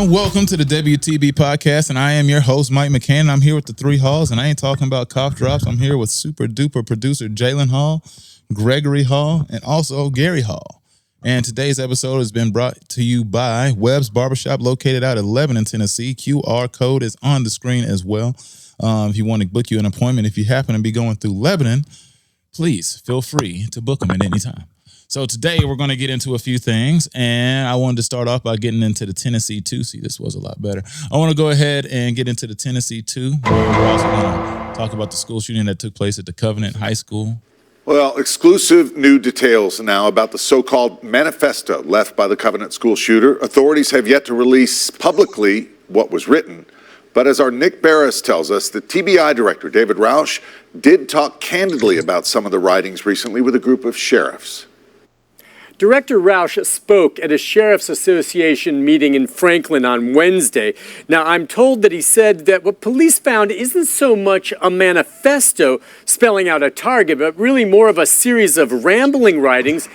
and welcome to the WTB podcast, and I am your host, Mike McCann. I'm here with the three Halls, and I ain't talking about cough drops. I'm here with super duper producer Jalen Hall, Gregory Hall, and also Gary Hall. And today's episode has been brought to you by Webb's Barbershop, located out at Lebanon, Tennessee. QR code is on the screen as well. If you want to book you an appointment, if you happen to be going through Lebanon, please feel free to book them at any time. So today we're going to get into a few things, and I wanted to start off by getting into the Tennessee 2. See, this was a lot better. I want to go ahead and get into the Tennessee 2. We're also going to talk about the school shooting that took place at the Covenant High School. Well, exclusive new details now about the so-called manifesto left by the Covenant school shooter. Authorities have yet to release publicly what was written. But as our Nick Barris tells us, the TBI director, David Roush, did talk candidly about some of the writings recently with a group of sheriffs. Director Roush spoke at a Sheriff's Association meeting in Franklin on Wednesday. Now, I'm told that he said that what police found isn't so much a manifesto spelling out a target, but really more of a series of rambling writings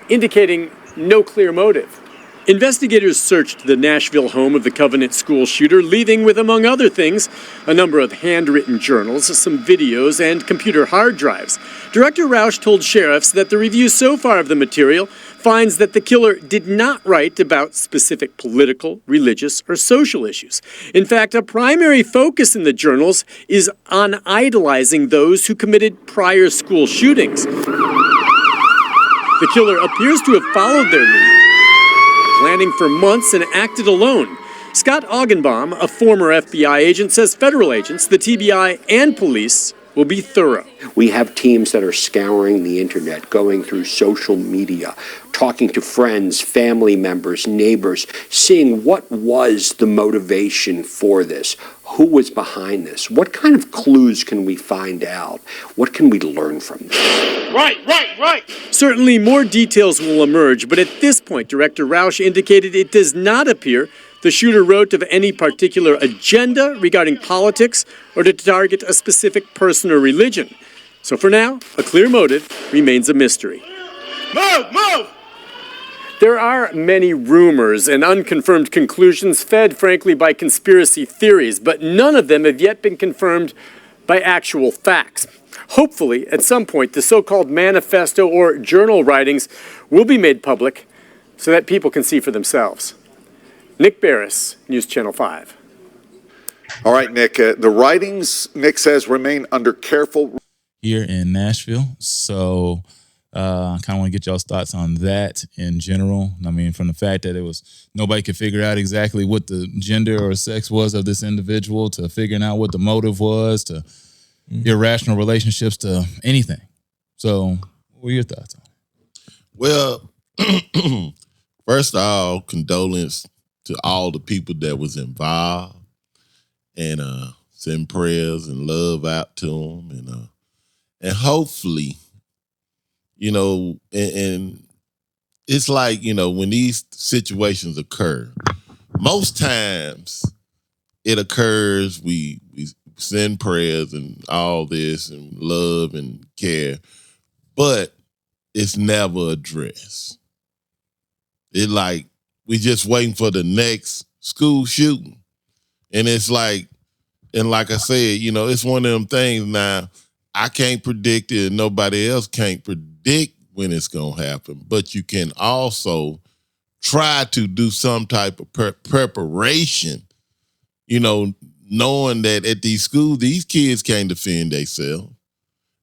indicating no clear motive. Investigators searched the Nashville home of the Covenant school shooter, leaving with, among other things, a number of handwritten journals, some videos, and computer hard drives. Director Roush told sheriffs that the review so far of the material finds that the killer did not write about specific political, religious, or social issues. In fact, a primary focus in the journals is on idolizing those who committed prior school shootings. The killer appears to have followed their lead, planning for months and acted alone. Scott Augenbaum, a former FBI agent, says federal agents, the TBI, and police will be thorough. We have teams that are scouring the internet, going through social media, talking to friends, family members, neighbors, seeing what was the motivation for this, who was behind this, what kind of clues can we find out, what can we learn from this? Right. Certainly more details will emerge, but at this point, Director Roush indicated it does not appear the shooter wrote of any particular agenda regarding politics or to target a specific person or religion. So for now, a clear motive remains a mystery. Move! There are many rumors and unconfirmed conclusions fed, frankly, by conspiracy theories, but none of them have yet been confirmed by actual facts. Hopefully, at some point, the so-called manifesto or journal writings will be made public so that people can see for themselves. Nick Barris, News Channel 5. All right, Nick, the writings, Nick says, remain under careful Here in Nashville. So I kind of want to get y'all's thoughts on that in general. I mean, from the fact that it was nobody could figure out exactly what the gender or sex was of this individual, to figuring out what the motive was, to irrational relationships, to anything. So what are your thoughts on it? Well, first of all, condolence to all the people that was involved, and send prayers and love out to them, and hopefully, and it's like, when these situations occur, most times it occurs, we send prayers and all this and love and care, but it's never addressed. It like, we just waiting for the next school shooting. And it's like, and like I said, it's one of them things now, I can't predict it and nobody else can't predict when it's going to happen. But you can also try to do some type of preparation, knowing that at these schools, these kids can't defend themselves.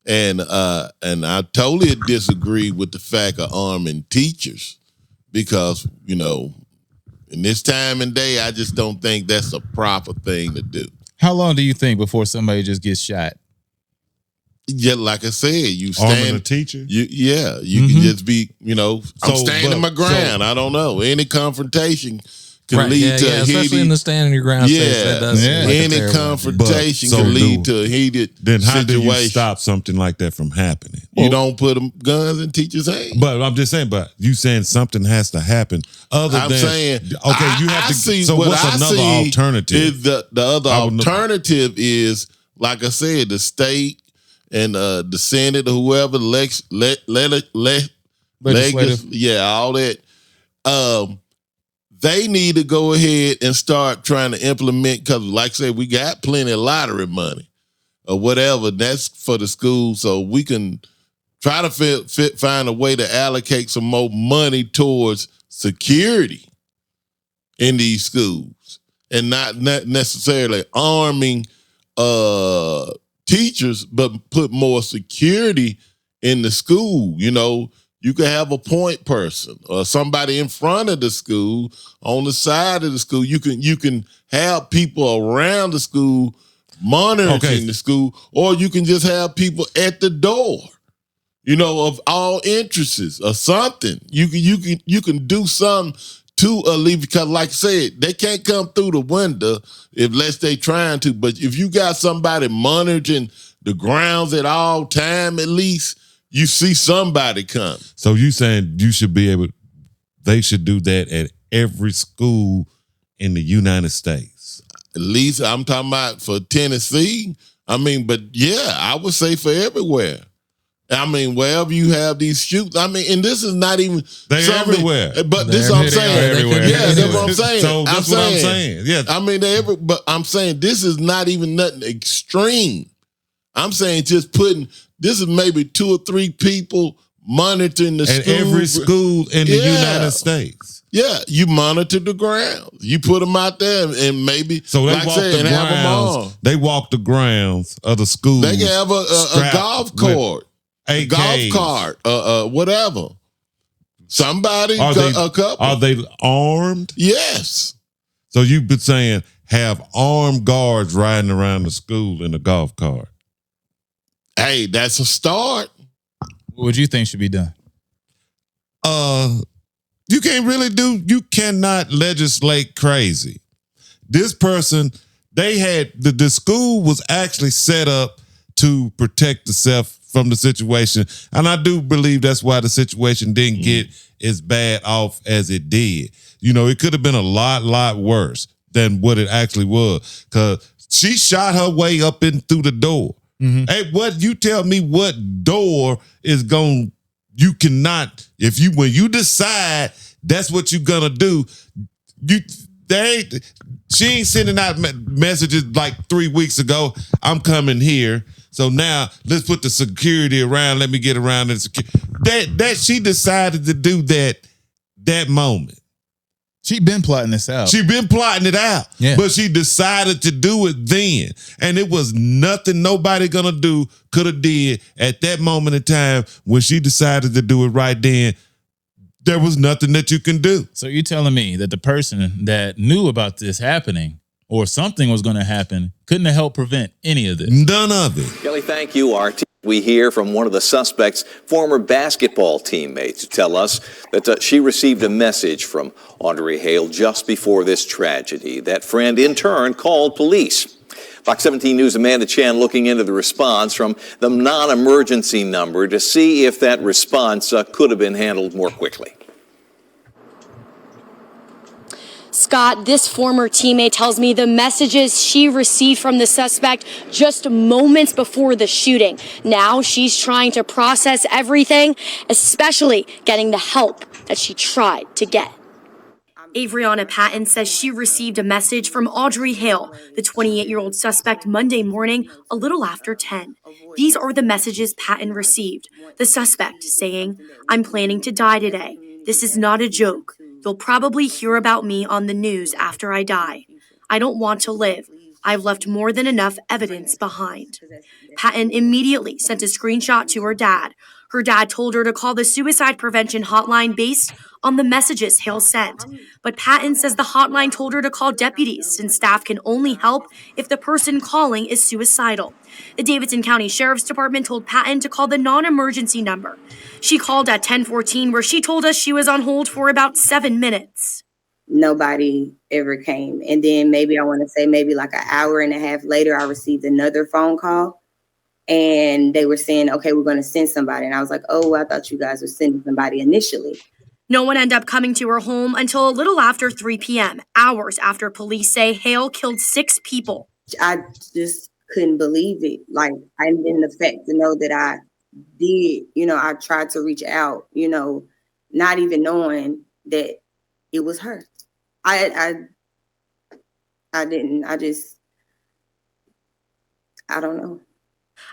And I totally disagree with the fact of arming teachers. Because, in this time and day, I just don't think that's a proper thing to do. How long do you think before somebody just gets shot? Yeah, like I said, you Arming stand a teacher. You can just be, I'm standing my ground. I don't know. Any confrontation can lead to a heated, especially in the standing your ground space. That does seem like any confrontation can lead to a heated then how situation. do you stop something like that from happening? You don't put them guns in teachers' hands. But I'm just saying, but you saying something has to happen. You have to see. So what what's I another see alternative? Is the other alternative is, like I said, the state and the Senate or whoever legislative, all that. they need to go ahead and start trying to implement, because like I said, we got plenty of lottery money or whatever. That's for the school, so we can try to find a way to allocate some more money towards security in these schools and not necessarily arming teachers, but put more security in the school. You know, you could have a point person or somebody in front of the school, on the side of the school. You can have people around the school monitoring the school, or you can just have people at the door, you know, of all interests or something. You can do something to alleviate, because like I said, they can't come through the window unless they trying to. But if you got somebody monitoring the grounds at all time, at least you see somebody come. So you saying they should do that at every school in the United States? At least I'm talking about for Tennessee. I mean, but yeah, I would say for everywhere. I mean, wherever you have these shoots, I mean, and this is not even they're everywhere. But this is what I'm saying. Everywhere. Yeah, that's what I'm saying. So that's what I'm saying. Yeah, I mean, but I'm saying this is not even nothing extreme. I'm saying just this is maybe 2 or 3 people monitoring the school. Every school in the United States. Yeah, you monitor the grounds. You put them out there, and maybe so they walk the grounds. They walk the grounds of the school. They can have a golf court. A golf cart, whatever. Somebody, a couple. Are they armed? Yes. So you've been saying have armed guards riding around the school in a golf cart. Hey, that's a start. What would you think should be done? You cannot legislate crazy. This person, they had, the school was actually set up to protect itself from the situation. And I do believe that's why the situation didn't get as bad off as it did. You know, it could have been a lot worse than what it actually was. Because she shot her way up in through the door. Mm-hmm. Hey, you tell me what door is you cannot, when you decide that's what you're gonna do, she ain't sending out messages like 3 weeks ago, I'm coming here. So now let's put the security around. Let me get around and that she decided to do that moment. She been plotting this out. She been plotting it out. Yeah. But she decided to do it then. And it was nothing nobody could have did at that moment in time when she decided to do it right then. There was nothing that you can do. So you're telling me that the person that knew about this happening or something was going to happen couldn't have helped prevent any of this? None of it. Kelly, thank you. We hear from one of the suspects' former basketball teammates who tell us that she received a message from Audrey Hale just before this tragedy. That friend, in turn, called police. Fox 17 News' Amanda Chan looking into the response from the non-emergency number to see if that response could have been handled more quickly. Scott, this former teammate tells me the messages she received from the suspect just moments before the shooting. Now she's trying to process everything, especially getting the help that she tried to get. Avriana Patton says she received a message from Audrey Hale, the 28-year-old suspect, Monday morning, a little after 10. These are the messages Patton received. The suspect saying, "I'm planning to die today. This is not a joke. You'll probably hear about me on the news after I die. I don't want to live. I've left more than enough evidence behind." Patton immediately sent a screenshot to her dad. Her dad told her to call the suicide prevention hotline based on the messages Hale sent. But Patton says the hotline told her to call deputies since staff can only help if the person calling is suicidal. The Davidson County Sheriff's Department told Patton to call the non-emergency number. She called at 10:14 where she told us she was on hold for about 7 minutes. Nobody ever came. And then maybe like an hour and a half later, I received another phone call. And they were saying, okay, we're going to send somebody. And I was like, oh, I thought you guys were sending somebody initially. No one ended up coming to her home until a little after 3 p.m., hours after police say Hale killed 6 people. I just couldn't believe it. Like, and then the fact to know that I did, I tried to reach out, not even knowing that it was her. I didn't. I don't know.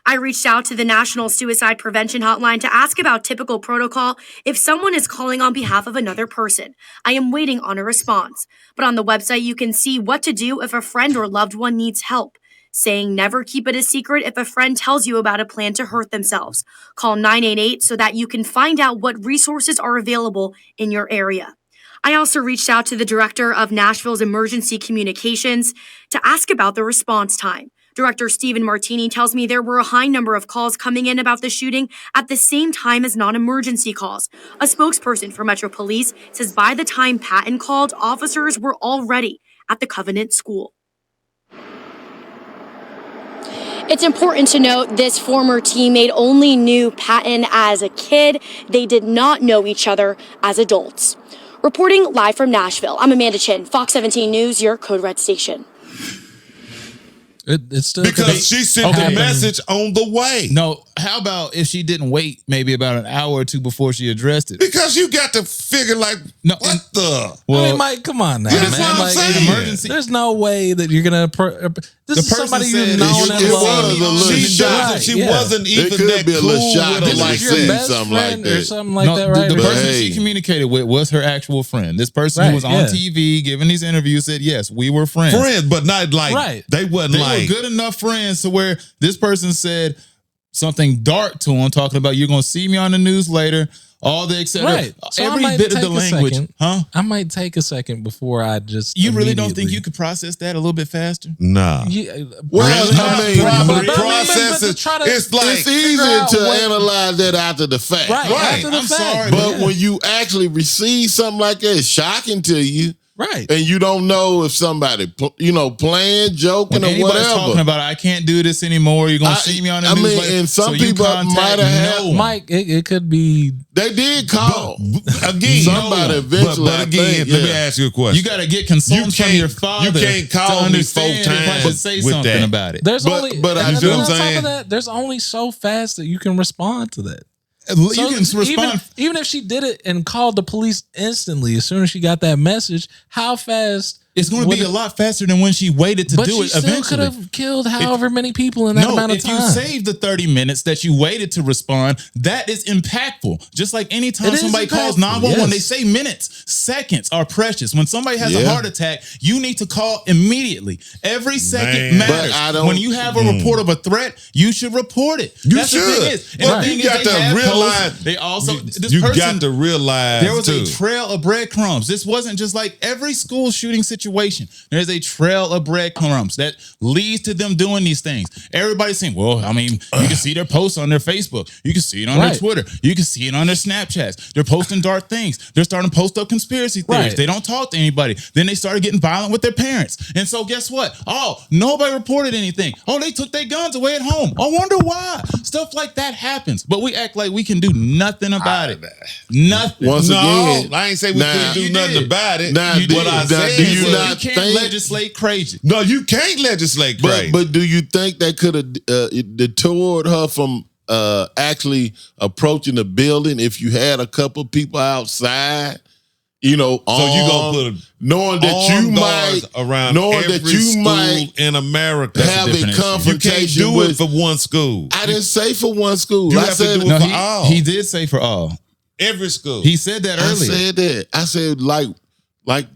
I reached out to the National Suicide Prevention Hotline to ask about typical protocol if someone is calling on behalf of another person. I am waiting on a response. But on the website, you can see what to do if a friend or loved one needs help. Saying never keep it a secret if a friend tells you about a plan to hurt themselves. Call 988 so that you can find out what resources are available in your area. I also reached out to the director of Nashville's Emergency Communications to ask about the response time. Director Stephen Martini tells me there were a high number of calls coming in about the shooting at the same time as non-emergency calls. A spokesperson for Metro Police says by the time Patton called, officers were already at the Covenant School. It's important to note this former teammate only knew Patton as a kid. They did not know each other as adults. Reporting live from Nashville, I'm Amanda Chin, Fox 17 News, your Code Red station. It's still because she sent the message on the way. No, how about if she didn't wait maybe about an hour or two before she addressed it? Because you got to figure like, no, what the? Well, I mean, Mike, come on now, that's man. what I'm Like, saying. Emergency. There's no way that you're gonna. This The is somebody person you've said known it and was loved. a little She, she wasn't It even could that be a cool little shot with her that like she Your said best something like friend or that. something like that, right? The But person hey. she communicated with was her actual friend. This person Right, who was on yeah. TV giving these interviews said, yes, we were friends. friends, but not like Right. they wasn't They like were good enough friends to where this person said something dark to him, talking about you're going to see me on the news later, all the etc. Right. So I Every might bit of the take a language, second. huh? I might take a second before I just. You really don't think immediately- you could process that a little bit faster? nah. Yeah, Well, Really? I mean, But the I mean, process but to is try to- it's like it's easy figure out to what- analyze that after the fact. Right. After the I'm fact. sorry, But Yeah. when you actually receive something like that, it's shocking to you. Right. And you don't know if somebody, playing, joking, When or anybody's whatever. talking about I can't do this anymore, you're going to see me on the news later. and some So you people contact might have no one. Mike, it could be. They did call. Again, Somebody eventually, But I again, think, let me yeah. ask you a question. You got to get consultants from your father. You can't call to me 4 understand if I times should say with something that. about it. There's But- only. but I- and you see what on I'm top saying? of that, there's only so fast that you can respond to that. You So can respond. even if she did it and called the police instantly as soon as she got that message, how fast? It's going to would be it- a lot faster than when she waited to But do she it still eventually. could have killed however many people in that No, amount of if time. you save the 30 minutes that you waited to respond, that is impactful. Just like anytime It is somebody calls impactful, 911, yes. they say minutes, seconds are precious. When somebody has a Yeah. heart attack, you need to call immediately. Every second Man. matters. But I don't- When you have a report of a threat, you should report it. You That's the should. thing is. But And the thing you is got they to have realize- posts. They also, this you person, got to realize there was too. a trail of breadcrumbs. This wasn't just like every school shooting situation. There's a trail of breadcrumbs that leads to them doing these things. Everybody's saying, well, I mean, you can see their posts on their Facebook. You can see it on their Right. Twitter. You can see it on their Snapchats. They're posting dark things. They're starting to post up conspiracy theories. Right. They don't talk to anybody. Then they started getting violent with their parents. And so guess what? Oh, nobody reported anything. Oh, they took their guns away at home. I wonder why. Stuff like that happens. But we act like we can do nothing about it. Nothing. Once No, again, I ain't say we now- couldn't do You nothing did. about it. Now, What I now, said do you was- not you can't think- legislate crazy. No, you can't legislate crazy. But do you think that could have detoured her from actually approaching the building if you had a couple people outside? You know, so you gonna put knowing that you armed might guards around knowing every that you school might in America have a different issue. You can't confrontation do with. it for one school. I didn't say for one school. You I have to said do it No, for all. he did say for all. Every school. He said that I earlier. said that. I said like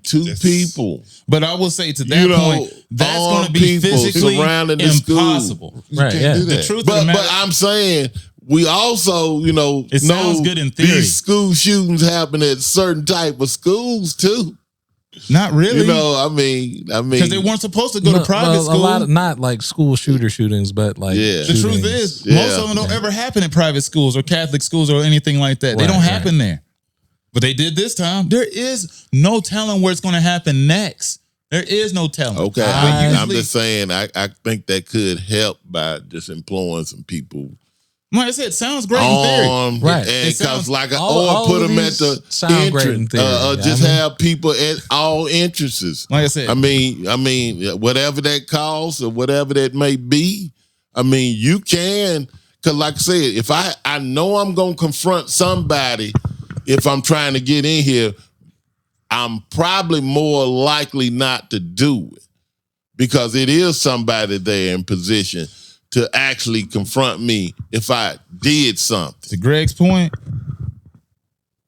two That's- people. But I will say to that You know, point, that's going to armed be people physically surrounding the school. impossible. You Right, can't yeah. do The that. truth of the but matter- I'm saying we also, It sounds good in theory. these school shootings happen at certain type of schools too. Not really. You know, I mean, because they weren't supposed to go to private well, school. a lot of, not like school shootings, but like Yeah. The truth shootings. is, Yeah. most of them don't ever happen in private schools or Catholic schools or anything like that. They Right, don't right. happen there. But they did this time. There is no telling where it's going to happen next. There is no telling. Okay, But I'm usually- just saying. I think that could help by just employing some people like I said, it sounds great in theory. armed, Right. And It sounds- because like all or put of them at these the sound great in entrance, theory. just I mean- have people at all entrances. Like I said, I mean, whatever that costs or whatever that may be. I mean, you can, because like I said, if I know I'm gonna confront somebody if I'm trying to get in here, I'm probably more likely not to do it because it is somebody there in position to actually confront me if I did something. To Greg's point,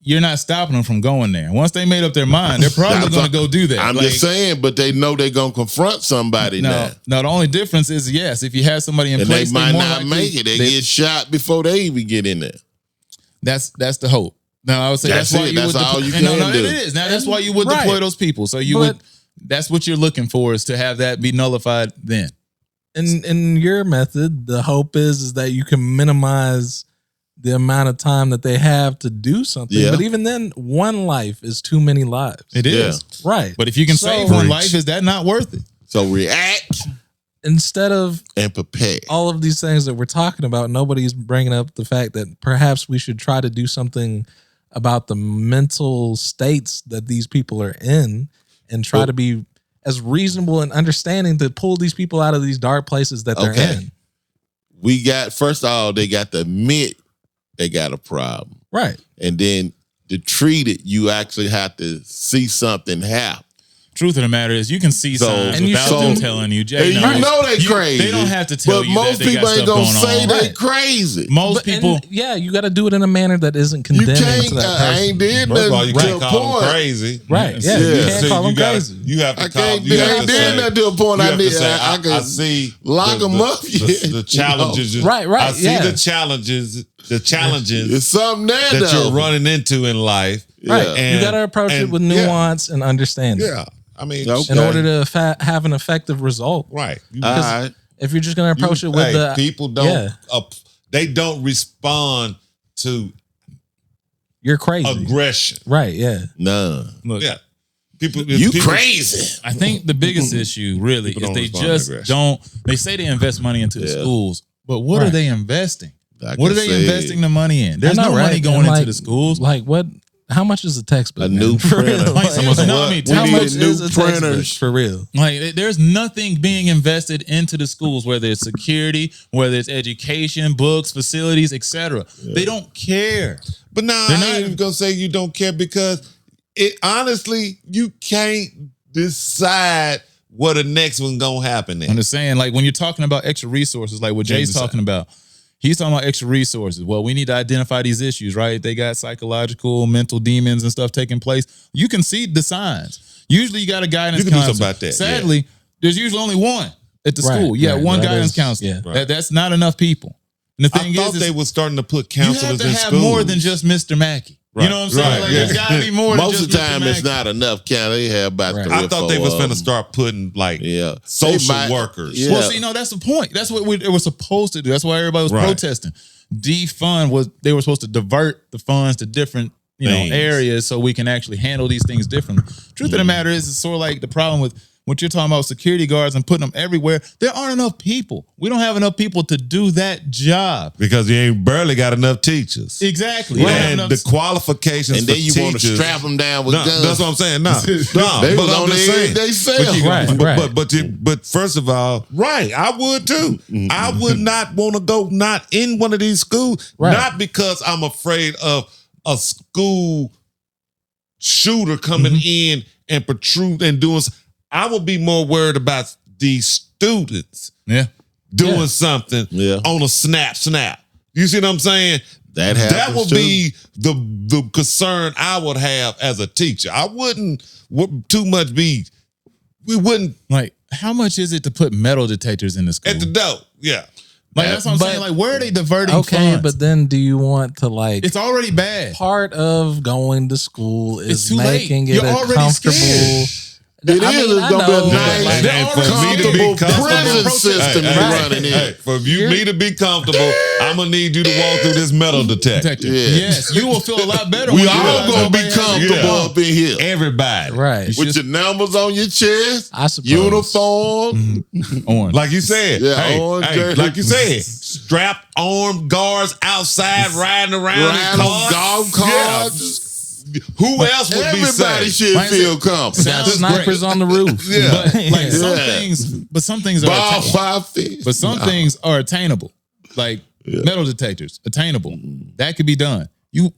you're not stopping them from going there. Once they made up their mind, they're probably going to go do that. I'm just saying, but they know they're going to confront somebody now. No, the only difference is, yes, if you have somebody in and place, they might not make it. They get shot before they even get in there. That's the hope. Now, I would say that's why you would all you deploy. can No, do. it is. Now, that's why you would deploy those people. So you would. That's what you're looking for, is to have that be nullified then. In your method, the hope is that you can minimize the amount of time that they have to do something. Yeah. But even then, one life is too many lives. It is. Right. But if you can save one life, is that not worth it? So react instead of and prepare. All of these things that we're talking about, nobody's bringing up the fact that perhaps we should try to do something about the mental states that these people are in and try to be as reasonable and understanding to pull these people out of these dark places that they're in. We got, first of all, they got to admit they got a problem. Right. And then to treat it, you actually have to see something happen. Truth of the matter is, you can see signs without them telling you. Jay, you know they crazy. They don't have to tell you. But most people ain't gonna say they crazy. Most people, you got to do it in a manner that isn't condemning to that person. I ain't did First of all, you nothing can't to a call them point. crazy. Right. Yeah. You can't call them crazy. You have to I call. can't. You have ain't to did say, nothing to a point. you I have to need. say, I can I see lock them up. The challenges. Right. I see the challenges. The challenges. It's something there that you're running into in life. Right. And, you got to approach it with nuance and understanding. Yeah. I mean, in order to have an effective result. Right. Because if you're just going to approach it with the people don't, they don't respond to you're crazy aggression. Right. Yeah. None. Look, you people, crazy. I think the biggest issue really is they just don't. They say they invest money into the schools, but what are they investing? What are they investing the money in? There's no money going into the schools. Like what? How much is a textbook? A new printer. How much is a textbook for real? Like, there's nothing being invested into the schools, whether it's security, whether it's education, books, facilities, etc. They don't care. But I ain't even gonna say you don't care because it honestly, you can't decide what the next one's gonna happen. I'm just saying, like when you're talking about extra resources, like what Jay's talking about. He's talking about extra resources. Well, we need to identify these issues, right? They got psychological, mental demons and stuff taking place. You can see the signs. Usually you got a guidance counselor. Do something about that. Sadly, there's usually only one at the school. Yeah, one guidance counselor. Yeah. That's not enough people. And the thing I thought they were starting to put counselors in you have to have schools. more than just Mr. Mackey. Right. You know what I'm saying? Like, there's got to be more Most than of just the time, Mr. it's Mackey. not enough. Count. They have about 3 I or thought 4 they was of going to them. start putting social workers. Yeah. Well, see, no, that's the point. That's what it was supposed to do. That's why everybody was protesting. Defund they were supposed to divert the funds to different areas so we can actually handle these things differently. Truth of the matter is, it's sort of like the problem with what you're talking about, security guards and putting them everywhere. There aren't enough people. We don't have enough people to do that job. Because you ain't barely got enough teachers. Exactly. You don't have And enough- the qualifications And for then you want to teachers- strap them down with guns. That's what I'm saying. No, They but was I'm on just the saying. edge they sell. But first of all, right, I would too. I would not want to go not in one of these schools, not because I'm afraid of a school shooter coming in and protrude and doing. I would be more worried about these students doing something on a snap. You see what I'm saying? That would be the concern I would have as a teacher. I wouldn't too much be. We wouldn't like. How much is it to put metal detectors in the school? at the door. Yeah. Like that's what I'm saying. Like, where are they diverting funds? but then do you want to like? It's already bad. Part of going to school is It's too late. making it You're a already comfortable. scared. It's gonna be a nice, And for me to be comfortable prison comfortable, system to be running in. for me to be comfortable, I'm gonna need you to walk through this metal detector. Yes, you will feel a lot better. We when you all realize gonna be nobody has- comfortable up in here. Everybody, Right. With your numbers on your chest, I suppose. uniform. Orange. like you said. Yeah, orange jersey. like you said, strapped armed guards outside riding around in cars. golf carts. Who else would be Everybody safe? should feel comfortable. Got snipers on the roof. But like Yeah. some things are Ball fire fish. but some things are attainable. Like metal detectors, attainable. That could be done.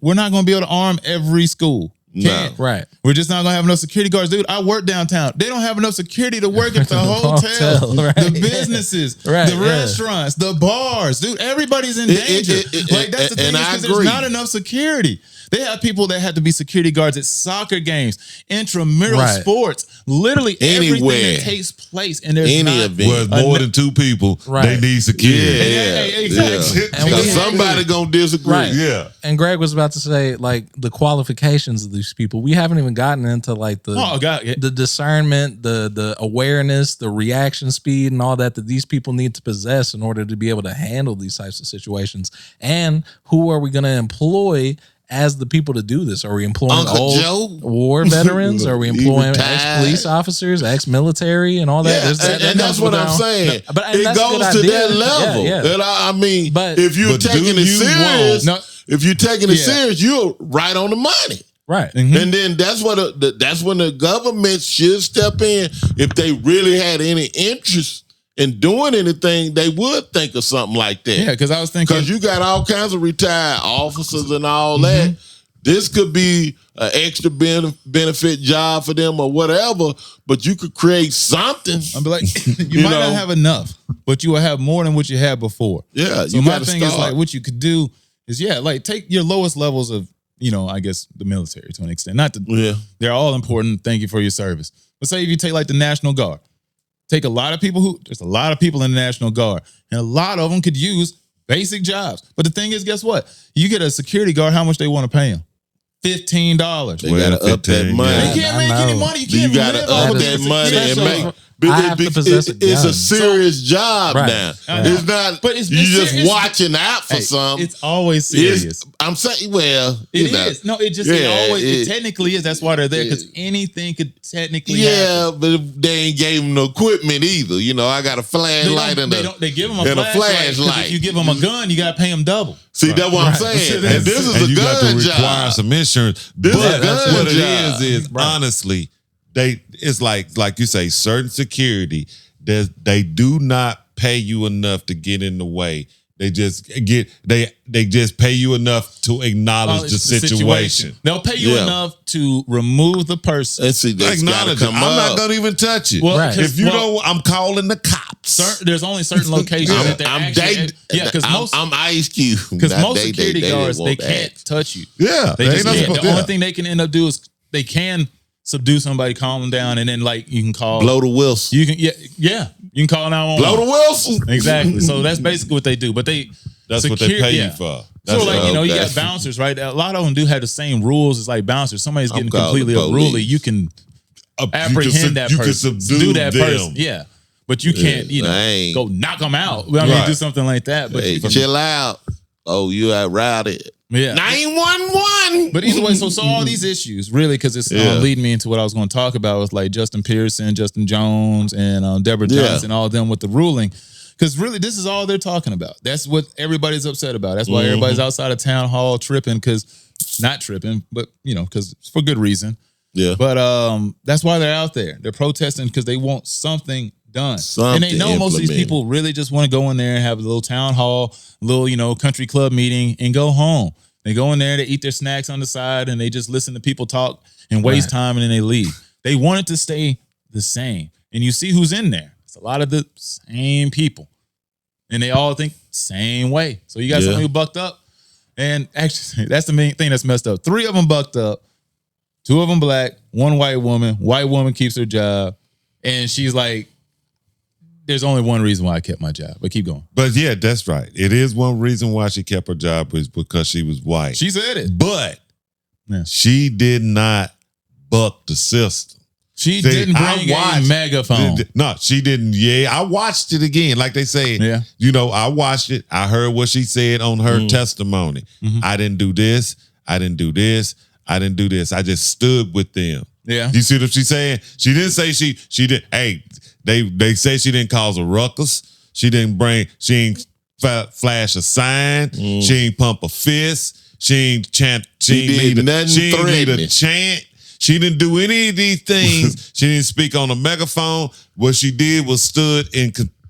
We're not going to be able to arm every school. Can't. No. Right. We're just not gonna have enough security guards, dude. I work downtown. They don't have enough security to work at the hotel, Right. the businesses, Right, the yeah. restaurants, the bars, dude. Everybody's in danger. Like that's the thing, and I because there's agree. not enough security. They have people that have to be security guards at soccer games, intramural Right. sports, literally everything Anywhere. that takes place. And there's Any not event. Well, it's more than 2 people, Right. they need security. Hey, exactly. Yeah. And we- Because somebody gonna disagree. Right. Yeah. And Greg was about to say, like, the qualifications of these people. We haven't even gotten into like the Oh, God. Yeah. the discernment, the awareness, the reaction speed, and all that these people need to possess in order to be able to handle these types of situations. And who are we going to employ as the people to do this? Are we employing Uncle old Joe? war veterans? Are we He employing retired. ex-police officers, ex-military, and all that? Yeah, There's that- and that's what I'm saying. But and it that's a goes good to idea. that level. Yeah, yeah. And I mean, But- if you're But do taking it you serious, want- if you're taking it Yeah. serious, you're right on the money. Right. And then that's what that's when the government should step in. If they really had any interest in doing anything, they would think of something like that. Yeah, because I was thinking, Because you got all kinds of retired officers and all that. This could be an extra benefit job for them or whatever, but you could create something. I'm like, you might know? not have enough, but you will have more than what you had before. Yeah, So you my gotta thing is start. like, what you could do is, like take your lowest levels of, I guess the military to an extent. Not the, Yeah. they're all important. Thank you for your service. But say if you take like the National Guard, take a lot of people there's a lot of people in the National Guard, and a lot of them could use basic jobs. But the thing is, guess what? You get a security guard, how much they want to pay him? $15. They gotta up that 15, money. They can't make any money. You can't You gotta live off up of that this. money and Especially- make. I have to possess a it's a gun. serious job Right. now. I know. It's not. But it's you just serious. watching out for Hey, something. it's always It's- serious. I'm saying, well, It you know. is. No, it just it Yeah, always it it- technically is. That's why they're there, because anything could technically happen. Yeah, but if they ain't gave him no equipment either. I got a flashlight and They give them a and a flashlight. 'Cause flashlight. If you give them a gun, you got to pay them double. See, that's what I'm saying. And this is and a you got gun to require job. some insurance. This is But a gun what job. it is honestly, it's like you say, certain security, they do not pay you enough to get in the way. They just pay you enough to acknowledge the It's situation. They'll pay you Yeah. enough to remove the person. And see, that's gotta Acknowledge it. come I'm not up. gonna even touch it. Well, Right. If you well, don't, I'm calling the cops. There's only certain locations that they're I'm actually. dating. Because most I'm Ice Cube. because Not most security guards they won't can't ask. touch you. Yeah, They ain't just not can't. supposed- The only yeah. thing they can end up do is they can subdue somebody, calm them down, and then you can call. Blow the whistle. You can you can call 911. Blow the whistle. Exactly. So that's basically what they do. But That's what they pay you for. That's So like you okay. got bouncers, right? A lot of them do have the same rules as like bouncers. Somebody's getting calling completely the unruly. police. You can You apprehend that you person, can subdue that them. person. Yeah, but you can't, dang. go knock them out. I mean, Right. do something like that. But Hey, chill out. Oh, you are routed. yeah. 911. But either way, so all these issues really, because it's Yeah. leading me into what I was going to talk about with like Justin Pearson, Justin Jones, and Deborah Yeah. Johnson, all of them with the ruling. Because really, this is all they're talking about. That's what everybody's upset about. That's why everybody's outside of town hall tripping, not tripping, but because it's for good reason. Yeah. But that's why they're out there. They're protesting because they want something done. And they Something know most of these implemented. people really just want to go in there and have a little town hall, little, country club meeting and go home. They go in there, they eat their snacks on the side, and they just listen to people talk and waste time, and then they leave. They want it to stay the same. And you see who's in there. It's a lot of the same people. And they all think same way. So you got somebody who bucked up. And actually, that's the main thing that's messed up. 3 of them bucked up. 2 of them black. 1 white woman. White woman keeps her job. And she's like, there's only one reason why I kept my job. But keep going. But yeah, that's right. It is one reason why she kept her job is because she was white. She said it. But Yeah. she did not buck the system. She See, didn't I bring a watched- megaphone. No, she didn't. Yeah, I watched it again. Like they say, Yeah. I watched it. I heard what she said on her testimony. I didn't do this. I didn't do this. I didn't do this. I just stood with them. Yeah. You see what she's saying? She didn't say she did. Hey, they say she didn't cause a ruckus. She ain't flash a sign. She ain't pump a fist. She ain't chant. She ain't lead a chant. She didn't do any of these things. She didn't speak on a megaphone. What she did was stood in uniform.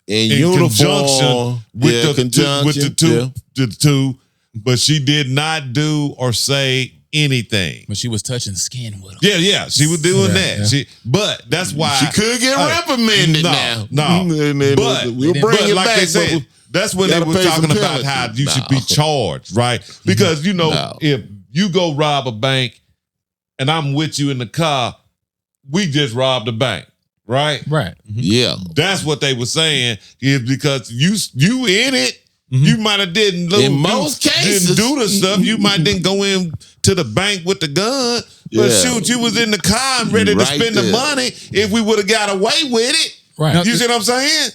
conjunction with the two but she did not do or say anything. But she was touching skin with him. Yeah, she was doing that. Yeah. But that's why She could get reprimanded now. No, And then but we'll bring it like back. they said, that's when they gotta were pay talking some about how penalties. you should be charged, right? Because if you go rob a bank and I'm with you in the car, we just robbed a bank, right? Right. Yeah. That's what they were saying, is because you in it, you might have didn't do the stuff. You might didn't go in to the bank with the gun, but shoot, you was in the car and ready to spend the money if we would have got away with it. Right. You see what I'm saying?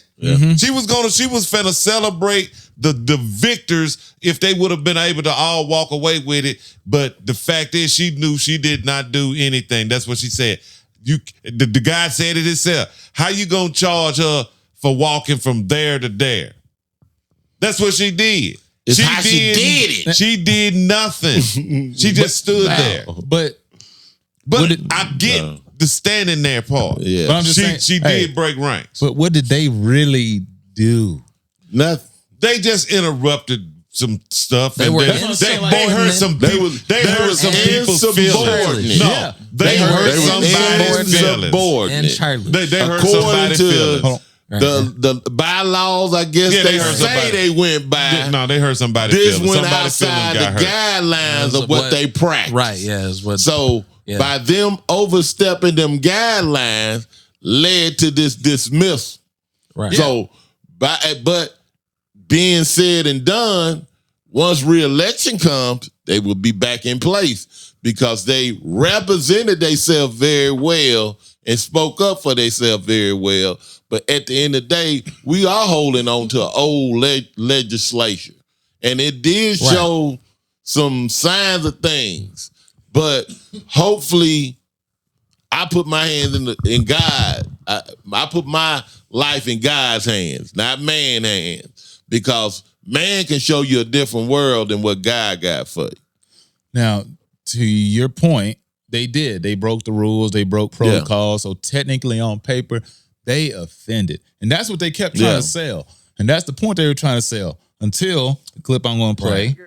She was finna celebrate the victors if they would have been able to all walk away with it. But the fact is, she knew she did not do anything. That's what she said. The guy said it himself. How you gonna charge her for walking from there to there? That's what she did. It's how she did it. She did nothing. She just stood there. But I get the standing there part. Yeah. But I'm just saying, she did break ranks. But what did they really do? Nothing. They just interrupted some stuff. They and were they hurt some people. They hurt some people's feelings. No, they hurt somebody's feelings. And Charlie. They hurt According somebody's to feelings. the bylaws, I guess they hurt say somebody. they went by. No, they hurt somebody's This feelings. went Somebody's outside feelings the got hurt. guidelines of what they practice. Right, yeah. Is what, So by them overstepping them guidelines led to this dismissal. right. So but being said and done, once re-election comes, they will be back in place because they represented themselves very well and spoke up for themselves very well. But at the end of the day, we are holding on to old legislation. And it did show some signs of things. But hopefully, I put my hands in God. I put my life in God's hands, not man's hands. Because man can show you a different world than what God got for you. Now, to your point, they did. They broke the rules. They broke protocols. So technically, on paper, they offended. And that's what they kept trying to sell. And that's the point they were trying to sell until the clip I'm going to play.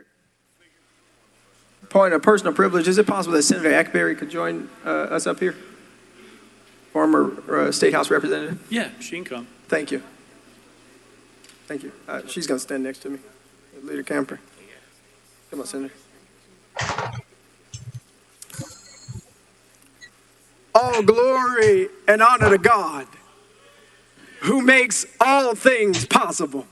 Point of personal privilege. Is it possible that Senator Ackberry could join us up here? Former State House Representative. Yeah, she can come. Thank you. Thank you. She's going to stand next to me. Leader Camper. Come on, Senator. All glory and honor to God, who makes all things possible,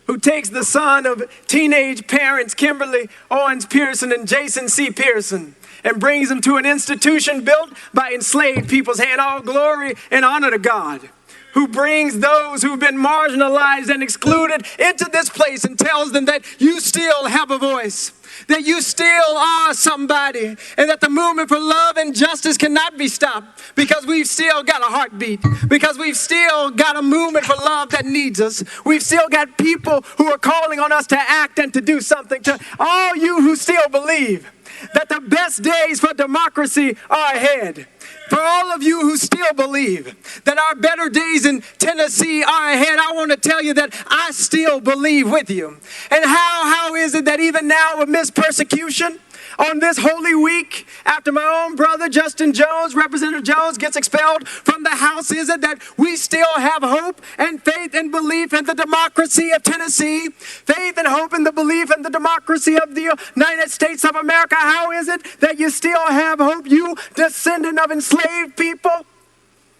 who takes the son of teenage parents Kimberly Owens Pearson and Jason C. Pearson and brings them to an institution built by enslaved people's hand. All glory and honor to God, who brings those who've been marginalized and excluded into this place and tells them that you still have a voice, that you still are somebody, and that the movement for love and justice cannot be stopped because we've still got a heartbeat, because we've still got a movement for love that needs us. We've still got people who are calling on us to act and to do something. To all you who still believe that the best days for democracy are ahead. For all of you who still believe that our better days in Tennessee are ahead, I want to tell you that I still believe with you. And how is it that even now amidst persecution, on this Holy Week, after my own brother Justin Jones, Representative Jones, gets expelled from the House, is it that we still have hope and faith and belief in the democracy of Tennessee, faith and hope in the belief in the democracy of the United States of America? How is it that you still have hope, you descendant of enslaved people?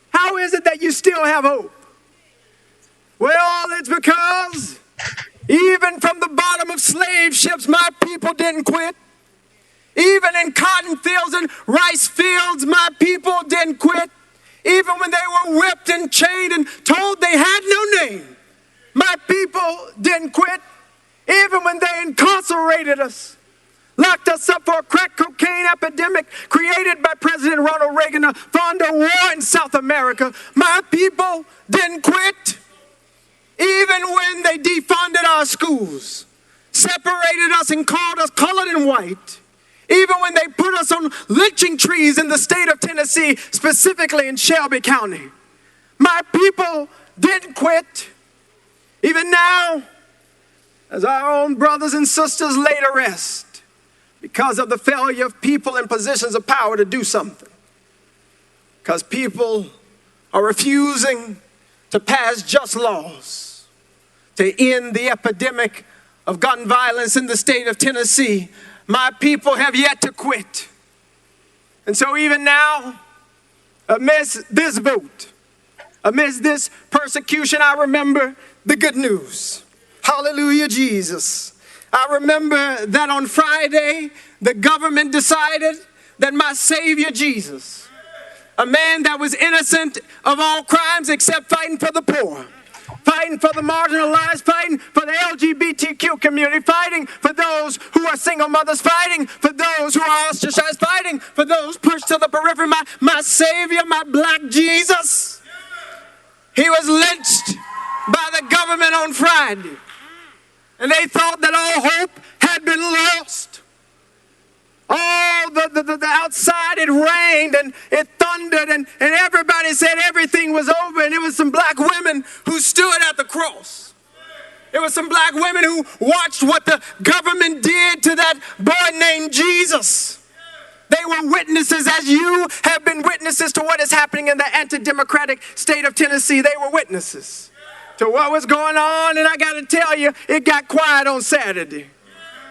How is it that you still have hope? Well, it's because even from the bottom of slave ships, my people didn't quit. Even in cotton fields and rice fields, my people didn't quit. Even when they were whipped and chained and told they had no name, my people didn't quit. Even when they incarcerated us, locked us up for a crack cocaine epidemic created by President Ronald Reagan to fund a war in South America, my people didn't quit. Even when they defunded our schools, separated us and called us colored and white, even when they put us on lynching trees in the state of Tennessee, specifically in Shelby County, my people didn't quit. Even now, as our own brothers and sisters lay to rest because of the failure of people in positions of power to do something. Because people are refusing to pass just laws to end the epidemic of gun violence in the state of Tennessee. My people have yet to quit. And so even now, amidst this vote, amidst this persecution, I remember the good news. Hallelujah, Jesus. I remember that on Friday, the government decided that my Savior Jesus, a man that was innocent of all crimes except fighting for the poor, fighting for the marginalized, fighting for the LGBTQ community, fighting for those who are single mothers, fighting for those who are ostracized, fighting for those pushed to the periphery. My Savior, my black Jesus, he was lynched by the government on Friday. And they thought that all hope had been lost. Oh, the outside, it rained and it thundered and everybody said everything was over, and it was some black women who stood at the cross. It was some black women who watched what the government did to that boy named Jesus. They were witnesses, as you have been witnesses to what is happening in the anti-democratic state of Tennessee. They were witnesses to what was going on, and I got to tell you, it got quiet on Saturday.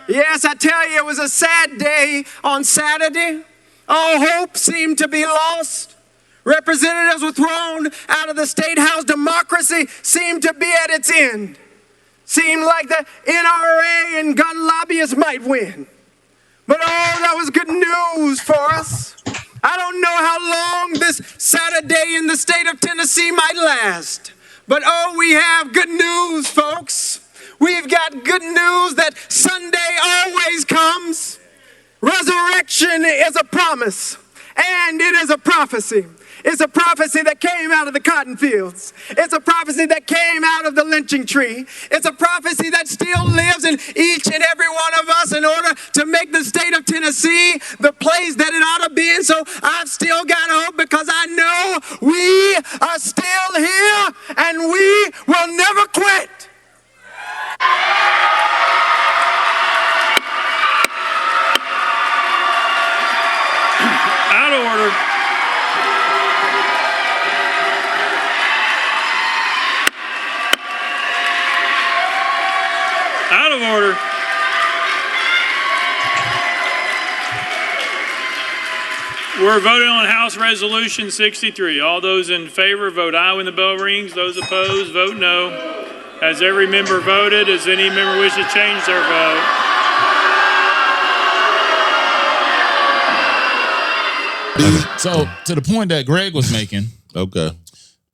Yes, I tell you, it was a sad day on Saturday. All hope seemed to be lost. Representatives were thrown out of the State House. Democracy seemed to be at its end. Seemed like the NRA and gun lobbyists might win. But oh, that was good news for us. I don't know how long this Saturday in the state of Tennessee might last. But oh, we have good news, folks. We've got good news that Sunday always comes. Resurrection is a promise, and it is a prophecy. It's a prophecy that came out of the cotton fields. It's a prophecy that came out of the lynching tree. It's a prophecy that still lives in each and every one of us in order to make the state of Tennessee the place that it ought to be. And so I've still got hope because I know we are still here and we will never quit. Out of order. Out of order. We're voting on House Resolution 63. All those in favor vote aye when the bell rings. Those opposed vote no. Has every member voted? Does any member wish to change their vote? So, to the point that Greg was making, Okay.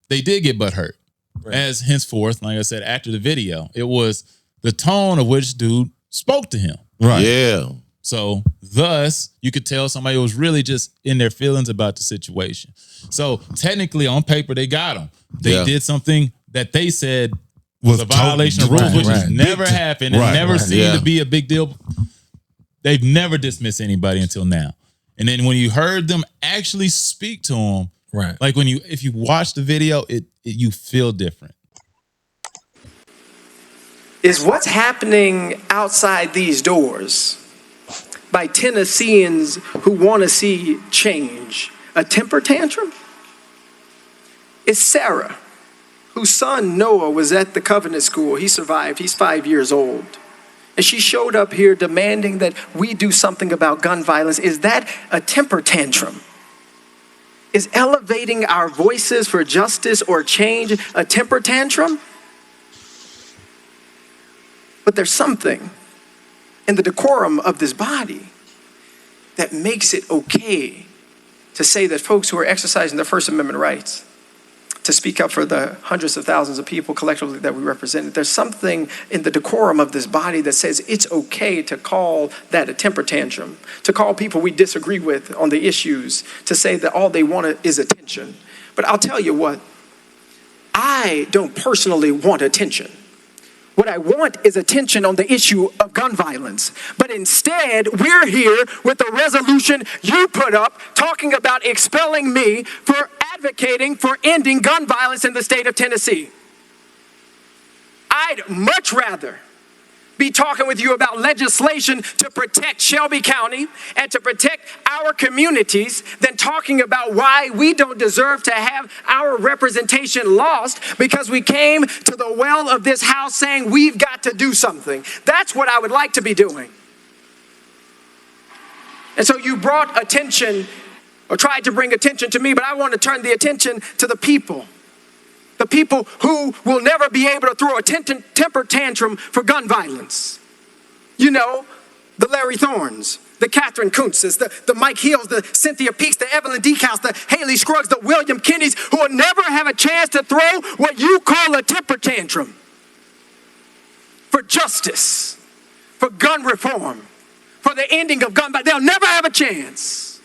they did get butthurt. Right. As henceforth, like I said, after the video, it was the tone of which dude spoke to him. Right. Yeah. So, thus, you could tell somebody was really just in their feelings about the situation. So, technically, on paper, they got him. They did something that they said was a violation of rules, which has never happened and never seemed to be a big deal. They've never dismissed anybody until now. And then when you heard them actually speak to him, right? Like if you watch the video, you feel different. Is what's happening outside these doors by Tennesseans who want to see change a temper tantrum? Is Sarah, whose son Noah was at the Covenant School. He survived. He's 5 years old. And she showed up here demanding that we do something about gun violence. Is that a temper tantrum? Is elevating our voices for justice or change a temper tantrum? But there's something in the decorum of this body that makes it okay to say that folks who are exercising their First Amendment rights to speak up for the hundreds of thousands of people collectively that we represent. There's something in the decorum of this body that says it's okay to call that a temper tantrum, to call people we disagree with on the issues, to say that all they want is attention. But I'll tell you what, I don't personally want attention. What I want is attention on the issue of gun violence. But instead, we're here with the resolution you put up talking about expelling me for advocating for ending gun violence in the state of Tennessee. I'd much rather be talking with you about legislation to protect Shelby County and to protect our communities than talking about why we don't deserve to have our representation lost because we came to the well of this house saying we've got to do something. That's what I would like to be doing. And so you brought attention or tried to bring attention to me, but I want to turn the attention to the people. The people who will never be able to throw a temper tantrum for gun violence. You know, the Larry Thorns, the Catherine Kuntzes, the Mike Hills, the Cynthia Peaks, the Evelyn Decaus, the Haley Scruggs, the William Kennedys, who will never have a chance to throw what you call a temper tantrum for justice, for gun reform, for the ending of gun violence. They'll never have a chance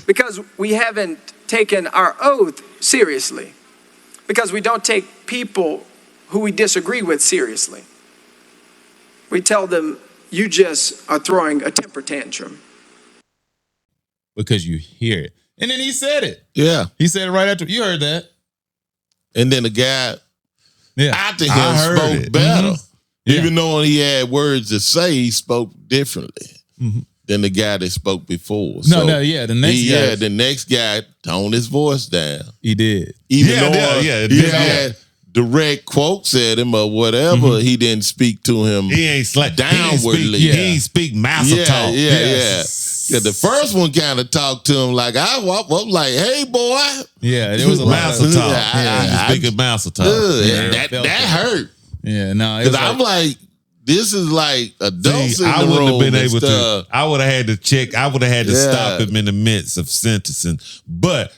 because we haven't taken our oath seriously. Because we don't take people who we disagree with seriously. We tell them, you just are throwing a temper tantrum. Because you hear it. And then he said it. Yeah. He said it right after. You heard that. And then the guy after him heard spoke it. better. Mhm. Yeah. Even though he had words to say, he spoke differently than the guy that spoke before. The next guy toned his voice down. He did. Even though he had direct quotes at him or whatever, he didn't speak to him. He ain't downwardly. He ain't speak massive talk. Yeah, the first one kind of talked to him like I was like, "Hey, boy." Yeah, it was a massive talk. I speaking massive talk. That hurt. Yeah, no, because I'm like, this is like adults in the I wouldn't have been able stuff. to. I would have had to check. I would have had to stop him in the midst of sentencing. But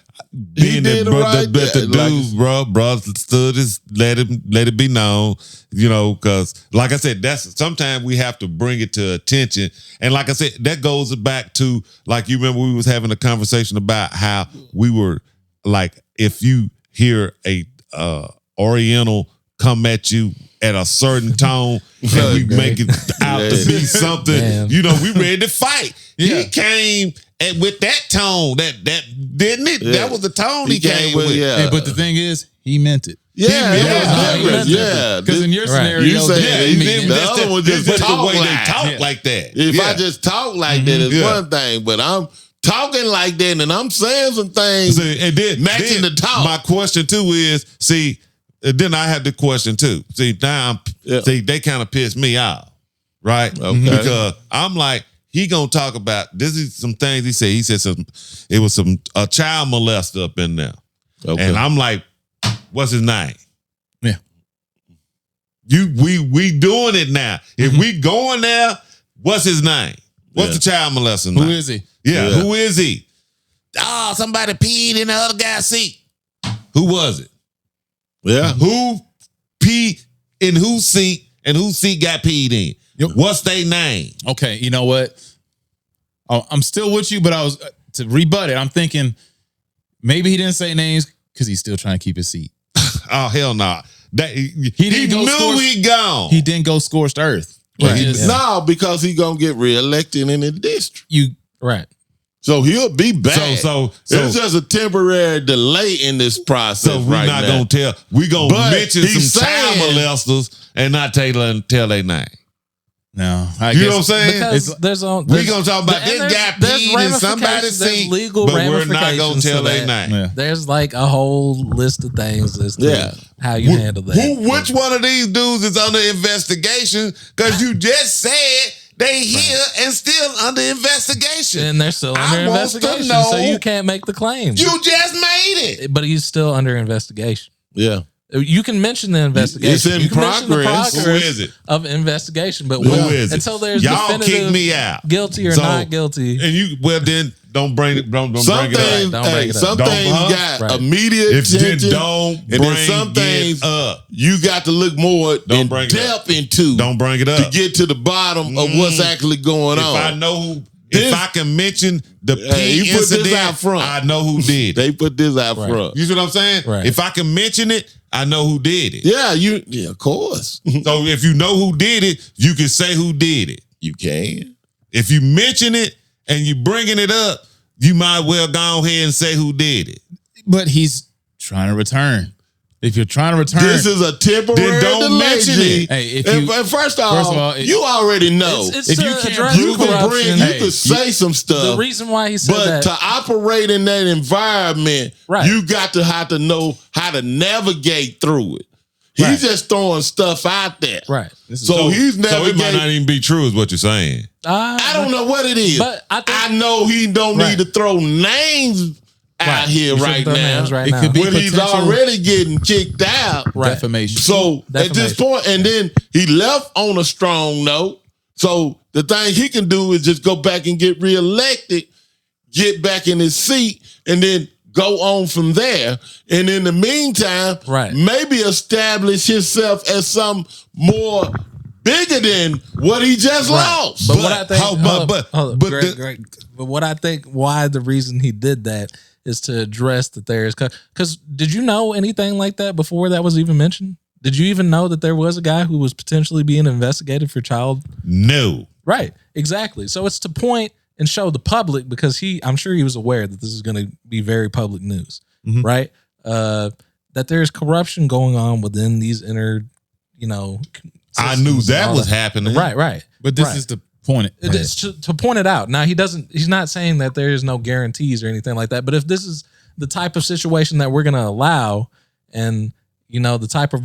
being did that the dude, bro, stood his let it be known, you know, because like I said, that's sometimes we have to bring it to attention. And like I said, that goes back to like you remember we was having a conversation about how we were like if you hear a Oriental come at you at a certain tone and we make it out to be something, you know, we ready to fight. He came with that tone, that didn't it? That was the tone he came with. Hey, but the thing is, he meant it. Because in your scenario, you say the other one just talk the way they talk like that. If I just talk like that, it's one thing, but I'm talking like that and I'm saying some things and then matching the talk. My question too is, see, then I have the question too. See, now they kind of pissed me off, right? Okay. Because I'm like, he gonna talk about this is some things he said. He said it was a child molester up in there. Okay. And I'm like, what's his name? Yeah. We doing it now. If we going there, what's his name? What's the child molester name? Who is he? Yeah, who is he? Oh, somebody peed in the other guy's seat. Who was it? Yeah. Who peed in whose seat and whose seat got peed in? What's their name? Okay, you know what? Oh, I'm still with you, but I was to rebut it. I'm thinking maybe he didn't say names because he's still trying to keep his seat. Oh hell no! He didn't knew he gone. He didn't go scorched earth. Right. No, because he's gonna get reelected in the district. So he'll be back. So it's just a temporary delay in this process. So we're not gonna tell. We're gonna mention some child molesters and not tell their name. No, you know what I'm saying? Because we're gonna talk about this guy peed in somebody's seat, legal but we're not gonna tell their name. Yeah. There's like a whole list of things as to how you handle that. Which one of these dudes is under investigation? Because you just said they here and still under investigation. And they're still under investigation, so you can't make the claim. You just made it. But he's still under investigation. Yeah. You can mention the investigation. It's in you can mention the progress. Who is it? Of investigation, but Who is it? until there's y'all definitive kick me out, guilty or not guilty. And you then don't bring it. Don't bring it up. Some things got immediate attention. Don't bring and then some things up. You got to look more in depth into. Don't bring it up to get to the bottom of what's actually going on. If I know who. If I can mention the P put incident, this out front. I know who did it. They put this out front. You see what I'm saying? Right. If I can mention it, I know who did it. Yeah, of course. So if you know who did it, you can say who did it. You can. If you mention it and you bringing it up, you might well go ahead and say who did it. But he's trying to return. If you're trying to return, this is a temporary Then don't delay, mention G. it. Hey, if And- you- and first of all, you already know. It's if to you can't address You can corruption. bring, you can say some stuff. The reason why he said but that, to operate in that environment, Right. you got to have to know how to navigate through it. He's Right. just throwing stuff out there. right? So he's So it might navigating. not even be true, is what you're saying. I don't know what it is. But I think- know he don't Right. need to throw names out Right. here You shouldn't right throw now. names right It now. could be when he's potential already getting kicked out. Right. defamation. So at this Defamation. point, and then he left on a strong note. So the thing he can do is just go back and get reelected, get back in his seat, and then go on from there. And in the meantime, Right. maybe establish himself as some more bigger than what he just lost. But what I think, how- hold but- up, but Greg, the- Greg. But what I think, why the reason he did that is to address that there's, because did you know anything like that before that was even mentioned? Did you even know that there was a guy who was potentially being investigated for child? No. Right, exactly. So it's to point and show the public, because I'm sure he was aware that this is going to be very public news, right? That there's corruption going on within these inner, I knew systems and that all was happening. Right. But this Right. is the point. It's to point it out. Now he's not saying that there is no guarantees or anything like that. But if this is the type of situation that we're going to allow, and the type of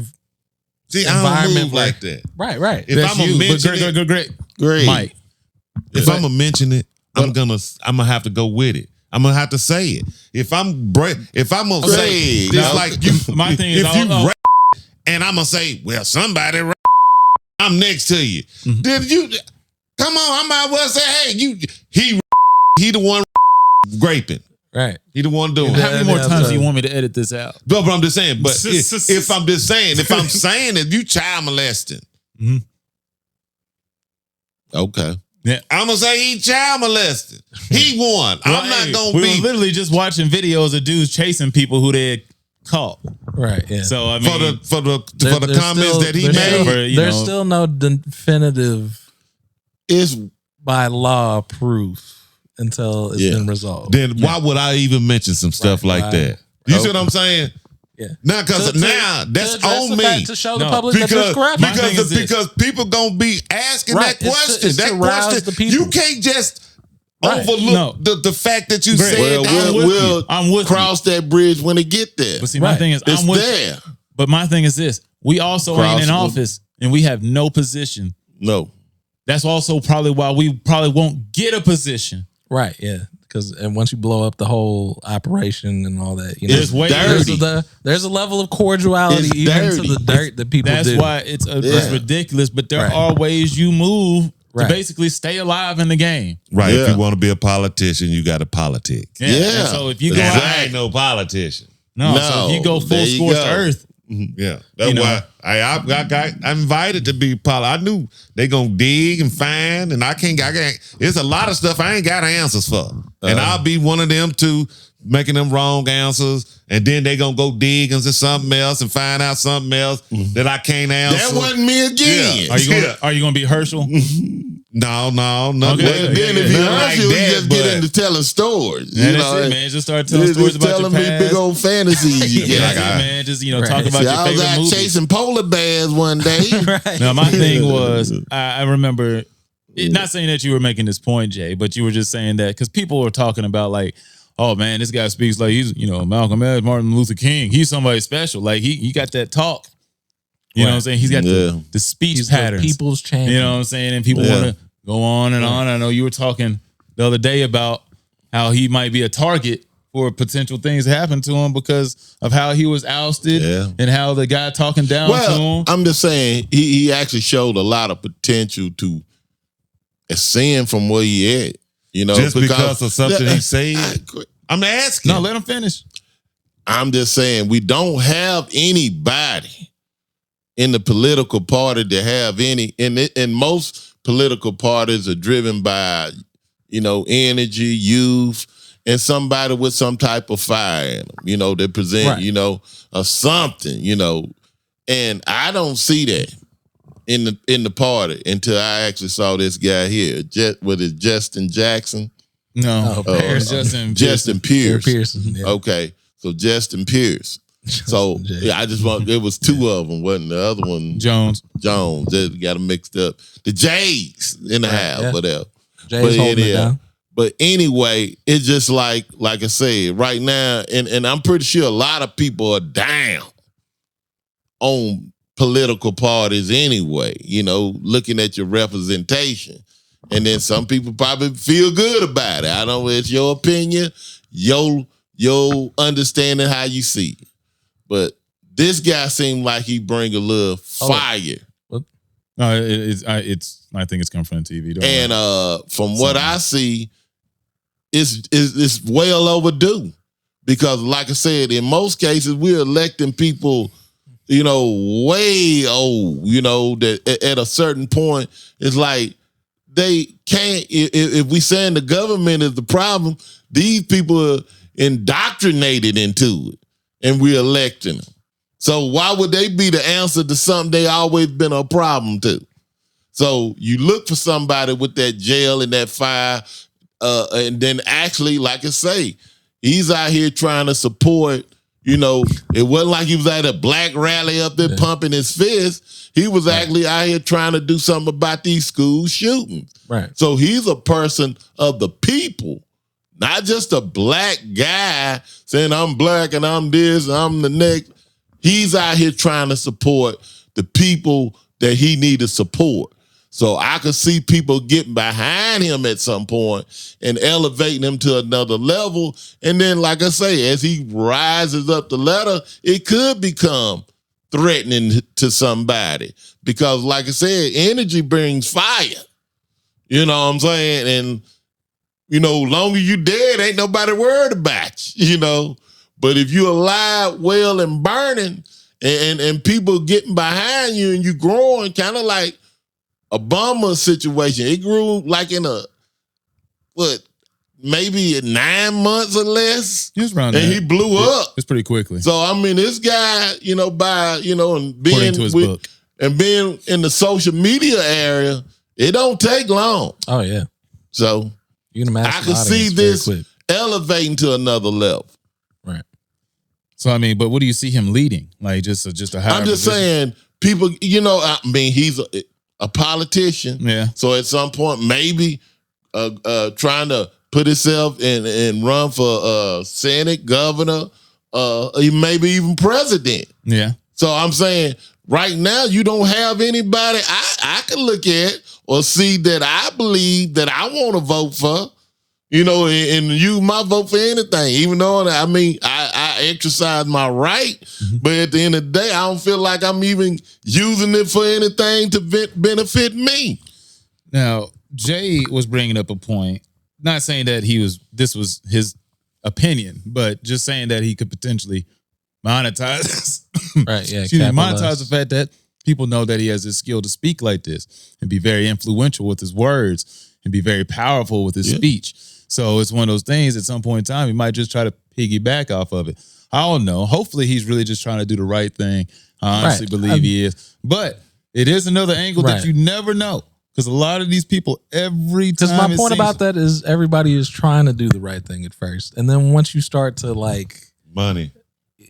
See, I don't environment move where- like that. right. If That's I'm gonna you. But mention it, great. Mike. if I'm gonna mention it, I'm gonna have to go with it. I'm gonna have to say it. If I'm gonna say it's No, like you. my thing is if you all- rap and I'm gonna say, well, somebody rap, I'm next to you. Did you? Come on, I might as well say, hey, he the one graping. Right. He the one doing. How many more Yeah, times so- do you want me to edit this out? No, but I'm just saying. But if I'm just saying, if I'm saying that you child molesting, okay. Yeah. I'm gonna say he child molested. He won. Well, I'm not hey, gonna we be were literally just watching videos of dudes chasing people who they had caught. Right. Yeah. So I mean, for the There's comments still- that he there's made. still- there's still no definitive It's by law proof until it's been resolved. Then why would I even mention some stuff Right, like right. that? You see what I'm saying? Yeah. Now, because To- now to that's address on the me. fact, to show the No, public that there's corruption. My thing is this. Because people gonna be asking Right, that it's to- question. it's to That rouse question, the people. you can't just Right. overlook No. the fact that you Greg, said that. I'm with you. cross that bridge when it get there. but see, my Right. thing is, It's I'm with there. But my thing is this: we also ain't in Crossable. office, and we have no position. No. That's also probably why we probably won't get a position. Right. Yeah. Because once you blow up the whole operation and all that, It's way there's dirty. there's a level of cordiality It's even dirty. to the dirt that people That's do. why it's ridiculous. But there Right. are ways you move Right. to basically stay alive in the game. Right. If Yeah. you want to be a politician, you got to politic. Yeah. Yeah. And so if you go And out, I ain't no politician. so No, if you go full there you scorched go. earth, Yeah, that's You know. why I got invited to be I knew they gonna dig and find, and I can't. It's a lot of stuff I ain't got answers for, and I'll be one of them too, making them wrong answers, and then they gonna go dig into something else and find out something else that I can't answer. That wasn't me again. Yeah. are you gonna be Herschel? No, nothing. Well, Okay. then Yeah, if you nothing rush like you, that, just get but- into telling stories. Man, you that's know, it, man. Just start telling just stories about your telling me past. big old fantasies you Yeah, got. that's it, man. Just Right. talk about See, your I was favorite out movies. chasing polar bears one day. Right. No, my thing was, I remember, not saying that you were making this point, Jay, but you were just saying that because people were talking about like, oh man, this guy speaks like he's, Malcolm X, Martin Luther King. He's somebody special. Like he got that talk. You know what I'm saying? He's got the speech He's the patterns. people's champion. You know what I'm saying? And people want to go on and on. I know you were talking the other day about how he might be a target for potential things to happen to him because of how he was ousted and how the guy talking down to Well, him. I'm just saying he actually showed a lot of potential to ascend from where he at. Just because of something he said. I'm asking. No, let him finish. I'm just saying we don't have anybody in the political party to have any, and most political parties are driven by, energy, youth, and somebody with some type of fire in them, they present, a something, and I don't see that in the party until I actually saw this guy here, with his Justin Jackson. No, Pierce. Justin Pierce. Pearson. Yeah. Okay, so Justin Pierce. So yeah, I just want. It was two of them, wasn't the other one? Jones. They got them mixed up. The J's in the house, whatever. Jay's holding it down. But anyway, it's just like I said, right now, and I'm pretty sure a lot of people are down on political parties anyway, looking at your representation. And then some people probably feel good about it. I don't know, it's your opinion, your understanding how you see it. But this guy seemed like he bring a little fire. No, I think it's coming from the TV. And from what I see, it's well overdue. Because like I said, in most cases, we're electing people, way old, that at a certain point, it's like they can't, if we saying the government is the problem, these people are indoctrinated into it and we're electing them. So why would they be the answer to something they always been a problem to? So you look for somebody with that jail and that fire, and then actually, like I say, he's out here trying to support, it wasn't like he was at a black rally up there pumping his fist. He was actually out here trying to do something about these school shootings. Right. So he's a person of the people, not just a black guy saying I'm black and I'm this and I'm the next. He's out here trying to support the people that he need to support. So I could see people getting behind him at some point and elevating him to another level. And then, like I say, as he rises up the ladder, it could become threatening to somebody. Because, like I said, energy brings fire. You know what I'm saying? And, long as you dead, ain't nobody worried about you, But if you alive, well, and burning, and people getting behind you and you growing, kind of like Obama situation, it grew like in maybe 9 months or less. He was around and that. He blew up. It's pretty quickly. So I mean, this guy, and being According to his book. and being in the social media area, it don't take long. Oh yeah. So you can imagine I can see this elevating to another level. Right. So I mean, but what do you see him leading? Like just a higher I'm just position? saying, people, he's a politician. Yeah. So at some point, maybe trying to put himself and run for Senate, governor, maybe even president. Yeah. So I'm saying right now, you don't have anybody I can look at or see that I believe that I want to vote for, and use my vote for anything, even though I exercise my right, but at the end of the day, I don't feel like I'm even using it for anything to benefit me. Now, Jay was bringing up a point, not saying that this was his opinion, but just saying that he could potentially monetize. Right, yeah. Monetize the fact that people know that he has this skill to speak like this and be very influential with his words and be very powerful with his speech. So it's one of those things at some point in time, he might just try to piggyback off of it. I don't know. Hopefully he's really just trying to do the right thing. I honestly believe he is. But it is another angle that you never know. Because a lot of these people, every time. Because my point about that is everybody is trying to do the right thing at first. And then once you start to money.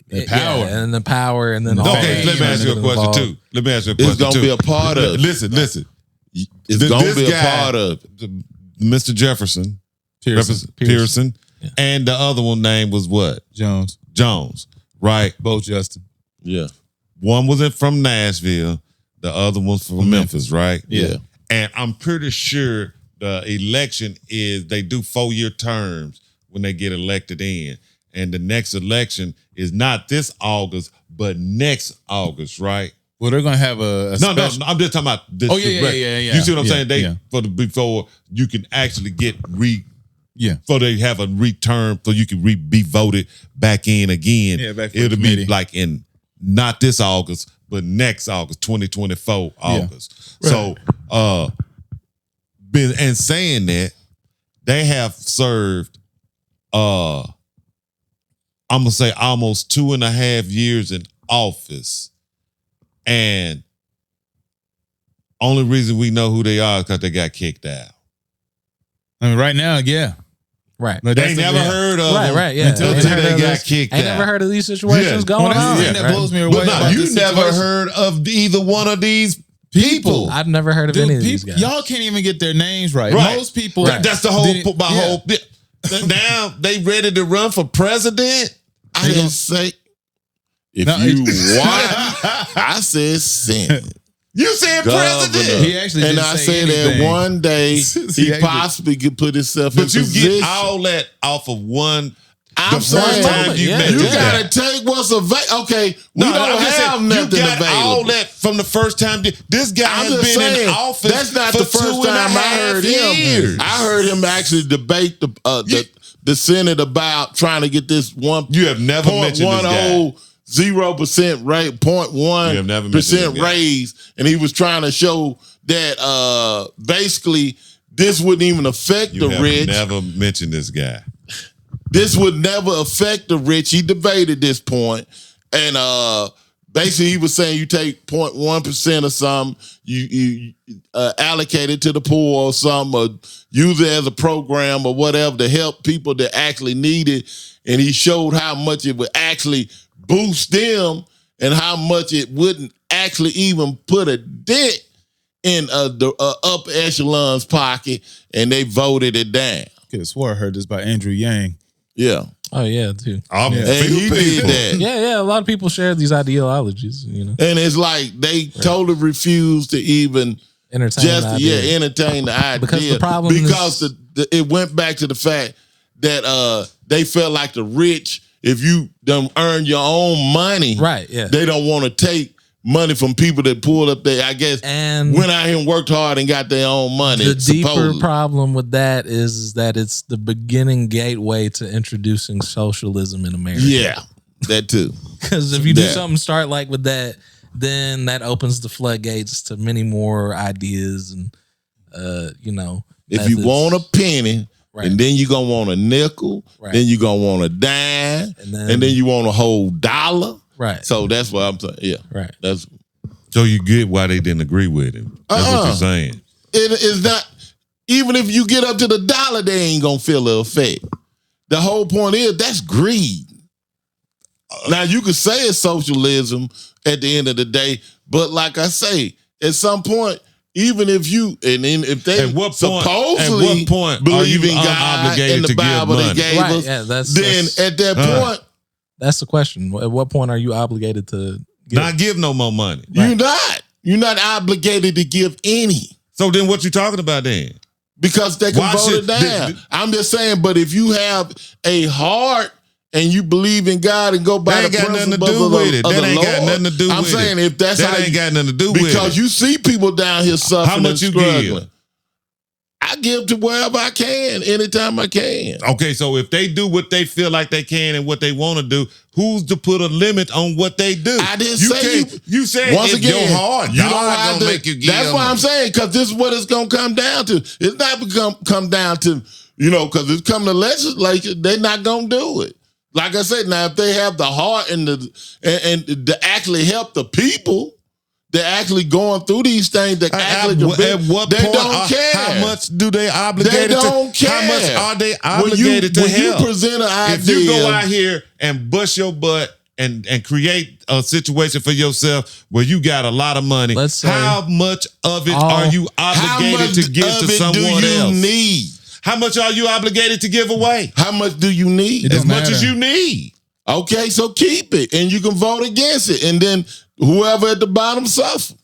The power. And the power and then okay, let me ask you a question too. It's going to be a part of it. Listen. It's going to be a part of it. Mr. Jefferson. Pearson. Yeah. And the other one name was what? Jones, right? Both Justin. Yeah. One was from Nashville. The other one's from Memphis, right? Yeah. And I'm pretty sure the election is they do 4-year terms when they get elected in. And the next election is not this August, but next August, right? Well, they're going to have a no, I'm just talking about this. Yeah. You see what I'm saying? Before you can actually get before they have a return, so you can be voted back in again. Yeah, back it'll be like in not this August, but next August, 2024 August. Yeah. Right. So, saying that, they have served, I'm gonna say almost 2.5 years in office, and only reason we know who they are is because they got kicked out. I mean, right now, yeah. Right. But They that's ain't the- never heard of them Right, yeah. until Ain't they never heard of got this. kicked Ain't out. never heard of these situations going Well, that's on. the thing that blows me away. But no, about you this never situation. heard of either one of these people. I've never heard of Dude, any of these guys. y'all can't even get their names right. Right. Most people. That's the whole. didn't- My yeah. whole. Now they ready to run for president. I didn't say. If No, you watch, I said Senate. You said president. He actually and didn't I say said anything. that one day He he actually- possibly could put himself in But you position. get all that off of one. I'm the first saying time you yeah, mentioned you gotta that. take what's available. Okay, we No, don't I'm just have saying, nothing you got available. all that from the first time. This guy I'm has just been saying, in office. that's not for the first 2.5 time I heard years. him. I heard him actually debate the Senate about trying to get this one. You have never mentioned this guy. 0% rate, You have never mentioned this 0.1% guy. raise, and he was trying to show that basically this wouldn't even affect You the have rich. never mentioned this guy. This would never affect the rich. He debated this point, and basically he was saying you take 0.1% of something, you allocate it to the poor or something, or use it as a program or whatever to help people that actually need it. And he showed how much it would actually boost them and how much it wouldn't actually even put a dent in the upper echelon's pocket, and they voted it down. Could have swore I heard this by Andrew Yang. Yeah. Oh yeah, too. And he did that. Yeah. A lot of people share these ideologies, And it's like they totally refuse to even entertain the idea. entertain the idea. Because the problem because is- it went back to the fact that they felt like the rich, if you don't earn your own money, Right, yeah. they don't want to take money from people that pulled up there, I guess, And went out here and worked hard and got their own money. The deeper supposedly. problem with that is that it's the beginning gateway to introducing socialism in America. Yeah, that too. Because if you do That. something start like with that, then that opens the floodgates to many more ideas and If you methods. want a penny, Right. and then you're gonna want a nickel, Right. then you're gonna want a dime, and then you want a whole dollar. Right. So that's what I'm saying. Yeah. Right. That's So you get why they didn't agree with him. That's what you're saying. it is not. Even if you get up to the dollar, they ain't gonna feel the effect. The whole point is that's greed. Now you could say it's socialism at the end of the day, but like I say, at some point, even if you and then if they At what point- supposedly at what point are believe you in God unobligated and the to give Bible they money? gave Right, us, yeah, that's- then at that point, That's the question. At what point are you obligated to give? Not give no more money. you're not obligated to give any. So then what you talking about then? Because they can Why vote should- it down. I'm just saying, but if you have a heart and you believe in God and go by That the ain't got nothing to principles do of with it. the That ain't got Lord, nothing to do I'm with saying it. if that's That how ain't got nothing to do with it. because you see people down here suffering How much and you struggling. give? I give to wherever I can, anytime I can. Okay, so if they do what they feel like they can and what they want to do, who's to put a limit on what they do? I didn't you say can't- you said once it's again, your heart. you God don't have gonna to. make you give That's them. what I'm saying, because this is what it's gonna come down to. It's not come down to because it's come to legislature. They're not gonna do it. Like I said, now if they have the heart and to actually help the people, they're actually going through these things. That actually At what they point? don't care. How much do they obligated They don't to? How much care. are they When obligated to when help? you present an idea, If you go out here and bust your butt and create a situation for yourself where you got a lot of money, Let's say how much of it all- are you how obligated much to give of to it someone do you else? need? How much are you obligated to give away? How much do you need? As much as you need. Okay, so keep it, and you can vote against it, and then whoever at the bottom suffer.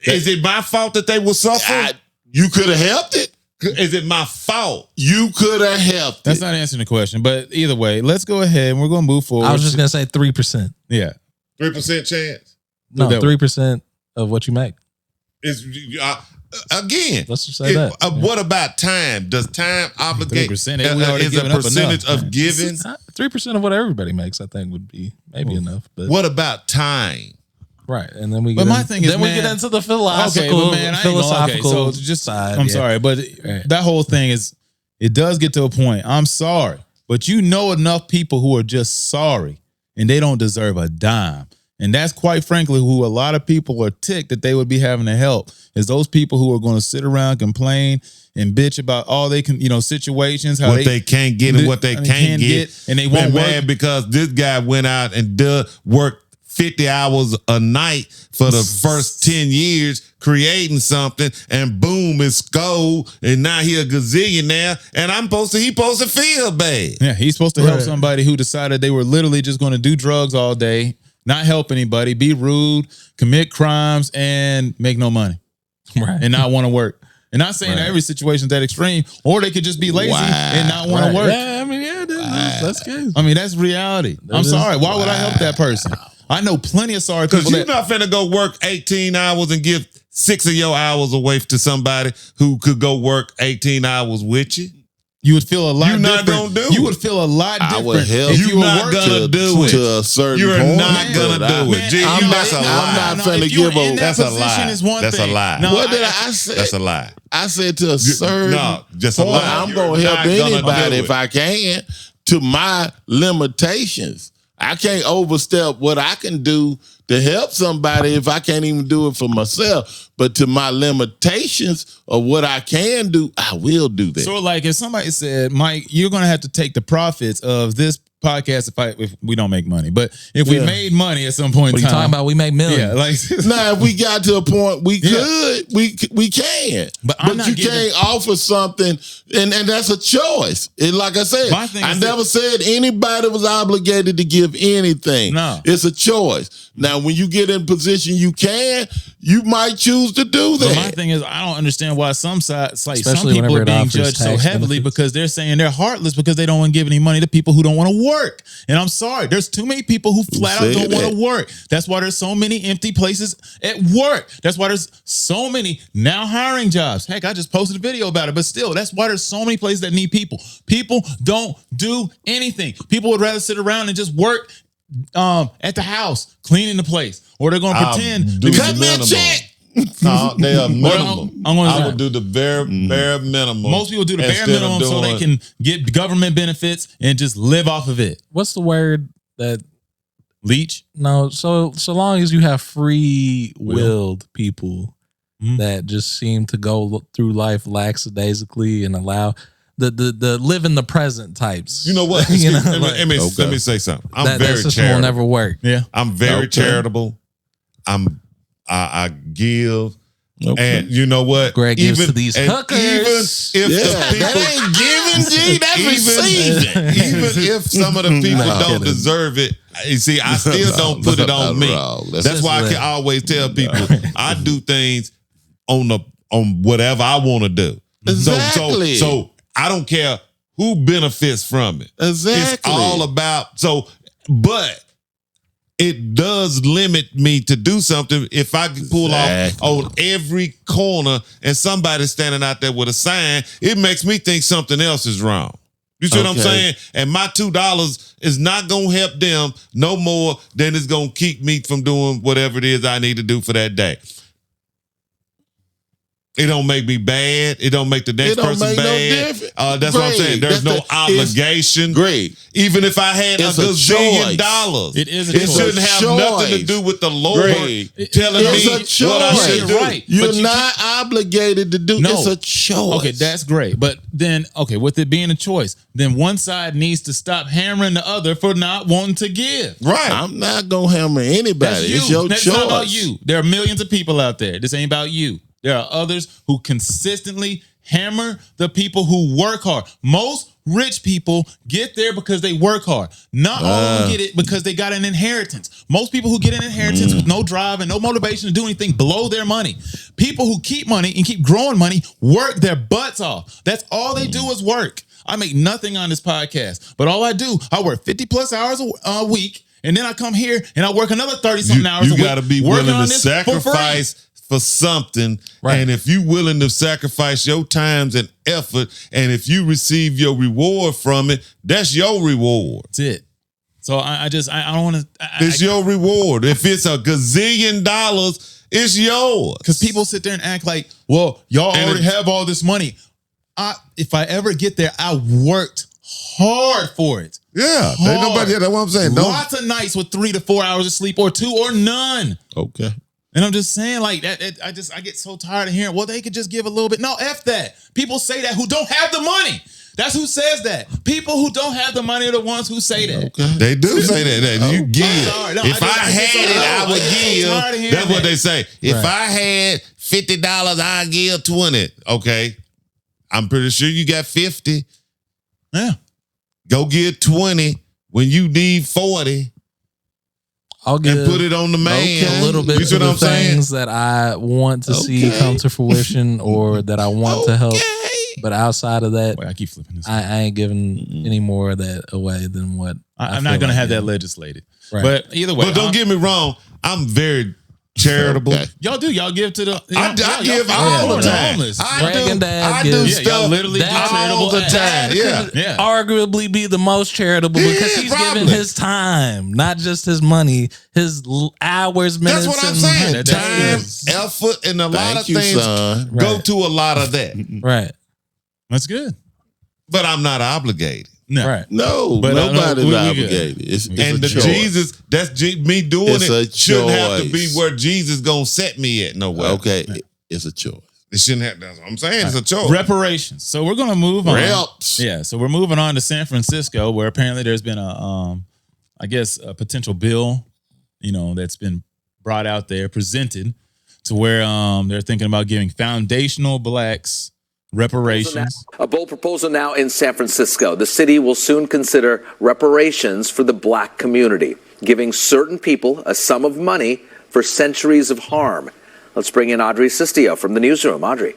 Is it my fault that they will suffer? You could have helped it. Is it my fault? You could have helped That's it. not answering the question. But either way, let's go ahead and we're going to move forward. I was just gonna say 3%. Yeah. 3% chance. No, That- 3% of what you make. Is again. Let's just say that. What about time? Does time obligate? 3%, we already Is a given up percentage enough. of giving? 3% of what everybody makes, I think, would be maybe enough. But What about time? right, and then we But get my thing is, then we man- get into the Okay, philosophical, but man, I ain't gonna- philosophical okay, so just side. I'm yeah. sorry, but Right. that whole thing is, it does get to a point. I'm sorry, but you know enough people who are just sorry and they don't deserve a dime. And that's quite frankly who a lot of people are ticked that they would be having to help, is those people who are going to sit around, complain, and bitch about all they can, situations, how what they can't get and what they can't get. And they won't work. Mad because this guy went out and worked 50 hours a night for the first 10 years creating something, and boom, it's gold, and now he a gazillionaire, and he supposed to feel bad. Yeah, he's supposed to help somebody who decided they were literally just going to do drugs all day, not help anybody, be rude, commit crimes, and make no money. Right. And not want to work. And not saying that every situation is that extreme, or they could just be lazy and not want to work. Yeah, I mean, that's good. I mean, that's reality. I'm sorry. Why would I help that person? I know plenty of sorry people. Because you're not finna go work 18 hours and give 6 of your hours away to somebody who could go work 18 hours with you. You would feel a lot different. You're not gonna do You it. would feel a lot different. I would help if You're you were not working. gonna do it. To a certain You're point. not gonna do it. Gee, I'm that's a lie. not finna if you're give in a. that That's a position lie. is one That's a thing. lie. No, What did I say? That's a lie. I said to a certain just a point, lie. I'm You're going to help not gonna anybody do if it. I can to my limitations. I can't overstep what I can do to help somebody if I can't even do it for myself. But to my limitations of what I can do, I will do that. So like if somebody said, Mike, you're going to have to take the profits of this podcast if we don't make money. But if we made money at some point What in are you time. talking about? We make millions. Yeah, like now, if we got to a point we could, we can. But I'm not you giving- can't offer something, and that's a choice. And like I said, My thing I is never said anybody was obligated to give anything. No. It's a choice. Now, when you get in position you might choose to do that. But my thing is, I don't understand why some sides, like Especially some people whenever are it being offers judged so tax heavily benefits. because they're saying they're heartless because they don't want to give any money to people who don't want to work. And I'm sorry, there's too many people who flat out say don't want that. to work. That's why there's so many empty places at work. That's why there's so many now hiring jobs. Heck, I just posted a video about it, but still, that's why there's so many places that need people. People don't do anything. People would rather sit around and just work at the house, cleaning the place, or they're going to pretend to do be Cut me a check. No, they are minimum. I'm gonna I say- would do the bare minimum. Most people do the bare instead of minimum so they doing- can get government benefits and just live off of it. What's the word that? Leech? No, so long as you have free-willed people that just seem to go through life lackadaisically and allow the live in the present types. You know what? You know, let me say something. I'm that very system will charitable. never work. Yeah. I'm very Okay. charitable. I give. Okay. And you know what? Greg gives to these and hookers. Even if Yeah, the people, that ain't giving, G. That's receiving. even if some of the people No. don't deserve it, you see, I still don't put it on me. no. That's why I can always tell people I do things on whatever I want to do. Exactly. So I don't care who benefits from it. Exactly. It's all about but it does limit me to do something if I can pull off on every corner and somebody's standing out there with a sign. It makes me think something else is wrong. You see what I'm Okay. saying? And my $2 is not gonna help them no more than it's gonna keep me from doing whatever it is I need to do for that day. It don't make me bad. It don't make the next It don't person make no bad. difference. That's what I'm saying. Great. There's no obligation. Great. Even if I had It's a a gazillion choice. dollars, It is a it choice. shouldn't have Choice. nothing to do with the Lord Great. telling It's me a what I choice. should You're do. right. You're But you not obligated to do. No. It's a choice. Okay, that's great. But then, with it being a choice, then one side needs to stop hammering the other for not wanting to give. Right. I'm not gonna hammer anybody. That's you. It's your That's choice. not about you. There are millions of people out there. This ain't about you. There are others who consistently hammer the people who work hard. Most rich people get there because they work hard. Not all of them get it because they got an inheritance. Most people who get an inheritance with no drive and no motivation to do anything blow their money. People who keep money and keep growing money work their butts off. That's all they do is work. I make nothing on this podcast, but all I do, I work 50 plus hours a week, and then I come here and I work another 30-something hours a You week. got to be working willing on to this for free. sacrifice for something. Right. And if you willing to sacrifice your times and effort, and if you receive your reward from it, that's your reward. That's it. So I don't want to. It's your reward. If it's a gazillion dollars, it's yours. Because people sit there and act like, well, y'all And already have all this money. If I ever get there, I worked hard for it. Yeah, ain't nobody. That's what I'm saying. Lots of nights with 3 to 4 hours of sleep, or 2 or none. Okay. And I'm just saying, like that. I get so tired of hearing. Well, they could just give a little bit. No, F that. People say that who don't have the money. That's who says that. People who don't have the money are the ones who say that. Okay. They do say that. You give. No, if I had it, I would give. That's what they say. If I had $50, I'd give 20. Okay. I'm pretty sure you got 50. Yeah. Go get 20 when you need 40. I'll give and put it on the man. A little bit of the things that I want to see come to fruition or that I want to help. But outside of that, I keep flipping this. I ain't giving any more of that away than what I'm not going to have that legislated. Right. But either way. But don't get me wrong. I'm very charitable. Okay. Y'all do. Y'all give to the. I give all the time. I do stuff. Y'all literally all the time. Yeah. Arguably be the most charitable because he's giving his time, not just his money, his hours, minutes. That's what I'm saying. Time, effort, and a lot of things go to a lot of that. Right. That's good. But I'm not obligated. No. Right. No, but nobody's obligated. It's and a choice. Jesus, that's me doing it. Shouldn't have to be where Jesus gonna set me at nowhere. Okay, it's a choice. It shouldn't have. That's what I'm saying. It's a choice. Reparations. So we're gonna move on. Reps. Yeah. So we're moving on to San Francisco, where apparently there's been a potential bill, that's been brought out there, presented to where they're thinking about giving foundational blacks reparations. A bold proposal now in San Francisco. The city will soon consider reparations for the black community, giving certain people a sum of money for centuries of harm. Let's bring in Audrey Sistio from the newsroom. Audrey.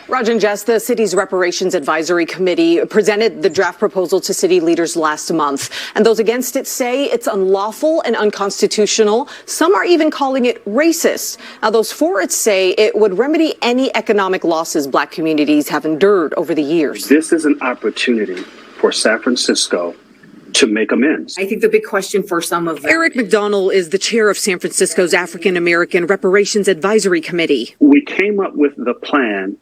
Raj and Jess, the city's Reparations Advisory Committee presented the draft proposal to city leaders last month. And those against it say it's unlawful and unconstitutional. Some are even calling it racist. Now, those for it say it would remedy any economic losses black communities have endured over the years. This is an opportunity for San Francisco to make amends. I think the big question for some of them. Eric McDonald is the chair of San Francisco's African American Reparations Advisory Committee. We came up with the plan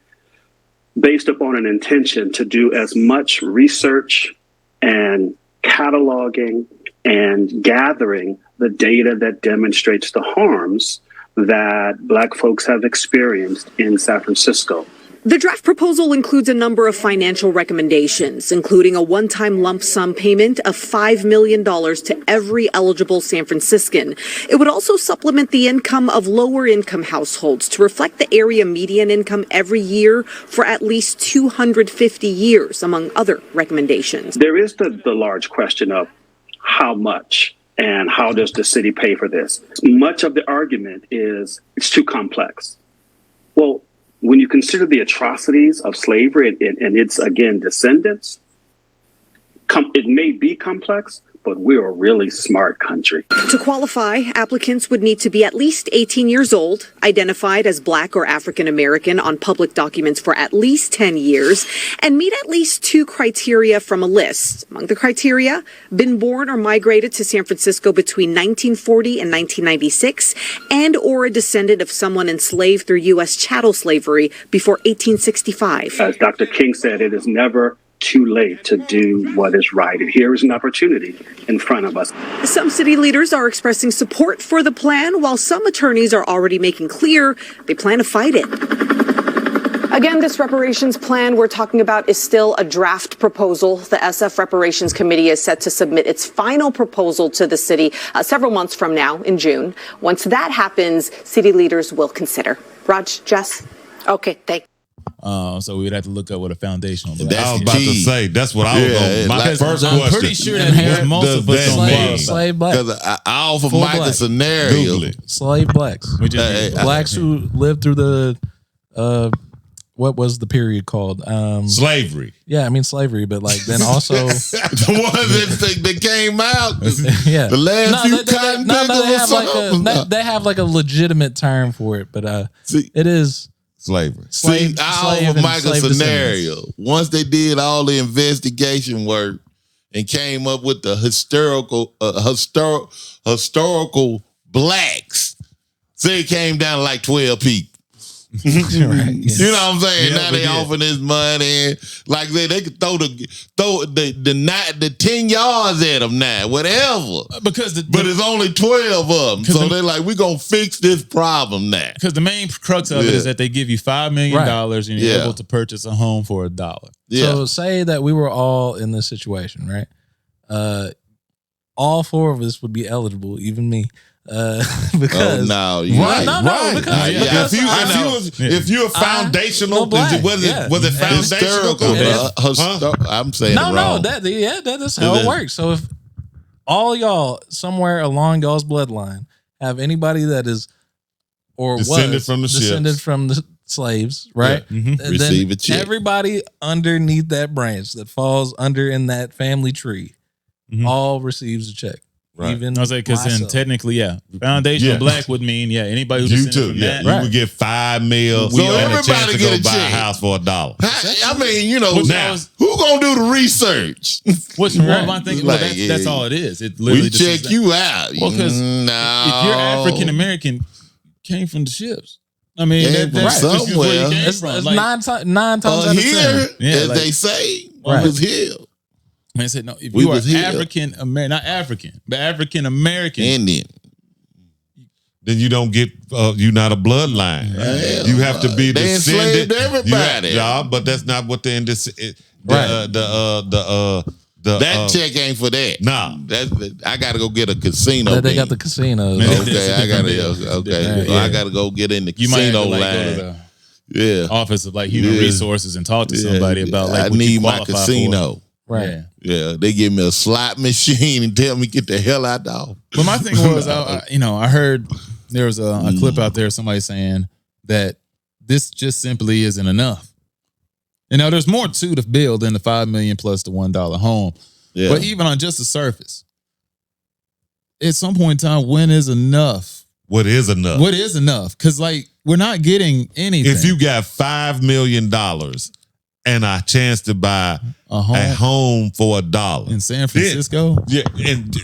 based upon an intention to do as much research and cataloging and gathering the data that demonstrates the harms that black folks have experienced in San Francisco. The draft proposal includes a number of financial recommendations, including a one-time lump sum payment of $5 million to every eligible San Franciscan. It would also supplement the income of lower-income households to reflect the area median income every year for at least 250 years, among other recommendations. There is the large question of how much and how does the city pay for this? Much of the argument is it's too complex. Well, when you consider the atrocities of slavery and its, again, descendants, it may be complex, but we're a really smart country. To qualify, applicants would need to be at least 18 years old, identified as Black or African American on public documents for at least 10 years, and meet at least 2 criteria from a list. Among the criteria, been born or migrated to San Francisco between 1940 and 1996, and or a descendant of someone enslaved through U.S. chattel slavery before 1865. As Dr. King said, it is never too late to do what is right. And here is an opportunity in front of us. Some city leaders are expressing support for the plan, while some attorneys are already making clear they plan to fight it. Again, this reparations plan we're talking about is still a draft proposal. The SF Reparations Committee is set to submit its final proposal to the city several months from now in June. Once that happens, city leaders will consider. Raj, Jess? Okay, thanks. So we would have to look up what a foundational. I was about to say that's what I was on. My first question. I'm pretty sure that most of us don't slave blacks. Because I offer Mike a scenario. Slave blacks. Blacks who lived through the what was the period called? Slavery. Yeah, I mean slavery, but like then also the ones that came out. Yeah, the last few cotton pickers. They have like a legitimate term for it, but it is. Slavery. See, I offer Mike a scenario. Once they did all the investigation work and came up with the historical blacks, say it came down to like 12 people. You know what I'm saying? Yeah, now they offering this money. Like they could throw the 10 yards at them now, whatever. But it's only 12 of them. So they're like, we're going to fix this problem now. Because the main crux of it is that they give you $5 million and you're able to purchase a home for $1. So say that we were all in this situation, right? All 4 of us would be eligible, even me. Because if you're foundational, was it foundational? I'm saying it wrong. That's how it works. So if all y'all somewhere along y'all's bloodline have anybody that is or descended from the slaves, right? Receive a check. Everybody underneath that branch that falls under in that family tree all receives a check. Right. Even I was like, because then technically, foundational black would mean, anybody who you too, you would get $5 million. So everybody to get go a buy a check. house for $1. I mean, now who gonna do the research? What's my thinking? Well, that's all it is. It literally we just check you out. Well, because if you're African American, came from the ships. I mean, that's just where you came from. It's like, nine times out of 10. As they say, was here. Man, I said, no, if you are African American, not African, but African American. Indian. Then you don't get, you're not a bloodline. You have to be they descended. Enslaved everybody. But that's not what the that check ain't for that. Nah. I gotta go get a casino. They got the casinos. Okay, I gotta go get in the casino line. Office of like human resources and talk to somebody about like I what need you my qualify casino. For. Right. Yeah, they give me a slot machine and tell me get the hell out the house. But my thing was, I heard there was a clip out there, somebody saying that this just simply isn't enough. And now there's more to the bill than the $5 million plus the $1 home. Yeah. But even on just the surface, at some point in time, when is enough? What is enough? What is enough? Because like we're not getting anything. If you got $5 million and a chance to buy a home for $1 in San Francisco, and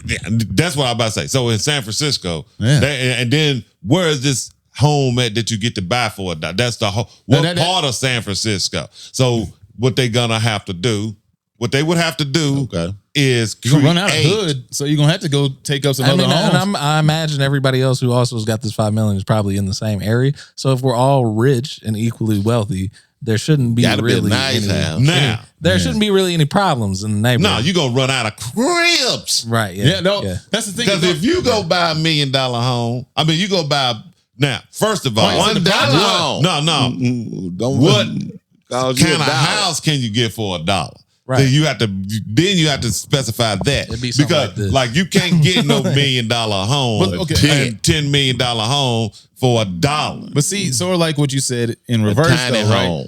that's what I'm about to say. So in San Francisco, and then where is this home at that you get to buy for $1? That's the whole part of San Francisco. So what they gonna have to do? What they would have to do is you're gonna run out of hood, so you're gonna have to go take up some other homes. And I imagine everybody else who also has got this $5 million is probably in the same area. So if we're all rich and equally wealthy, there shouldn't be really there shouldn't be really any problems in the neighborhood. No, you're gonna run out of cribs. Right. That's the thing. Because if you go buy $1 million home, I mean you go buy now, first of all, $1 home. No. What kind of house can you get for $1? Right. Then you have to specify that because like you can't get no $1 million home and $10 million home for $1. But see, sort of like what you said in reverse, though, right?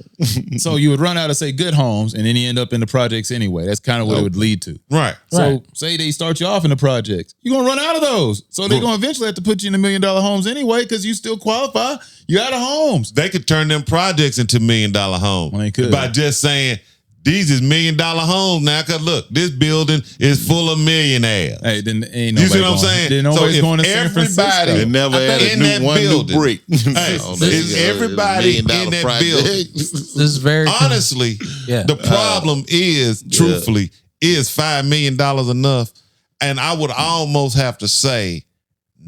So you would run out of say good homes, and then you end up in the projects anyway. That's kind of what it would lead to, right? So say they start you off in the projects, you're gonna run out of those. So they're gonna eventually have to put you in the $1 million homes anyway because you still qualify. You out of homes. They could turn them projects into $1 million homes by just saying. These is $1 million homes now. Cause look, this building is full of millionaires. Hey, then ain't nobody you see what I'm saying? Then nobody's going to San Francisco. They never added new brick. Hey, is everybody in that building? This is very honestly. The problem is, truthfully, is $5 million enough? And I would almost have to say.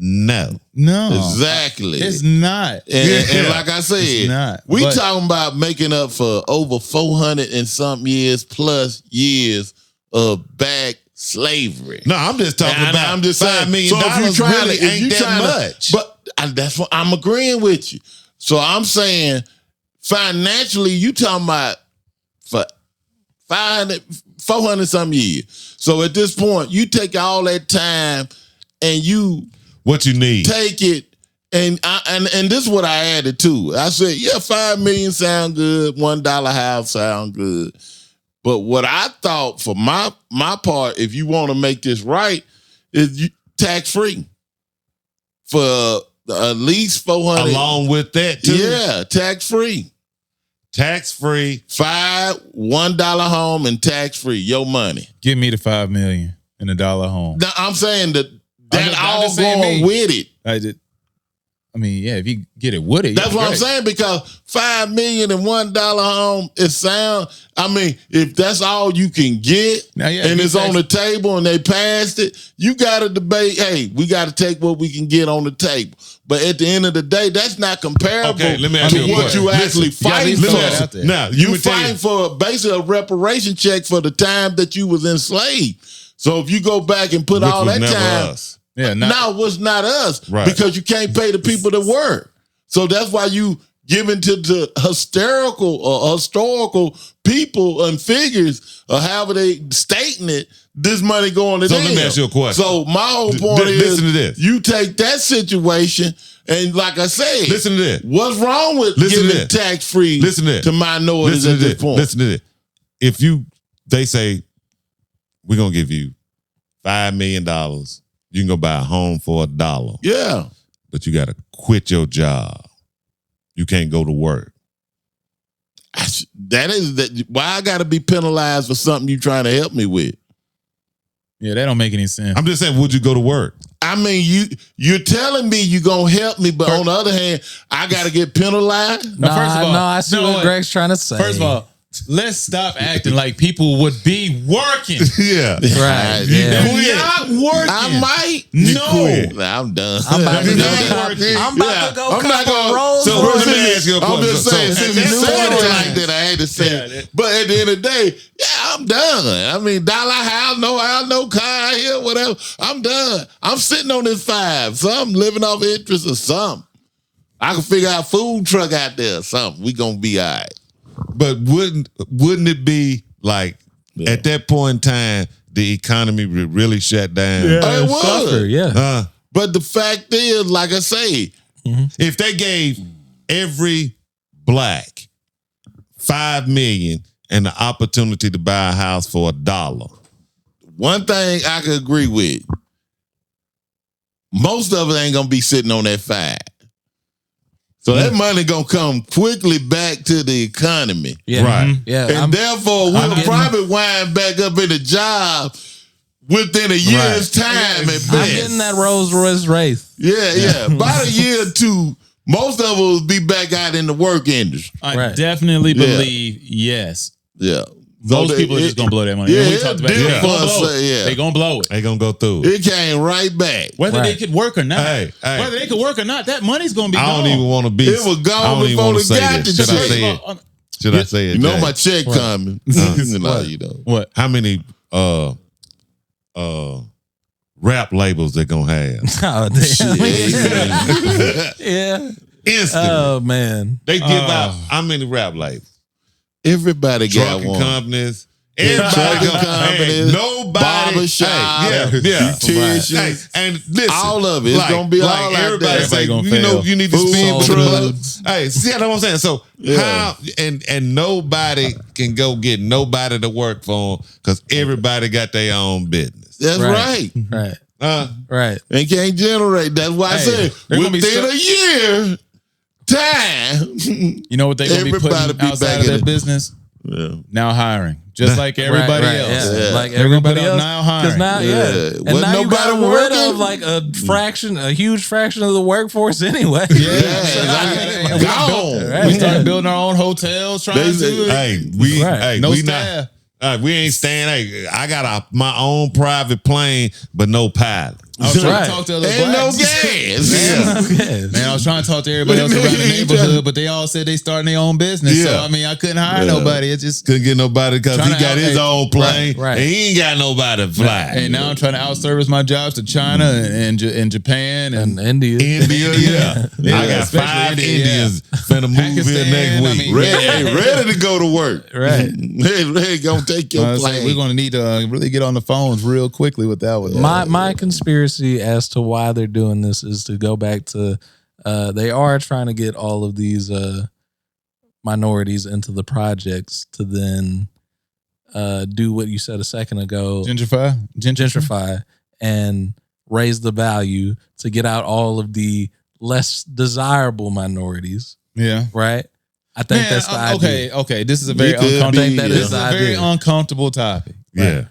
No. Exactly. It's not. And like I said, we talking about making up for over 400 and something years plus years of back slavery. No, I'm just talking about. I'm just saying, $5 million really ain't that much. But that's what I'm agreeing with you. So I'm saying financially, you talking about for 400 something years. So at this point, you take all that time and you. What you need. Take it. And this is what I added too. I said, $5 million sound good. $1 house sound good. But what I thought for my part, if you want to make this right, is tax free for at least 400. Along with that too. Yeah, tax free. Tax free. $1 home and tax free. Your money. Give me the $5 million and $1 home. Now I'm saying that all going with it. I did. I mean, yeah, if you get it wooded. That's what I'm saying, because $5 million and $1 home is sound. I mean, if that's all you can get and it's on the table and they passed it, you got to debate, hey, we got to take what we can get on the table. But at the end of the day, that's not comparable let me ask to you a what question. you actually fighting for. Now, you fighting for basically a reparation check for the time that you was enslaved. So if you go back and put all that time, now what's not us, Right. because you can't pay the people that work. So that's why you giving to the historical people and figures, or however they stating it, this money going to them. So let me ask you a question. So my whole point is, listen to this. You take that situation, and like I said, listen to this. What's wrong with giving tax free to minorities at this point? Listen to this. If they say, we're going to give you $5 million, you can go buy a home for $1. Yeah. But you got to quit your job. You can't go to work. Why I got to be penalized for something you trying to help me with? Yeah, that don't make any sense. I'm just saying, would you go to work? I mean, you're telling me you're going to help me, but on the other hand, I got to get penalized? No, I see what Greg's trying to say. First of all, let's stop acting like people would be working. Yeah. Right. They're not working. I might. No. I'm done. I'm about to go I'm not couple gonna, rolls. So let me ask you a question. I'm just saying, So, since you said it like that, I had to say it. But at the end of the day, I'm done. I mean, dollar house, no car here, whatever. I'm done. I'm sitting on this 5. So I'm living off interest or something. I can figure out a food truck out there or something. We gonna be all right. But wouldn't it be like at that point in time the economy would really shut down? Yeah, it would. Suffer, but the fact is, like I say, if they gave every black $5 million and the opportunity to buy a house for $1, one thing I could agree with, most of it ain't gonna be sitting on that 5. So that money gonna come quickly back to the economy. Yeah. Right. Yeah. And therefore we'll probably wind back up in the job within a year's time at best. I'm getting that Rolls Royce Wraith. Yeah. About a year or two, most of us will be back out in the work industry. I definitely believe yes. Yeah. Most people are just gonna blow that money. Yeah, We talked about it. They gonna blow it. They gonna go through. It came right back. Whether they could work or not. Hey. Whether they could work or not, that money's gonna be I gone. don't even want to be. It was gone I don't even before want they to say got this. the Should I check. say it? Should I say it? You know Jay? my check coming. You know. What? How many rap labels they gonna have? Oh, damn. Yeah. Instantly. Oh, man. They give out how many rap labels? Everybody got Trucking one. companies. Everybody Trucking companies. nobody. Barbershop. Beauticians. And listen, all of it. It's gonna be all out everybody there. say, Everybody you know, gonna you need to fail. spend Food drugs. Hey, see what I'm saying? So how and nobody can go get nobody to work for them because everybody got their own business. That's right. Right. They can't generate. That's why I said within a year time. You know what they're gonna be Everybody putting be outside back of their in it. business? Yeah. Now hiring. Just like everybody else. Yeah. Like They're gonna everybody put up else. now hiring. Now, Wasn't and now you got nobody rid working? of like a huge fraction of the workforce anyway. Gone. We started building our own hotels, trying to do it. Hey, we No we staff. not. We ain't staying. Hey, I got my own private plane, but no pilot. I was trying to talk to other Ain't no blacks. gas. Man, I was trying to talk to everybody else around the neighborhood, but they all said they starting their own business. So Yeah. I mean, I couldn't hire nobody. It just Couldn't get nobody because he Trying to got his own plane, Right. and he ain't got nobody to fly. Hey, now I'm trying to outservice my jobs to China and Japan and India. India, Yeah, I got especially 5 India, Indians finna move here Pakistan, next I week. mean, Ready to go to work. Right. Hey, gonna take your plane. we're going to need to really get on the phones real quickly with that one. My conspiracy as to why they're doing this is to go back to they are trying to get all of these minorities into the projects to then do what you said a second ago, gentrify and raise the value to get out all of the less desirable minorities. Yeah. Right? I think that's the idea. Okay. This is a very uncomfortable. This is a very uncomfortable topic. Yeah.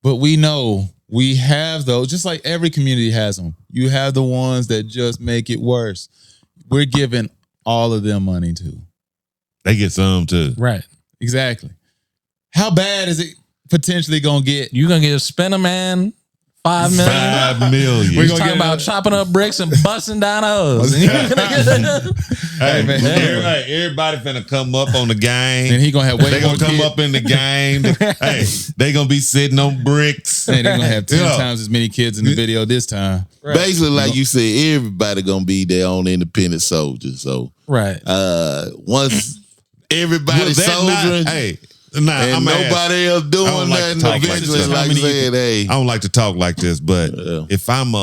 But we know we have those, just like every community has them. You have the ones that just make it worse. We're giving all of them money too. They get some too. Right. Exactly. How bad is it potentially gonna get? You're gonna give Spinner Man $5 million. $5 million. We're talking about chopping up bricks and busting down hoes. Hey man, everybody finna come up on the game. And he gonna have way They gonna more come kids. up in the game. Hey, they gonna be sitting on bricks. And they're gonna have 10 times as many kids in the video this time. Basically, like you said, everybody gonna be their own independent soldier. So right. Once everybody soldiering, and nobody else doing nothing, eventually, like I said, I don't like to talk like this, but if I'm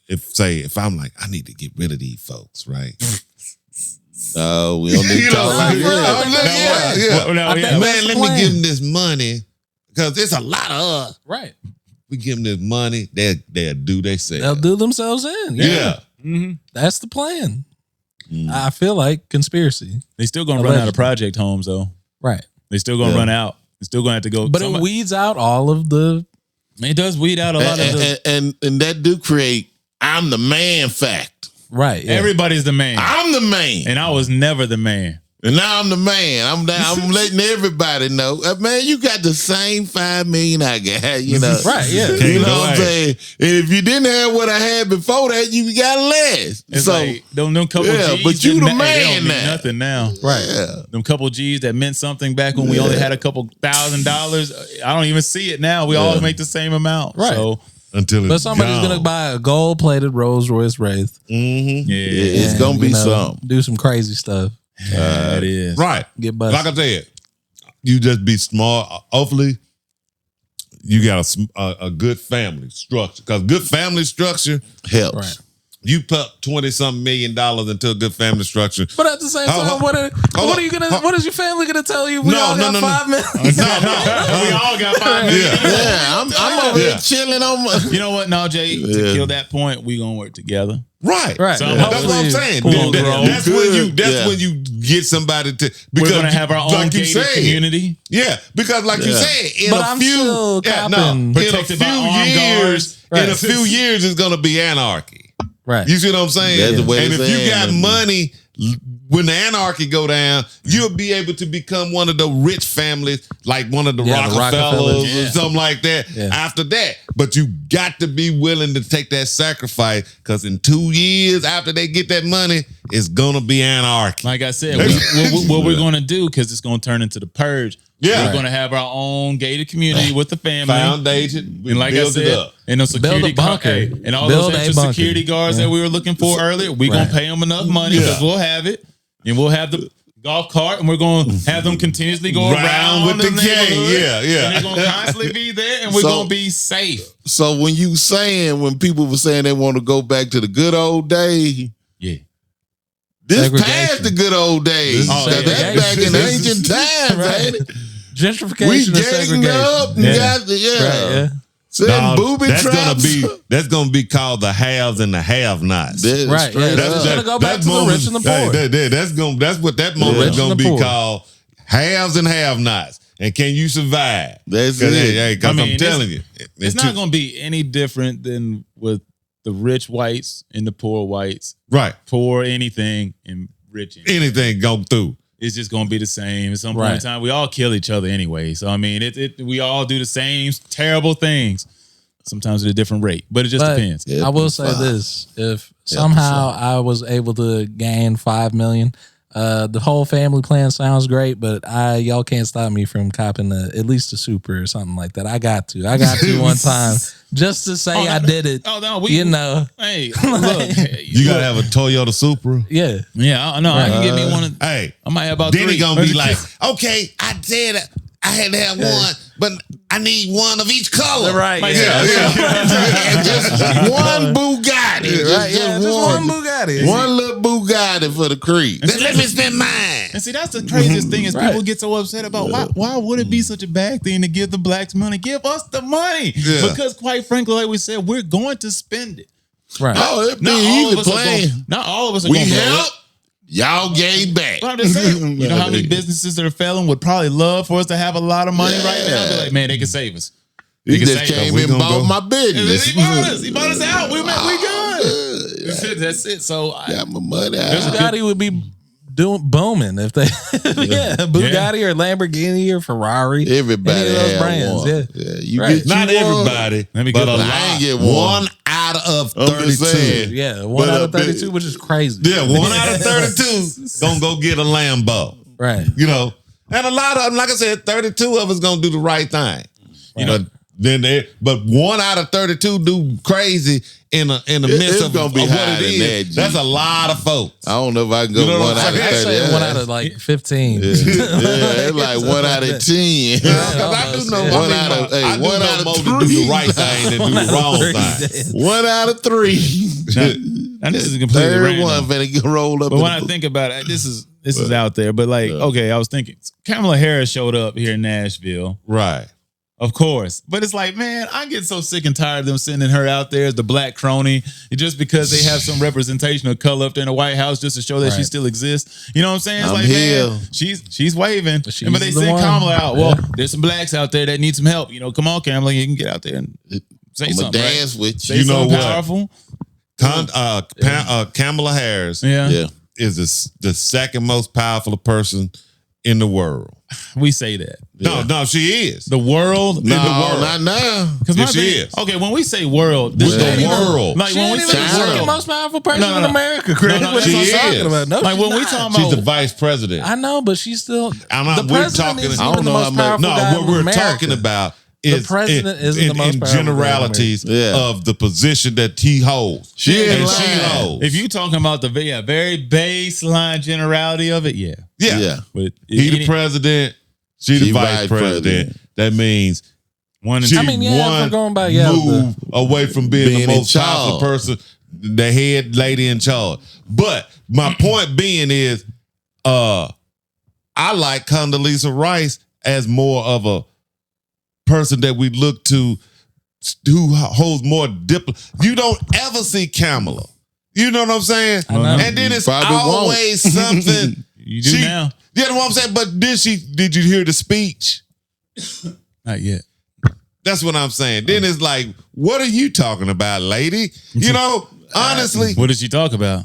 if I'm like, I need to get rid of these folks, right? We don't need to talk like that. Man, let me give them this money because it's a lot of us. Right. We give them this money, they'll do themselves. They'll do themselves in. Yeah. Mm-hmm. That's the plan. I feel like conspiracy. They still gonna run out of project homes though. Right. They still gonna run out. They still gonna have to go. But it weeds out all of the. It does weed out a lot of the. And that do create I'm the man fact. Right. Yeah. Everybody's the man. I'm the man. And I was never the man. And now I'm the man. I'm letting everybody know. Man, you got the same $5 million I got, you know. Right, yeah. You know what I'm saying? And if you didn't have what I had before that, you got less. It's so like them couple G's. but you the they don't man mean now. nothing now. Right. Yeah. Them couple G's that meant something back when we only had a couple $1,000. I don't even see it now. We all make the same amount. Right. So until But somebody's gone. gonna buy a gold-plated Rolls Royce Wraith. Mm-hmm. Yeah. It's gonna be something. Do some crazy stuff. It is. Right. Get busted. Like I said, you just be smart. Hopefully, you got a good family structure. Because good family structure helps. Right. You put $20-something million into a good family structure. But at the same time, what are you gonna? What is your family gonna tell you? We all got $5 million. We all got $5 million. Yeah, I'm over here chilling on my. You know what? No, Jay, to kill that point, we gonna work together. Right. Right. So That's what I'm saying. That's when you get somebody to. We're gonna have our own gated community. Yeah, because like you said, in But a I'm few, still copping. Protected by armed guards. in a few years, it's gonna be anarchy. Right. You see what I'm saying? That's the way and it's if you got saying. money, when the anarchy go down, you'll be able to become one of the rich families, like one of the Rockefellers Rockefellers, or something like that. Yeah. After that, but you got to be willing to take that sacrifice because in 2 years after they get that money, it's gonna be anarchy. Like I said, what we're gonna do, because it's gonna turn into the purge. Yeah. We're gonna have our own gated community with the family. Foundation, And like I build it said, up. and those security Build a bunker. and all Build those a extra bunker. security guards that we were looking for earlier, we're gonna pay them enough money because we'll have it, and we'll have the golf cart, and we're gonna have them continuously go around with the gang. neighborhood, Yeah. and they're gonna constantly be there, and we're gonna be safe. So when people were saying they want to go back to the good old days, Yeah. this Segregation. past the good old days. This is That's back in ancient times, ain't it? Gentrification We and getting segregation. up and got the Right, yeah. Sending booby that's traps. that's gonna be called the haves and the have-nots. That's Right, straight yeah, that's up. gonna go back to the rich and the poor. That's what that rich moment's and gonna the be poor. called haves and have-nots. And can you survive? That's Cause, it. I'm I mean, telling you, It's not gonna be any different than with the rich whites and the poor whites. right. Poor anything and rich anything. Anything go through. It's just gonna be the same. At some point in Right. time, we all kill each other anyway. So I mean, we all do the same terrible things. Sometimes at a different rate, but it just But depends. I will say this: if somehow I was able to gain $5 million, the whole family plan sounds great, but y'all can't stop me from copping at least a Super or something like that. I got to one time just to say I did it. Oh no, Hey, look, You gotta have a Toyota Supra. Yeah, I know. I can get me one. Hey, I might have about then 3. he gonna be like, okay, I said I had to have one, but I need one of each color. right. Just one Bugatti. Right, just one Bugatti. One little Bugatti for the creed. Let me spend mine. And see, that's the craziest thing is Right. people get so upset about why would it be such a bad thing to give the blacks money? Give us the money. Yeah. Because quite frankly, like we said, we're going to spend it. Right. Oh, it be Not all easy of us are playing. not all of us are We going to help. Y'all gave back. But I'm just saying, you know how many businesses that are failing would probably love for us to have a lot of money right now? Be like, man, they can save us. He can just say, came and bought my And business. then he bought us out. We good. That's it. So got my money out. Bugatti would be booming if they Bugatti or Lamborghini or Ferrari. Everybody any of those had brands. one. Yeah. You Right. get Not you one. everybody, Let me but get a one. lot. I ain't get One out of I'm just 32. saying. Yeah, one But out of 32, which is crazy. Yeah, 1 out of 32 gonna go get a Lambo. Right. You know, and a lot of them, like I said, 32 of us gonna do the right thing. You know, but 1 out of 32 do crazy in the midst of gonna be of what higher it than is. that, That's a lot of folks. I don't know if I can go You know 1 what I'm out of saying? 30. I say Yeah. 1 out of like 15. Yeah, it's like 1 out of 10. Because I do know One out of- hey, I do one know out of more to three. do the right thing than do the wrong thing. 1 out of 3. and this is completely Third random. one finna get rolled up. But in when I the- think about it, this is out there. But like, okay, I was thinking Kamala Harris showed up here in Nashville. Right. Of course. But it's like, man, I get so sick and tired of them sending her out there as the black crony just because they have some representation of color up there in the White House just to show that she still exists. You know what I'm saying? It's I'm like, here. man, she's waving. But, she's they the send one. Kamala out. Well, there's some blacks out there that need some help. You know, come on, Kamala, you can get out there and say I'ma something. dance right? with you. Say You know something what? powerful. Kamala Harris Yeah. is the second most powerful person in the world. We say that. No, she is. The world. No, in the world. not now. Because Yes, she is. Okay, when we say world, With this the ain't even- world. Like She when ain't we even say the second world, most powerful person No, no, in no. America, Greg. No, no, what she are you is. talking about? No, like she's when we not. talking She's about the vice president. I know, but she's still the we're president talking. isn't I don't even the know most how much- powerful No, guy what in we're America. talking about is president isn't the most in powerful guy in generalities America. Yeah. of the position that he holds. She ain't and lying. she holds. if you talking about the very baseline generality of it, yeah. yeah. But He the any- president, she the vice president. That means one and she two. I mean, yeah, if we're one going by move away from being Being the in most powerful charge. person, the head lady in charge. But my point being is, I like Condoleezza Rice as more of a person that we look to who holds more You don't ever see Kamala. You know what I'm saying? know. And then it's Probably won't. always something. You do now. You know what I'm saying? But did you hear the speech? Not yet. That's what I'm saying. Then it's like, what are you talking about, lady? You know, honestly, What did she talk about?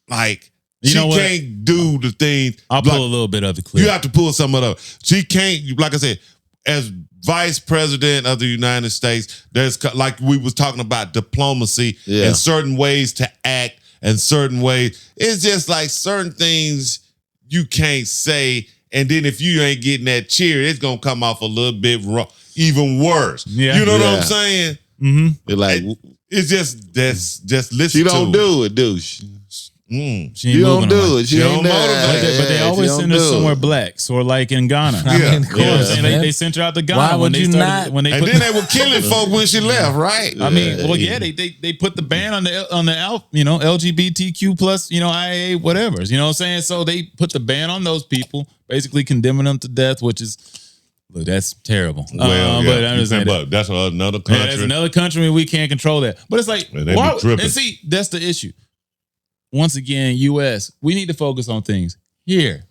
like, You she know what? can't do the thing. I'll pull like, a little bit of the clip. you have to pull some of it up. She can't, like I said, as vice president of the United States, there's like we was talking about diplomacy and certain ways to act and certain ways. It's just like certain things you can't say. And then if you ain't getting that cheer, it's going to come off a little bit wrong, even worse. Yeah. You know what Yeah. I'm saying? Mm-hmm. They're like, It's just listen she to don't it. do it, do she? She ain't She don't moving do on it. She She ain't don't there. motivate. But they Yeah, always she send don't her do somewhere it. black, or like in Ghana. I Yeah. mean, of You know what I'm course, saying? man. They sent her out to Ghana. Why when would they you started, not? When they And put then they were killing folk when she left, right? I mean, well, yeah, they put the ban on the LGBTQ plus, IAA, whatever. You know what I'm saying? So they put the ban on those people, basically condemning them to death, which is, look, that's terrible. Well, but I'm just saying that. but that's another Yeah, country. that's another country and we can't control that. But it's like, Man, they be why, tripping. and see, that's the issue. Once again, U.S., we need to focus on things here.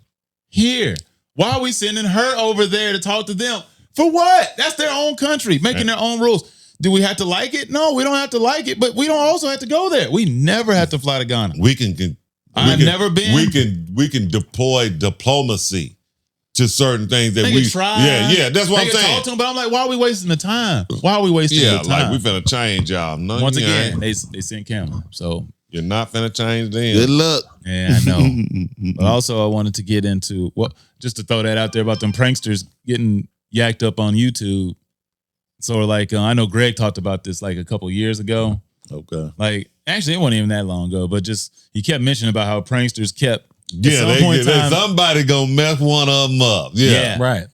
Why are we sending her over there to talk to them? For what? That's their own country, making their own rules. Do we have to like it? No, we don't have to like it, but we don't also have to go there. We never have to fly to Ghana. I've never been. We can deploy diplomacy to certain things that They we can try. Yeah, that's what They I'm can saying. talk to them, but I'm like, why are we wasting the time? Why are we wasting Yeah, the time? like we finna change y'all. No, Once you again, ain't. they sent Kamala. So You're not finna change them. Good luck. yeah, I know. But also, I wanted to get into just to throw that out there about them pranksters getting yacked up on YouTube. So, like, I know Greg talked about this like a couple years ago. Okay. Like, actually, it wasn't even that long ago, but just he kept mentioning about how pranksters kept. Yeah, somebody gonna mess one of them up. Yeah. Right.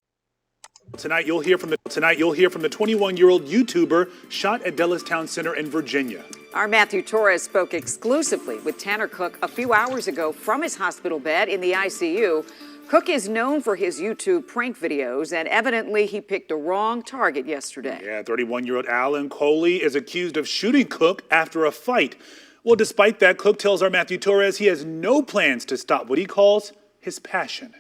Tonight you'll hear from the 21-year-old YouTuber shot at Dellastown Center in Virginia. Our Matthew Torres spoke exclusively with Tanner Cook a few hours ago from his hospital bed in the ICU. Cook is known for his YouTube prank videos, and evidently he picked the wrong target yesterday. Yeah, 31-year-old Alan Coley is accused of shooting Cook after a fight. Well, despite that, Cook tells our Matthew Torres he has no plans to stop what he calls his passion.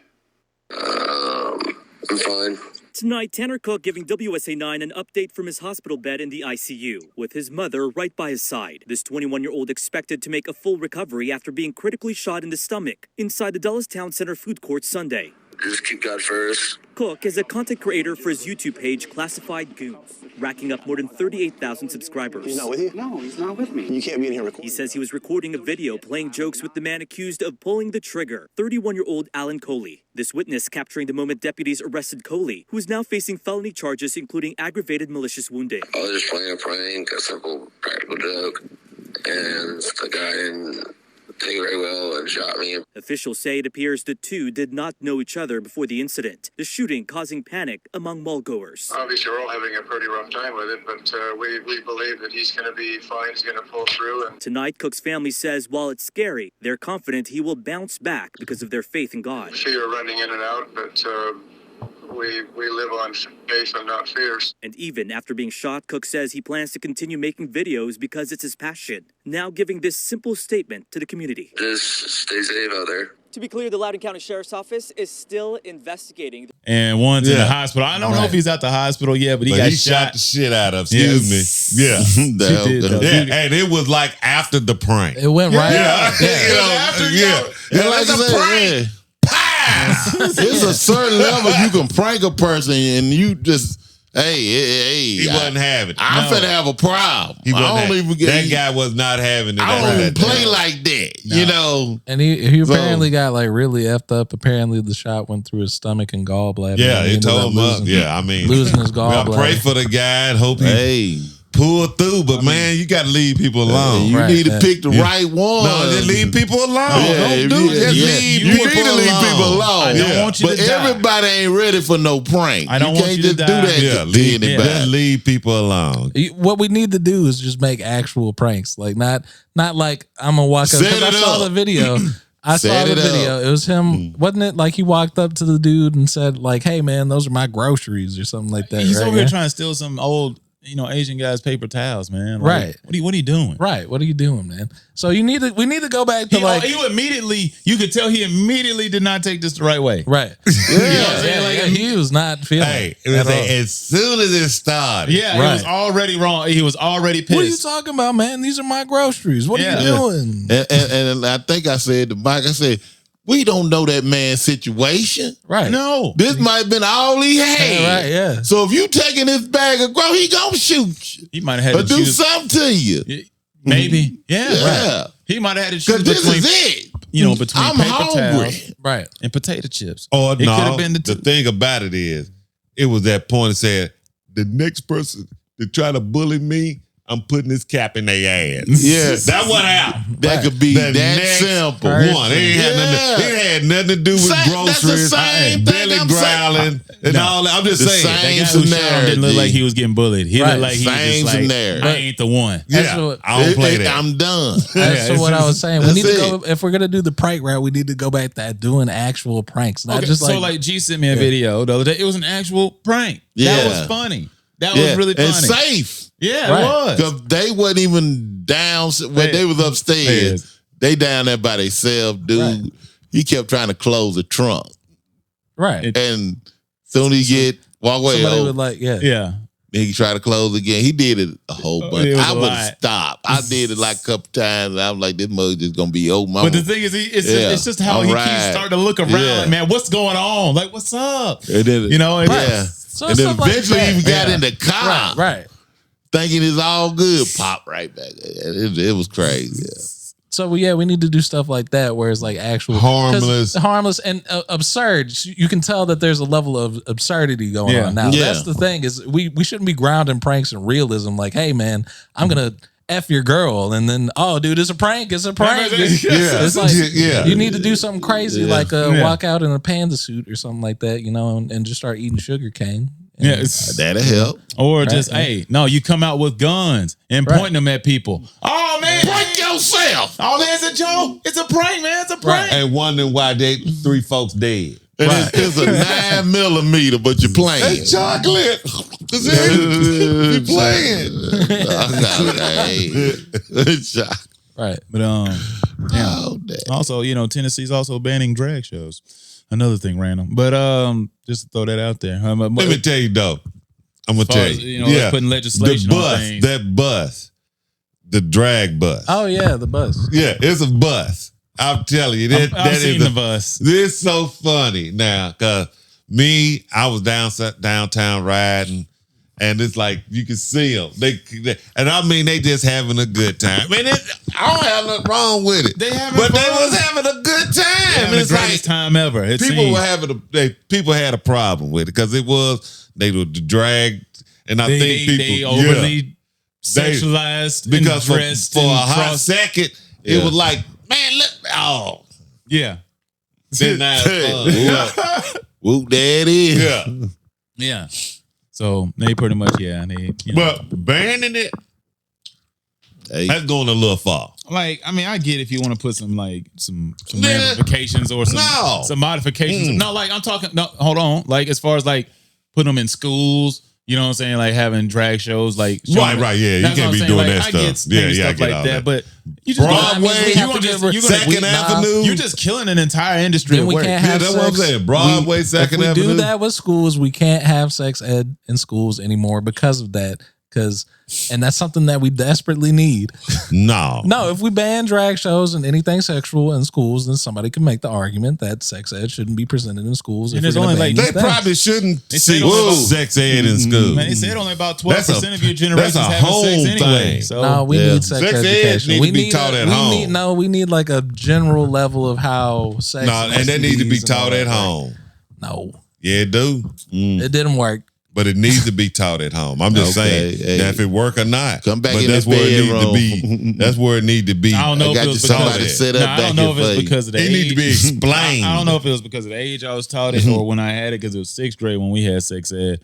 I'm fine. Tonight, Tanner Cook giving WSA9 an update from his hospital bed in the ICU, with his mother right by his side. This 21-year-old expected to make a full recovery after being critically shot in the stomach inside the Dulles Town Center food court Sunday. Just keep God first. Cook is a content creator for his YouTube page, Classified Goons, racking up more than 38,000 subscribers. He's not with you? No, he's not with me. You can't be in here recording. He says he was recording a video playing jokes with the man accused of pulling the trigger, 31-year-old Alan Coley. This witness capturing the moment deputies arrested Coley, who is now facing felony charges including aggravated malicious wounding. I was just playing a prank, a simple practical joke, and the guy didn't take it very well and shot me. Officials say it appears the two did not know each other before the incident, the shooting causing panic among mallgoers. Obviously, we're all having a pretty rough time with it, but we believe that he's going to be fine. He's going to pull through. And Tonight, Cook's family says while it's scary, they're confident he will bounce back because of their faith in God. fear running in and out, but we live on faith and not fears. And even after being shot, Cook says he plans to continue making videos because it's his passion. Now giving this simple statement to the community. Just stay safe out there. To be clear, the Loudoun County Sheriff's Office is still investigating. And one's in the hospital. I don't know if he's at the hospital yet, but he got shot the shit out of. Excuse me. Yeah. And it was like after the prank. It went right. Like I said, it's a certain level you can prank a person and you just, he wasn't having it. I'm finna have a problem. That guy was not having it. I don't even play like that, you know. And he apparently got like really effed up. Apparently the shot went through his stomach and gallbladder. Yeah, he it tore him up. Yeah, I mean, losing his gallbladder. I pray for the guy and hope he pull through, but man, you got to leave people alone. You need to pick the right one. No, just leave people alone. Don't do it. Just leave people alone. I don't want you to die. But everybody ain't ready for no prank. I don't want you to just do that to anybody. Just leave people alone. What we need to do is just make actual pranks, like not like I'm gonna walk up. Because I saw the video. I saw the video. It was him, wasn't it? Like he walked up to the dude and said, like, "Hey man, those are my groceries" or something like that. He's right, over here trying to steal some old, Asian guy's paper towels, man. Like, right. What are you doing? Right. What are you doing, man? So we need to go back to you could tell he immediately did not take this the right way. Right. He was not feeling it. As soon as it started. Yeah, it was already wrong. He was already pissed. What are you talking about, man? These are my groceries. What are you doing? And I think I said to Mike, I said, we don't know that man's situation. Right. No. This might have been all he had. Right, yeah. So if you taking this bag of groceries, he gonna shoot you. He might have had to do something to you. Maybe. Yeah. Right. He might have had to choose this between, is it. Between I'm paper hungry. towels and potato chips. Or it could have been the thing about it is, it was that point that said, the next person to try to bully me, I'm putting this cap in their ass. Yes. That went out. That could be The that next simple. One. It had nothing to do with groceries, belly growling, and all that. I'm just saying. Same That guy who shot him didn't look scenario. like he was getting bullied. He looked like he was Same just like, scenario. I ain't the one. I don't play that. I'm done. That's what I was saying. We That's need to go, it. if we're gonna do the prank route, we need to go back to doing actual pranks. Not just like G sent me a video the other day. It was an actual prank. That was funny. That was really funny. And safe. Yeah, it was. Because they wasn't even down when they was upstairs. They down there by themselves, dude. Right. He kept trying to close the trunk. right. And soon he walk away. Somebody would like, Yeah. He tried to close again. He did it a whole bunch. It was I a would lot. have stopped. I did it like a couple times. I was like, this mug just gonna be old. But the thing is, it's just how he keeps starting to look around. Like, man, what's going on? Like, what's up? And then, So and then stuff like eventually that. he got in the car. Right. Thinking it's all good. Pop right back. It was crazy. So we need to do stuff like that where it's like actual harmless and absurd. You can tell that there's a level of absurdity going on now. That's the thing is we shouldn't be grounding pranks in realism. Like, hey man, I'm gonna F your girl, and then dude, it's a prank. It's a prank. It's like you need to do something crazy like walk out in a panda suit or something like that, and just start eating sugar cane. Yeah, that'll help. Or just, you come out with guns and pointing them at people. Oh man, prank yourself. Oh, there's a joke. It's a prank, man. It's a prank. And wondering why 3 folks dead. And it's a 9mm, but you're playing. It's chocolate. You playing. Right. But also, Tennessee's also banning drag shows. another thing random. But just to throw that out there. Let me tell you though. I'm gonna tell you. Let's putting legislation the on bus, things. that bus, the drag bus. Oh yeah, the bus. Yeah, it's a bus. I'm telling you, I've seen the bus. It's so funny now, cause I was downtown riding, and it's like you can see them. They just having a good time. I mean, I don't have nothing wrong with it. They was having a good time. It's the greatest time ever. People had a problem with it because they were dragged, and I think people they overly sexualized because and dressed for a and hot second it was like, man, look, yeah. Then now it's fun. Whoop, there it is. Yeah. Yeah. So they pretty much, But banning it, that's going a little far. Like, I mean, I get if you want to put some ramifications or some modifications. No, like I'm talking. No, hold on. Like as far as like putting them in schools, you know what I'm saying? Like having drag shows, like right, yeah. You can't be doing like, that I stuff. Get stuff like that, but you just Broadway, Second Avenue. You're just killing an entire industry. Then we can't have that's sex. what I'm saying. Broadway, Second Avenue. If we do that with schools, we can't have sex ed in schools anymore because of that. And that's something that we desperately need. No, if we ban drag shows and anything sexual in schools, then somebody can make the argument that sex ed shouldn't be presented in schools. And there's only like they probably shouldn't see sex ed in school. Man, they said only about 12% of your generation having sex anyway. So no, we need sex education. Need to be taught at home. We need like a general level of how sex. No, and that needs to be taught at home. No, yeah, it do. It didn't work. But it needs to be taught at home. I'm just saying that if it work or not. Come back but in that's the where it need bedroom. to be. That's where it need to be. I don't know if it was somebody set up I don't know if it's because of the age. It need to be explained. I don't know if it was because of the age I was taught it or when I had it because it was 6th grade when we had sex ed.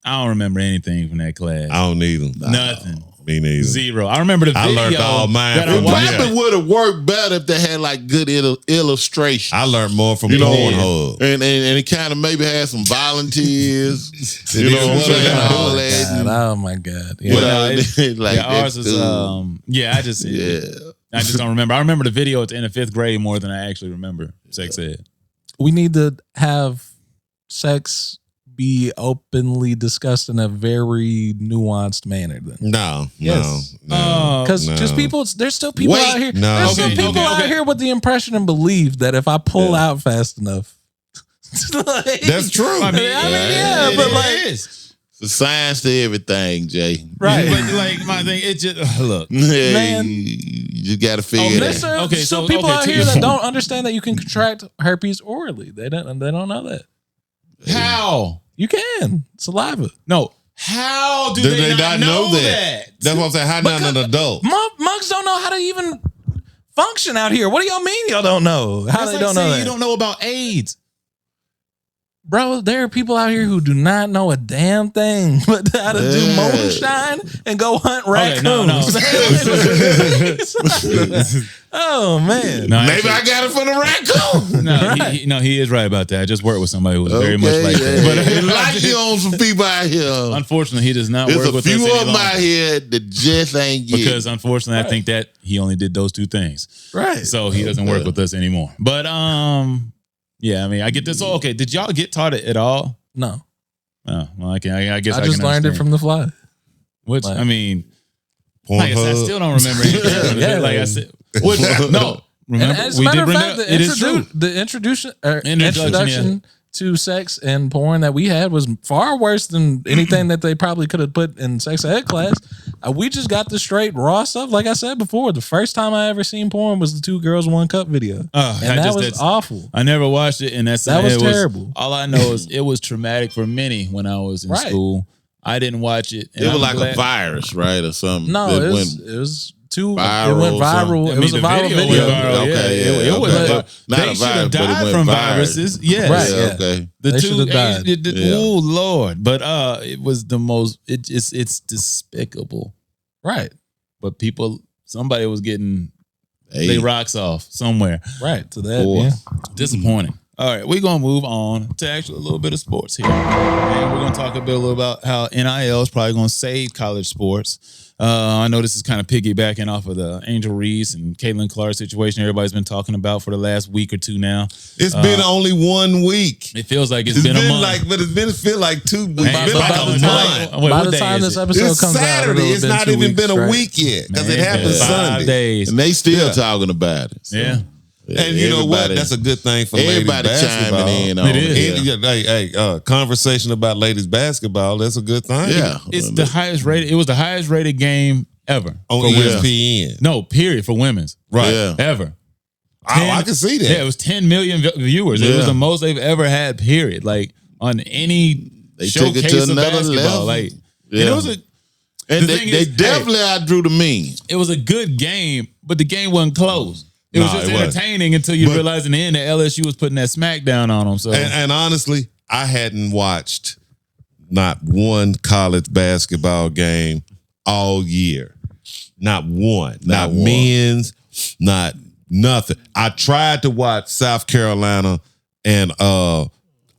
I don't remember anything from that class. I don't either. Nothing. Me neither. Zero. I remember the video. I learned all mine. It probably would have worked better if they had like good illustration. I learned more from Pornhub. And it kind of maybe had some volunteers. You know what I'm saying? All that. Oh my God. Ours is I just don't remember. I remember the video at the end of 5th grade more than I actually remember sex ed. We need to have sex be openly discussed in a very nuanced manner then. No. Because people, there's still people out here. There's still people out here with the impression and belief that if I pull out fast enough, that's true. But like it's a science to everything, Jay. Right. But like my thing, it just look, man, you just got to figure it out. Okay, so people out here that don't understand that you can contract herpes orally. They don't know that. How? You can. Saliva. No. How do they not know that? That's what I'm saying. How not an adult? Monks don't know how to even function out here. What do y'all mean y'all don't know? How they don't know that? You don't know about AIDS. Bro, there are people out here who do not know a damn thing but how to do moonshine and go hunt raccoons. Oh man. No, maybe I got it from the raccoon. He is right about that. I just worked with somebody who was very much like that. But like you on some people out here. Unfortunately, he does not There's work with us a few any of them longer. out here that just ain't getting. Because unfortunately, I think that he only did those two things. Right. So he doesn't work with us anymore. But yeah, I mean, I get this. Oh, okay, did y'all get taught it at all? No. Oh, well, I guess I just can learned it understand. from the fly. Which Like, I mean, like I said, I still don't remember anything. Yeah. Like I said, no. Remember, and as a matter of fact, the introduction to sex and porn that we had was far worse than anything that they probably could have put in sex ed class. We just got the straight raw stuff. Like I said before, the first time I ever seen porn was the 2 Girls 1 Cup video, and that was awful. I never watched it, and that was terrible. All I know is it was traumatic for many when I was in school. I didn't watch it. It was like a virus, right, or something. No, it was viral. It went viral. I It was a mean, the viral video. It was not they a should have virus, but it died went from viral. viruses. Yes. Right. Yeah, okay. They should have died. Oh Lord! But it was the most. It's despicable. Right. But somebody was getting their rocks off somewhere. Right. To that, yeah. Disappointing. All right, we're gonna move on to actually a little bit of sports here, and we're gonna talk a little about how NIL is probably gonna save college sports. I know this is kind of piggybacking off of the Angel Reese and Caitlin Clark situation everybody's been talking about for the last week or two now. It's been only 1 week. It feels like it's been a month. But it's feel like 2 weeks. By the time this episode comes Saturday, out, it's not even been a week yet because it happened Sunday. 5 days. And they still talking about it. So. Yeah. And you know what? That's a good thing for ladies basketball. Chiming in on it is. Hey, conversation about ladies basketball. That's a good thing. Yeah, It's the highest rated. It was the highest rated game ever on for women's. ESPN. No, period for women's. Right. Yeah. Ever. I can see that. Yeah, it was 10 million viewers. It was the most they've ever had. Period. Like on any They took it showcase to of another basketball. level. Like, Yeah. and it was a. And the thing they is, definitely outdrew the mean. It was a good game, but the game wasn't close. It was just entertaining until you realized in the end that LSU was putting that smackdown on them. So, and honestly, I hadn't watched not one college basketball game all year. Not one. Not men's, not nothing. I tried to watch South Carolina and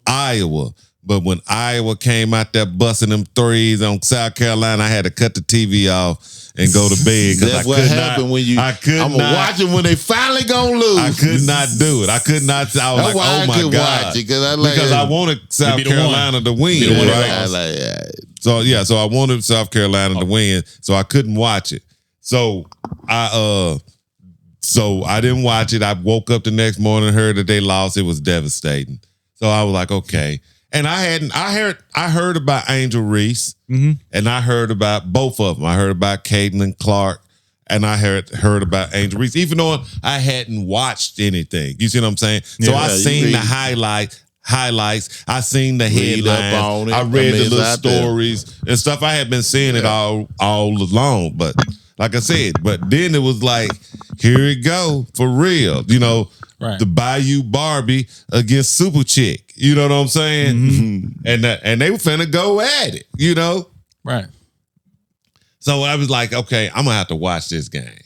Iowa, but when Iowa came out there busting them threes on South Carolina, I had to cut the TV off and go to bed because That's what happened when you. I'm watching when they finally gonna lose. I could not do it. I could not. I was That's like, why oh I my could god, watch it, because I wanted South Carolina to win, right? So I wanted South Carolina to win, so I couldn't watch it. So I didn't watch it. I woke up the next morning, heard that they lost. It was devastating. So I was like, okay. And I heard about Angel Reese, and I heard about both of them. I heard about Caitlin Clark, and I heard about Angel Reese, even though I hadn't watched anything. You see what I'm saying? So I seen the highlights. I seen the headlines. I read the little stories and stuff. I had been seeing it all along, but like I said, but then it was like, here it go for real. You know, the Bayou Barbie against Super Chick. You know what I'm saying? And they were finna go at it. You know, right? So I was like, okay, I'm gonna have to watch this game.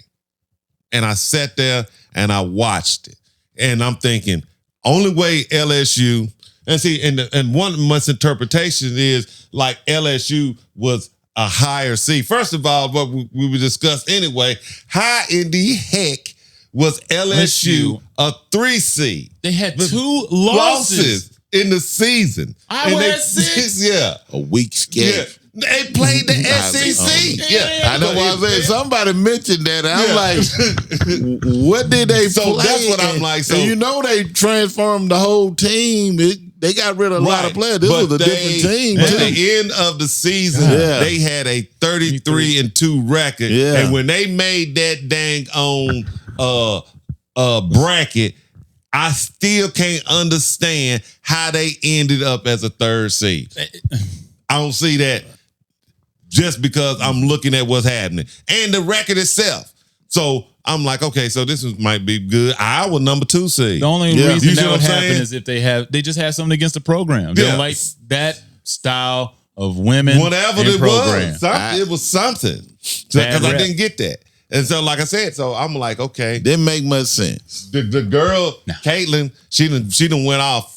And I sat there and I watched it, and I'm thinking, only way LSU and see, and one misinterpretation is like LSU was a higher seed. First of all, what we would discuss anyway, how in the heck was LSU a 3 seed? They had 2 losses in the season. I had 6. Yeah. A weak sketch. They played the SEC. Yeah, I know what I'm saying. Somebody mentioned that. And I'm like, what did they play? That's what I'm like. So and you know they transformed the whole team. They got rid of a lot of players. This was a different team. At the end of the season, they had a 33-2 record. Yeah. And when they made that dang on bracket, I still can't understand how they ended up as a 3rd seed. I don't see that just because I'm looking at what's happening. And the record itself. So I'm like, okay, so this might be good. Iowa number 2 seed. The only reason that would happen is if they just have something against the program. They don't like that style of women. Whatever and it program. was. It was something. Because I didn't get that. And so, like I said, so I'm like, okay. Didn't make much sense. The girl, Caitlin, she done went off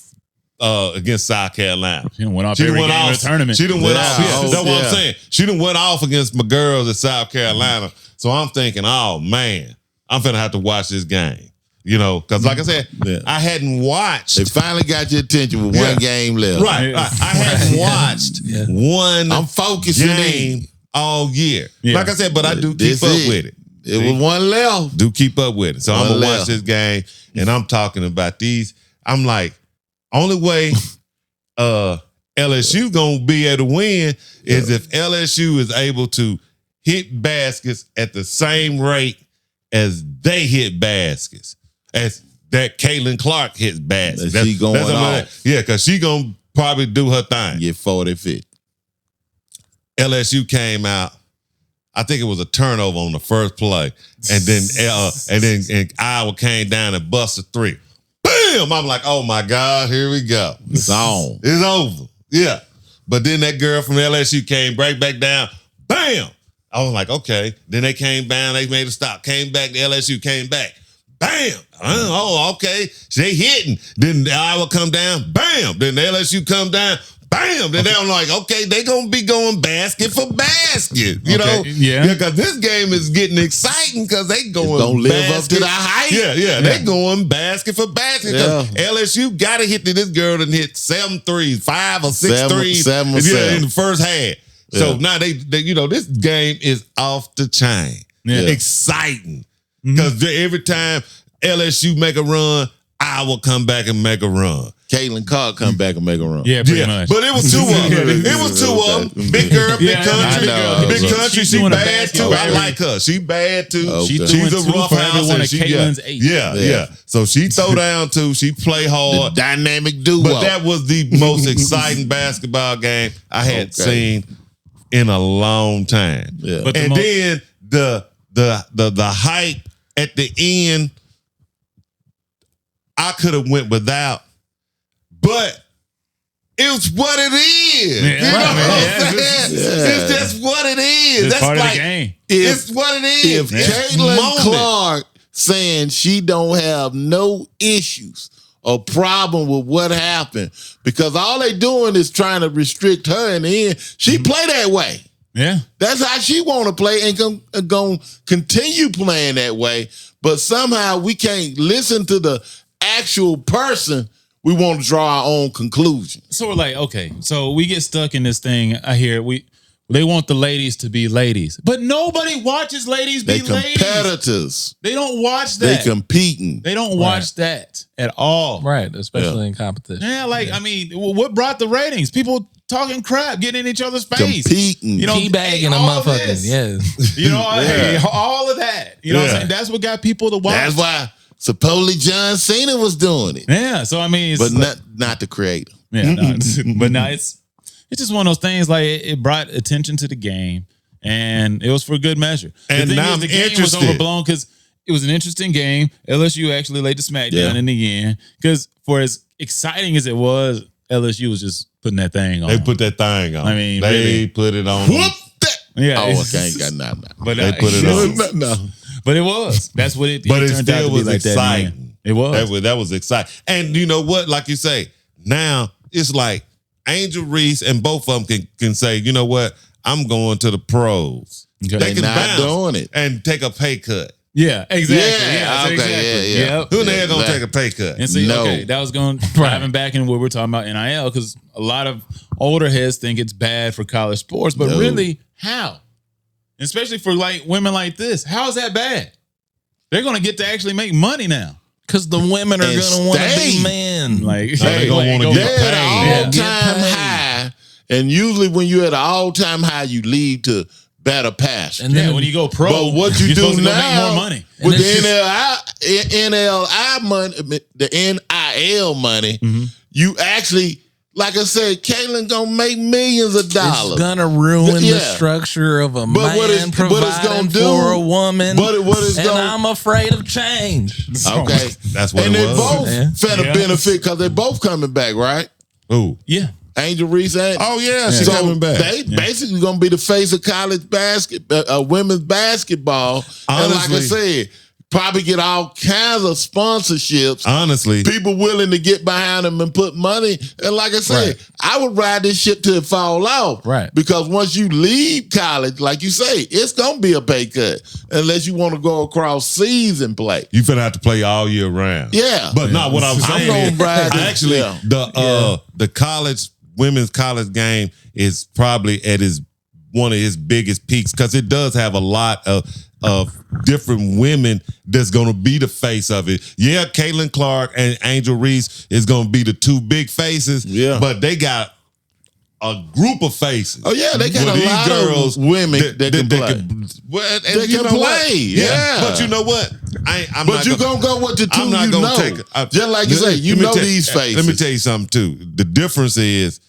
against South Carolina. She done went off every game in the tournament. She done went off. That's what I'm saying. She done went off against my girls at South Carolina. So I'm thinking, oh man, I'm finna have to watch this game. You know, because like I said, I hadn't watched. They finally got your attention with one game left. Right. I hadn't watched one I'm focusing game all year. Like I said, but I do keep up with it. It was one left. Do keep up with it. So I'm going to watch this game, and I'm talking about these. I'm like, only way LSU going to be able to win is if LSU is able to hit baskets at the same rate as they hit baskets. As that Caitlin Clark hits baskets. She going off. Yeah, because she going to probably do her thing. Get 40 feet. LSU came out. I think it was a turnover on the first play, and then Iowa came down and busted 3. Bam! I'm like, oh my God, here we go. It's on. It's over. Yeah. But then that girl from LSU came right back down. Bam! I was like, okay. Then they came down. They made a stop. Came back. The LSU came back. Bam. Oh, okay. They hitting. Then Iowa come down. Bam. Then the LSU come down. Bam. Then they're like, okay, they going to be going basket for basket. You know? Yeah. Because this game is getting exciting because they going gonna live up basket. to the hype. Yeah. They going basket for basket. Because LSU got to hit this girl and hit 7 threes, 5 or 6 threes seven. in the first half. So now they this game is off the chain. Yeah. Exciting. Because every time LSU make a run, I will come back and make a run. Caitlin Clark come back and make a run. Yeah, pretty much. But it was 2 of them. It was 2 of them. Big girl, big country. Big country, she bad too. I like her. She bad too. Okay. She's a rough for every one of house. Caitlin's 8. Yeah. So she throw down too. She play hard. The dynamic duo. But that was the most exciting basketball game I had seen in a long time. Yeah. But And then the hype at the end, I could have went without, but it's what it is. Yeah, you know right, what I'm saying? It's just what it is. It's That's part of like the game. It's what it is. If It's Caitlin moment. Clark saying she don't have no issues or problem with what happened, because all they doing is trying to restrict her in the end, she play that way. Yeah. That's how she want to play and going to continue playing that way. But somehow we can't listen to the actual person. We want to draw our own conclusion. So we're like, okay, so we get stuck in this thing. I hear they want the ladies to be ladies, but nobody watches ladies be ladies. Competitors. They don't watch that. They competing. They don't watch that at all. Right, especially in competition. Yeah, I mean, what brought the ratings? People talking crap, getting in each other's face. Competing. You know, Teabagging a all motherfucker. this. Yes. You know, hey, all of that. You know what I'm saying? That's what got people to watch. That's why supposedly John Cena was doing it. Yeah, so I mean, But not the creator. Yeah, no, but no, it's just one of those things. Like it brought attention to the game, and it was for good measure. And the thing now is, the I'm game was interested. overblown because it was an interesting game. LSU actually laid the smackdown in the end. Because for as exciting as it was, LSU was just putting that thing on. They put that thing on. I mean, they really. put it on. Whoop that. Yeah, Oh, it's- I ain't got nothing. But They put it on. No. But it was. That's what it. But it turned out still to be was like that in the end. exciting. It was. That was exciting. And you know what? Like you say, now it's like Angel Reese and both of them can say, you know what? I'm going to the pros. Okay. They can not bounce doing it. and take a pay cut. Yeah, exactly. Yeah, okay, exactly. yeah. Yep. Who in the hell gonna exactly. take a pay cut? And see, No. okay, that was going driving back in what we're talking about NIL, because a lot of older heads think it's bad for college sports, but No. really, how? Especially for like women like this, how is that bad? They're going to get to actually make money now. Because the women are And going to want to stay. be men. Like they gonna wanna go- get They're at an paid. all-time high. And usually when you're at an all-time high, you lead to better passion. And Yeah, then when you go pro, But what you you're do supposed to go now make more money. with And the NLI money, the NIL money, you actually, like I said, Caitlin gonna make millions of dollars. it's going to ruin the Yeah. structure of a But man what it's providing gonna do- for a woman. but what it's and gonna- I'm afraid of change. Okay, That's what and it they was. both Yeah. finna Yeah. benefit because they both coming back, right? Ooh. Yeah. Angel Reese and Oh yeah, she's so coming back. they basically gonna be the face of college women's basketball. And like I Honestly. said, probably get all kinds of sponsorships. Honestly, People willing to get behind them and put money. And like I said, Right. I would ride this shit till it fall off. Right. Because once you leave college, like you say, it's gonna be a pay cut unless you want to go across seas and play. you finna have to play all year round. Yeah. But not what I'm saying. gonna ride is, this- actually, yeah. the women's college game is probably at one of his biggest peaks because it does have a lot of different women that's going to be the face of it. Yeah, Caitlin Clark and Angel Reese is going to be the two big faces. Yeah. But they got a group of faces. Oh yeah, they got Well, a these lot girls of women that can play. Well, and They you can know what? play, yeah. But you know what? I'm But not you gonna go with the two I'm not you gonna know. take Just like you say, you let me know tell- these faces. Let me tell you something too. The difference is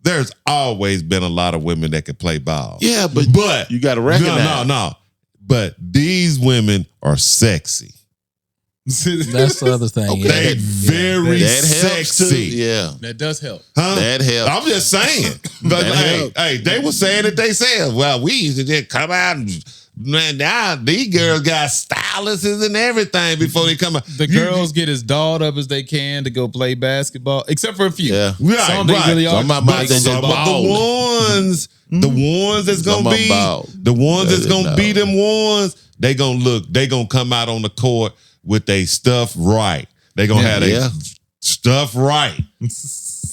there's always been a lot of women that can play ball. Yeah, but you gotta recognize. No. But these women are sexy. That's the other thing. Yeah. They very that helps too. sexy. Yeah, That does help. Huh? that helps. I'm just saying. But That helps. hey, they were saying it themselves. Well, we used to just come out and Man, now these girls got stylists and everything before they come out. The girls get as dolled up as they can to go play basketball, except for a few. Yeah. Some they really are. Some of the ones that's gonna be the ones that's gonna be them ones, they gonna come out on the court with their stuff right. They gonna have their stuff right.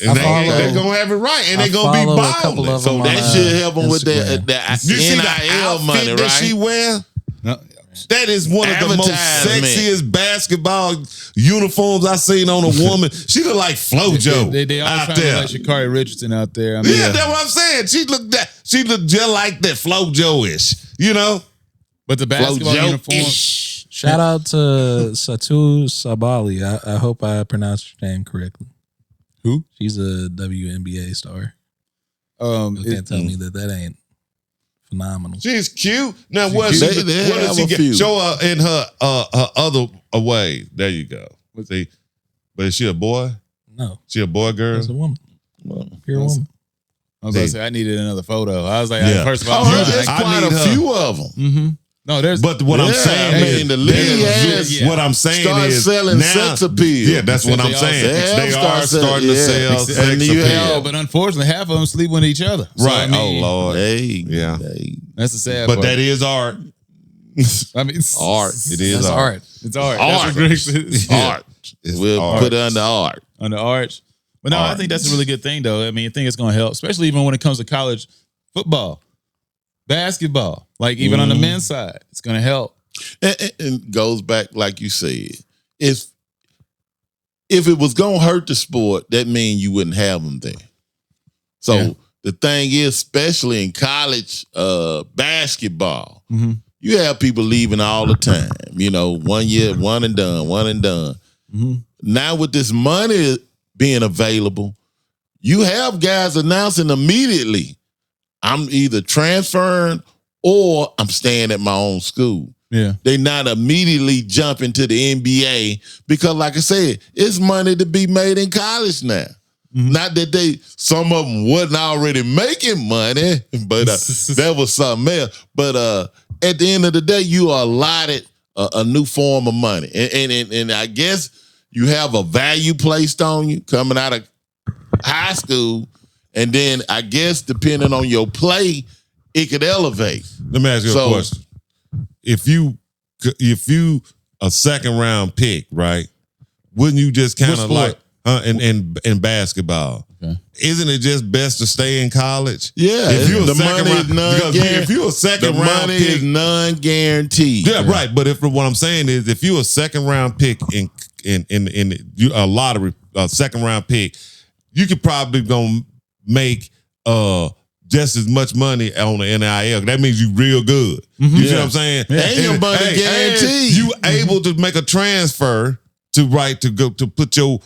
And they're gonna have it right, and they're gonna be balling. So that should help them with that you see the NIL money, right? that she wear? No. That is one of the most sexiest basketball uniforms I've seen on a woman. She look like FloJo They all out trying to there. like Sha'Carri Richardson out there. I mean, Yeah, that's what I'm saying. She looked just like that FloJo-ish, you know? But the basketball uniform. Shout out to Satu Sabali. I hope I pronounced your name correctly. Who? She's a WNBA star. You can't tell me that ain't phenomenal. She's cute. Now, what cute. does she get? Show her in her other way. There you go. Let's see. But is she a boy? No. She a boy, girl? She's a woman. Pure woman. I was about to say I needed another photo. I was like, Yeah. first of all, there's quite a few of them. Mm-hmm. No, there's. But what I'm saying is, the league has what I'm saying start is selling now, sex appeal. Yeah, that's what I'm saying. They are starting to sell sex appeal. But unfortunately, half of them sleep with each other. So, Right. I mean, Oh Lord. Yeah. That's the sad But part. that is art. I mean, art. It is that's art. It's art. Art. That's what Greg said. Art. We'll art. put it under art. Under arch. But no, I think that's a really good thing, though. I mean, I think it's going to help, especially even when it comes to college football, basketball, like even on the men's side, it's going to help. And goes back, like you said, if it was going to hurt the sport, that means you wouldn't have them there. So the thing is, especially in college basketball, you have people leaving all the time. You know, 1 year, one and done. Now with this money being available, you have guys announcing immediately, I'm either transferring or I'm staying at my own school. Yeah. They not immediately jumping to the NBA because, like I said, it's money to be made in college now. Not that some of them wasn't already making money, but that was something else. But at the end of the day, you are allotted a new form of money. And I guess you have a value placed on you coming out of high school. And then I guess depending on your play, it could elevate. Let me ask you a question. If you a second round pick, right? Wouldn't you just kind of like in basketball? Okay. Isn't it just best to stay in college? Yeah, if you're the money is if you're a second round pick, is non-guaranteed. Yeah, right. But if what I'm saying is, if you're a second round pick in a lottery, second round pick, you could probably gonna make just as much money on the NIL. That means you real good. You see what I'm saying? Yeah. And your money guaranteed. You able to make a transfer to put your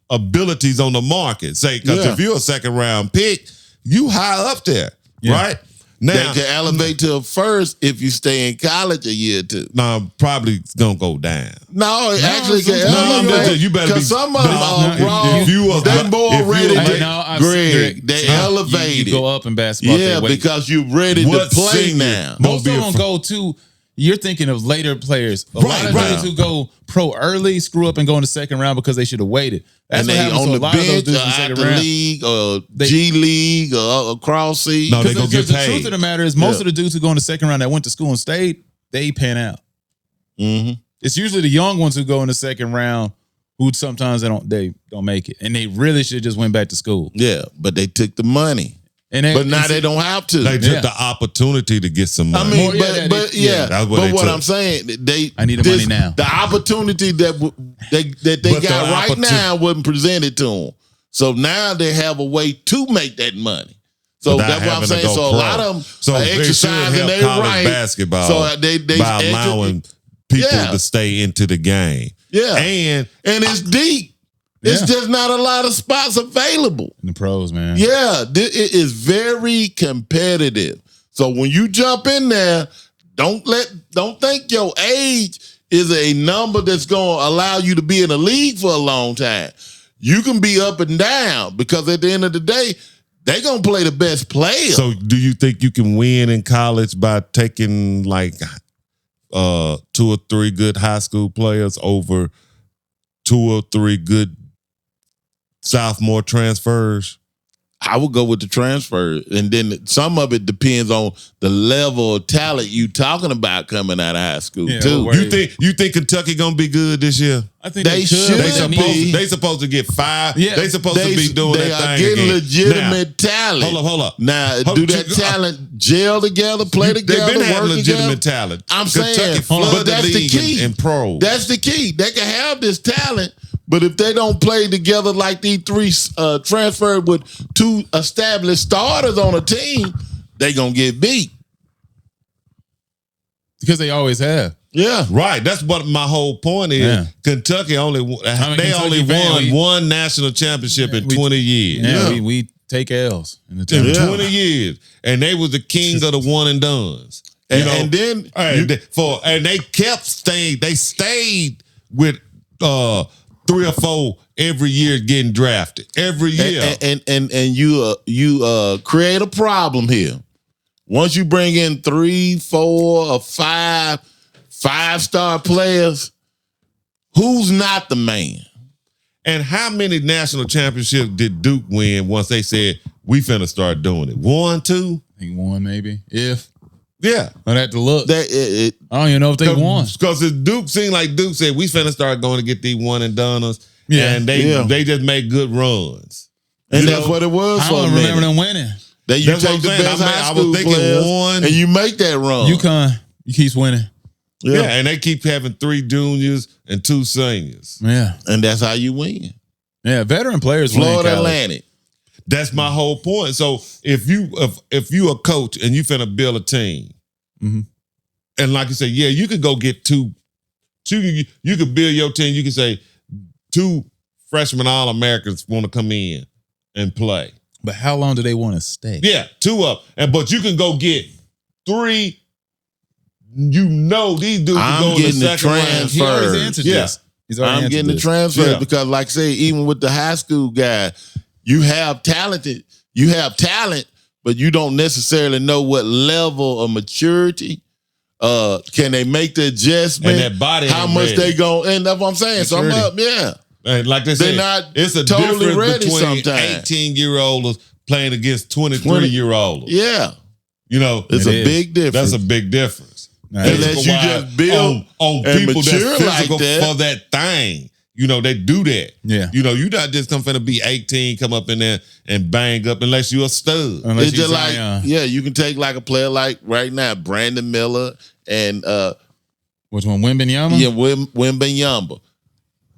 abilities on the market. Say, because if you're a second round pick, you high up there, right? Now they can elevate to a first if you stay in college a year or two. No, probably it's gonna go down. No, it actually can elevate. You better be. Some of them are wrong. They more ready to Greg. They elevated. You go up in basketball. Yeah, because you're ready to play now. Most of them go to. You're thinking of later players. A lot of dudes who go pro early screw up and go in the second round because they should have waited. That's what happens to a lot of those dudes in the second round. League or G League or across seed. No, they go get paid. The truth of the matter is, most of the dudes who go in the second round that went to school and stayed, they pan out. It's usually the young ones who go in the second round who sometimes they don't make it, and they really should have just went back to school. Yeah, but they took the money. But now they don't have to. They took the opportunity to get some money. I mean, but what I'm saying, I need the money now. The opportunity that they got right now wasn't presented to them. So now they have a way to make that money. So that's what I'm saying. So a lot of them are exercising their right. Basketball so they by allowing people to stay into the game. Yeah, and it's deep. It's just not a lot of spots available. In the pros, man. Yeah, it is very competitive. So when you jump in there, don't think your age is a number that's going to allow you to be in the league for a long time. You can be up and down because at the end of the day, They gonna play the best player. So do you think you can win in college by taking like 2 or 3 good high school players over 2 or 3 good sophomore transfers? I would go with the transfer, and then some of it depends on the level of talent you talking about coming out of high school too. You think Kentucky gonna be good this year? I think they should. They supposed to get 5. Yeah. They supposed to be doing they that are thing getting again. legitimate talent. Hold up. Now, do that talent gel together, play together, They've been having work legitimate together? talent. I'm Kentucky saying, flooded but that's the league key. in pros. That's the key. They can have this talent, but if they don't play together like these 3 transferred with 2 established starters on a team, they gonna get beat. Because they always have. Yeah, right. That's what my whole point is. Yeah. Kentucky only Kentucky won one national championship in 20 years. Yeah, we take L's in the In tournament. 20 years, and they was the king of the one and dones. And then they kept staying. They stayed with 3 or 4 every year getting drafted every year. And you create a problem here. Once you bring in 3, 4, or 5 5-star players, who's not the man? And how many national championships did Duke win once they said we finna start doing it? 1, 2? I think 1 maybe. If. Yeah. I'd have to look. I don't even know if they won. Because Duke seemed like Duke said we finna start going to get these one and doneers. Yeah. And they just made good runs. And that's what it was I for a don't minute. remember them winning. That you That's what take I'm the saying. best I high was school thinking players 1. and you make that run. UConn, you keep winning. Yeah, and they keep having 3 juniors and 2 seniors. Yeah. And that's how you win. Yeah, veteran players win in Florida college. Atlantic. That's my whole point. So if you a coach and you finna build a team, and like you say, yeah, you could go get 2. You could build your team. You could say 2 freshman All-Americans want to come in and play. But how long do they want to stay? Yeah, 2 up. But you can go get 3. You know these dudes I'm go in the getting the second round. transfers. He already answered this. He's already I'm answered getting the this. transfers because, like I say, even with the high school guy, you have talent, but you don't necessarily know what level of maturity. Can they make the adjustment? And that body how ain't much ready. they go? And that's what I'm saying. So I'm up, yeah. And like they said, They're not it's a totally difference ready between sometimes. 18-year-olds playing against 23-year-olds. Yeah. You know, It's a big difference. That's a big difference. Unless you just build on and people that's mature like physical that. for that thing. You know, they do that. Yeah. You know, you not just come finna be 18, come up in there and bang up unless you a stud. Unless It's you just like, Zion. you can take like a player like right now, Brandon Miller and Which one? Wembanyama? Wembanyama.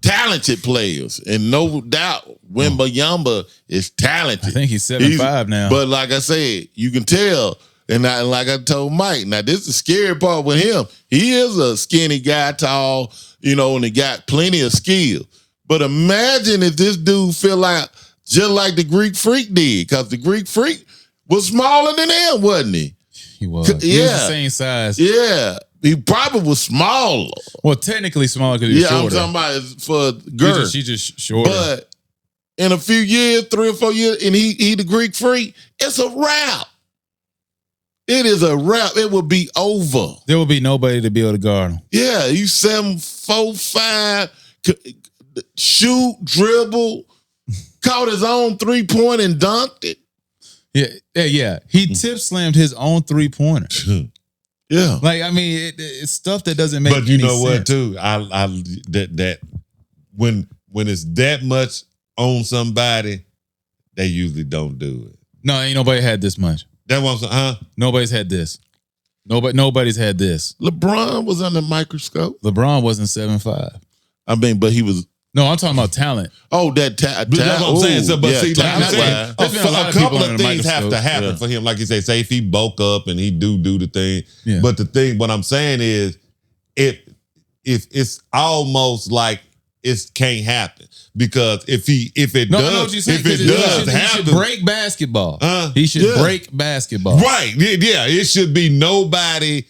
Talented players, and no doubt Wembanyama is talented. I think he's 7'5" now. But like I said, you can tell, and like I told Mike, now this is the scary part with him. He is a skinny guy, tall, and he got plenty of skill. But imagine if this dude feel like just like the Greek Freak did, because the Greek Freak was smaller than him, wasn't he? He was. He was the same size. Yeah. He probably was smaller. Well, technically smaller because he was shorter. I'm talking about for girth. She's just shorter. But in a few years, 3 or 4 years, and he the Greek Freak, it's a wrap. It is a wrap. It will be over. There will be nobody to be able to guard him. Yeah, you 7, 4, 5, shoot, dribble, caught his own 3-point and dunked it. Yeah. He tip slammed his own 3-pointer. Yeah. Like, I mean, it's stuff that doesn't make any sense. But you know what, too? That when it's that much on somebody, they usually don't do it. No, ain't nobody had this much. That's what I'm saying, huh? Nobody's had this. Nobody's had this. LeBron was under microscope. LeBron wasn't 7'5". I mean, but he was. No, I'm talking about talent. Oh, that talent. That's what I'm saying. So, but see, like I'm saying, there's been a lot a of people couple under of the things have to microscope. happen for him. Like you say if he bulk up and he do the thing. Yeah. But the thing, what I'm saying is, if it's almost like it can't happen because if it No, does, I know what you're saying. if it does he happen, should break basketball. He should Yeah. break basketball. right? Yeah, it should be nobody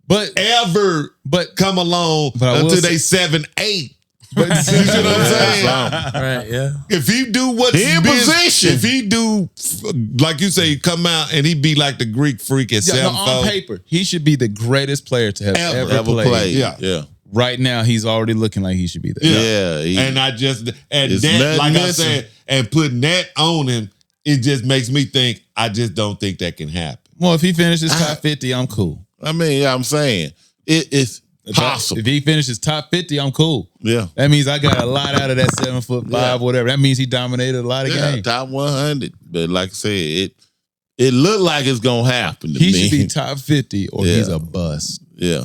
but ever come along but I will until say- they 7, 8. But you see what I'm saying? Right, yeah. If he do what's He in position. if he do, like you say, come out and he be like the Greek freak at Yeah, no, 7'4". on paper, he should be the greatest player to have ever played. Yeah. Right now, he's already looking like he should be there. And I just and It's that, nothing like missing. I said, and putting that on him, it just makes me think. I just don't think that can happen. Well, if he finishes top 50, I'm cool. I mean, yeah, I'm saying it's possible. If he finishes top 50, I'm cool. Yeah. That means I got a lot out of that 7'5", whatever. That means he dominated a lot of games. Top 100. But like I said, it looked like it's gonna happen to me. He should be top 50 or he's a bust. Yeah.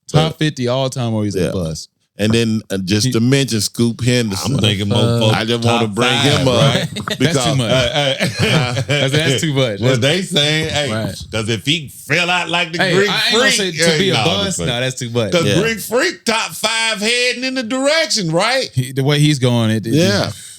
Top 50 all time or he's a bust. And then just to mention Scoop Henderson. I'm thinking more. I just want to bring him up right? because That's too much. That's too much. Well, they saying, hey, Right. because if he fell out like the Hey, Greek I ain't gonna freak, say to be a bust. No, that's too much. Because Yeah. Greek freak top 5 heading in the direction, right? The way he's going,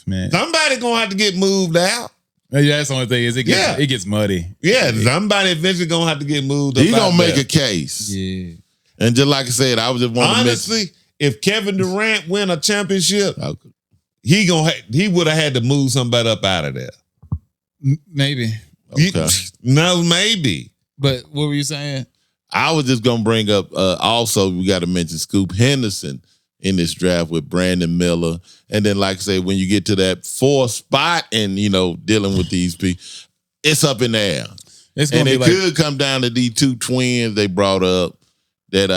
man. Somebody gonna have to get moved out. Yeah, that's the only thing is it gets muddy. Yeah, somebody eventually gonna have to get moved up. he gonna out make there. a case. Yeah. And just like I said, I was just wanting Honestly, if Kevin Durant win a championship, he would have had to move somebody up out of there. Maybe. No, maybe. But what were you saying? I was just gonna bring up also we got to mention Scoop Henderson in this draft with Brandon Miller. And then like I say, when you get to that 4th spot and dealing with these people, it's up in the air. It's gonna and be it like, could come down to these 2 twins they brought up that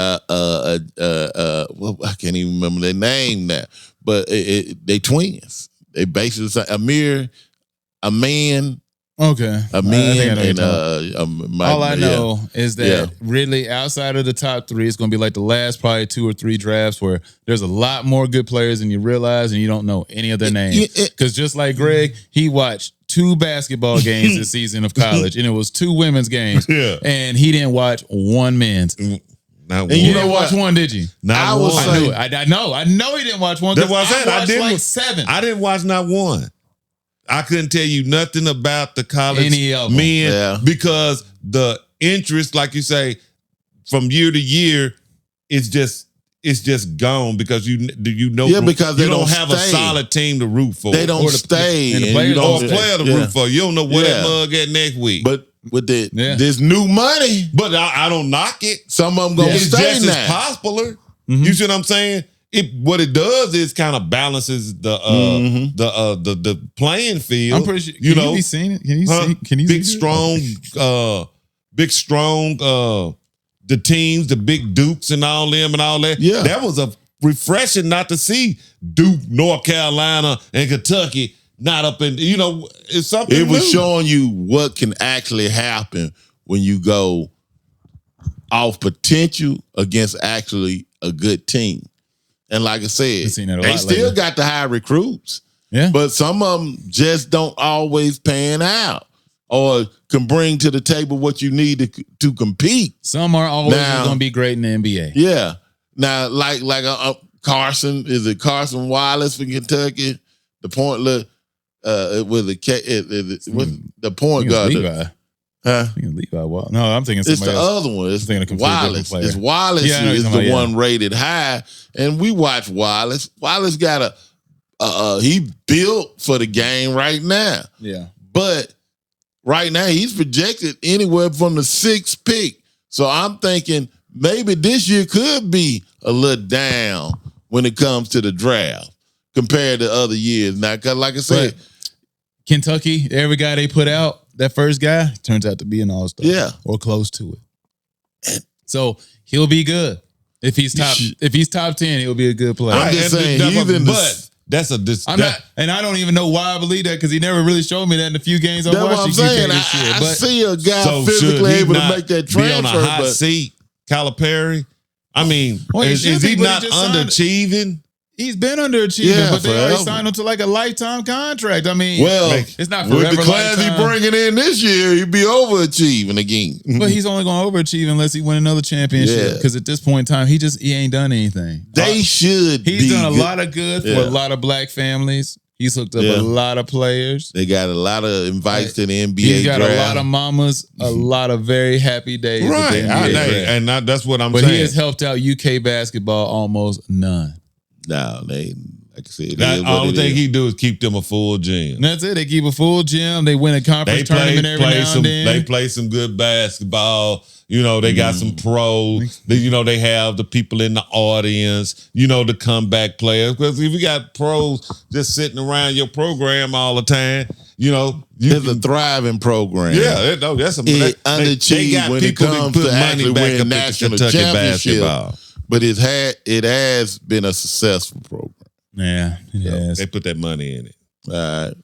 well, I can't even remember their name now, but they twins. They basically say a man. Okay. A man and all I know is that really outside of the top 3, it's going to be like the last probably 2 or 3 drafts where there's a lot more good players than you realize and you don't know any of their names. Because just like Greg, he watched 2 basketball games this season of college and it was 2 women's games. Yeah. And he didn't watch 1 men's. Not And you didn't watch 1, did you? Not one. I knew it. I know he didn't watch 1. That's what I said. I watched like 7. I didn't watch not 1. I couldn't tell you nothing about the college Any of them. men because the interest, like you say, from year to year, it's just gone because because they you don't have a solid team to root for. They don't stay. And you don't or a player to root for. You don't know where that mug at next week. But with this new money, but I don't knock it. Some of them gonna It's stay just now. as popular. You see what I'm saying? What it does is kind of balances the playing field. I'm pretty sure. Can you be seen it? Can you see? Can you big see strong the teams, the big Dukes and all them and all that. Yeah. That was a refreshing not to see Duke, North Carolina, and Kentucky not up in, it's something It was new. showing you what can actually happen when you go off potential against actually a good team. And like I said, they still got the high recruits. Yeah. But some of them just don't always pan out or can bring to the table what you need to compete. Some are always going to be great in the NBA. Yeah. Now, like Carson, is it Carson Wallace from Kentucky? The point, with the point guard. Levi. Huh? Levi. No, I'm thinking It's somebody the else. other one. It's thinking a completely different Wallace. player. It's Wallace Yeah, I know is you're the talking about, one rated high, and we watch Wallace. Wallace got he built for the game right now. Yeah, but right now he's projected anywhere from the 6th pick. So I'm thinking maybe this year could be a little down when it comes to the draft compared to other years. Now, because like I said, Kentucky, every guy they put out, that first guy turns out to be an all-star. Yeah. Or close to it. So he'll be good. If he's top 10, he'll be a good player. I'm just saying, and I don't even know why I believe that because he never really showed me that in the few games I that's watched. what I'm saying. I see a guy So physically should he able to not make that be transfer. on a hot but seat, Calipari. I mean, Well, he is should he be, but not he just signed- underachieving? He's been underachieving, Yeah, but they already forever. signed him to like a lifetime contract. I mean, well, it's not with forever the class lifetime. he bringing in this year, he'd be overachieving again. But he's only going to overachieve unless he win another championship. Yeah. Because at this point in time, he ain't done anything. They should. He's be done a good. lot of good for Yeah. a lot of black families. He's hooked up Yeah. a lot of players. They got a lot of invites to the NBA He's got draft. a lot of mamas, a lot of very happy days. at the Right. NBA draft. And that's what I'm But saying. he has helped out UK basketball almost none. now. They, like I said, The only thing he do is keep them a full gym. And that's it. They keep a full gym. They win a conference tournament every now and then. They play some good basketball. You know, they got some pros. They have the people in the audience, the comeback players. Because if you got pros just sitting around your program all the time, it's a thriving program. Yeah, that's a they got when it people comes that put to money actually back winning up national Kentucky championship. basketball. But it has been a successful program. Yeah, it has. They put that money in it. All right.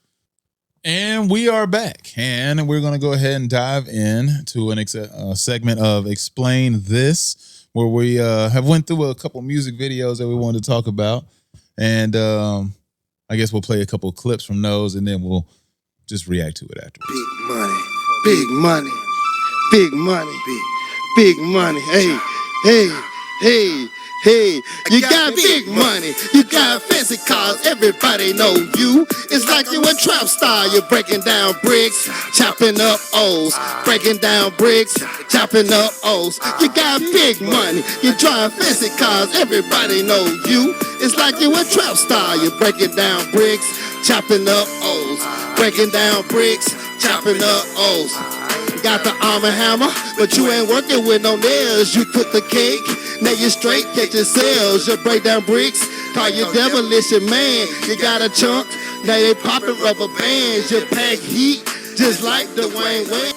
And we are back, and we're going to go ahead and dive into a segment of Explain This, where we have went through a couple music videos that we wanted to talk about, and I guess we'll play a couple clips from those, and then we'll just react to it afterwards. Big money, big money, big money, big money. Hey, hey, hey. Hey, you got big money, you got fancy cars, everybody know you. It's like you a trap star, you're breaking down bricks, chopping up O's, breaking down bricks, chopping up O's. You got big money, you drive fancy cars, everybody know you. It's like you a trap star, you're breaking down bricks, chopping up O's, breaking down bricks, chopping up O's. Got the arm and hammer, but you ain't working with no nails. You cook the cake, now you straight catching sales. You break down bricks, call you devilish man. You got a chunk, now they popping rubber bands. You pack heat, just like Dwayne Wade.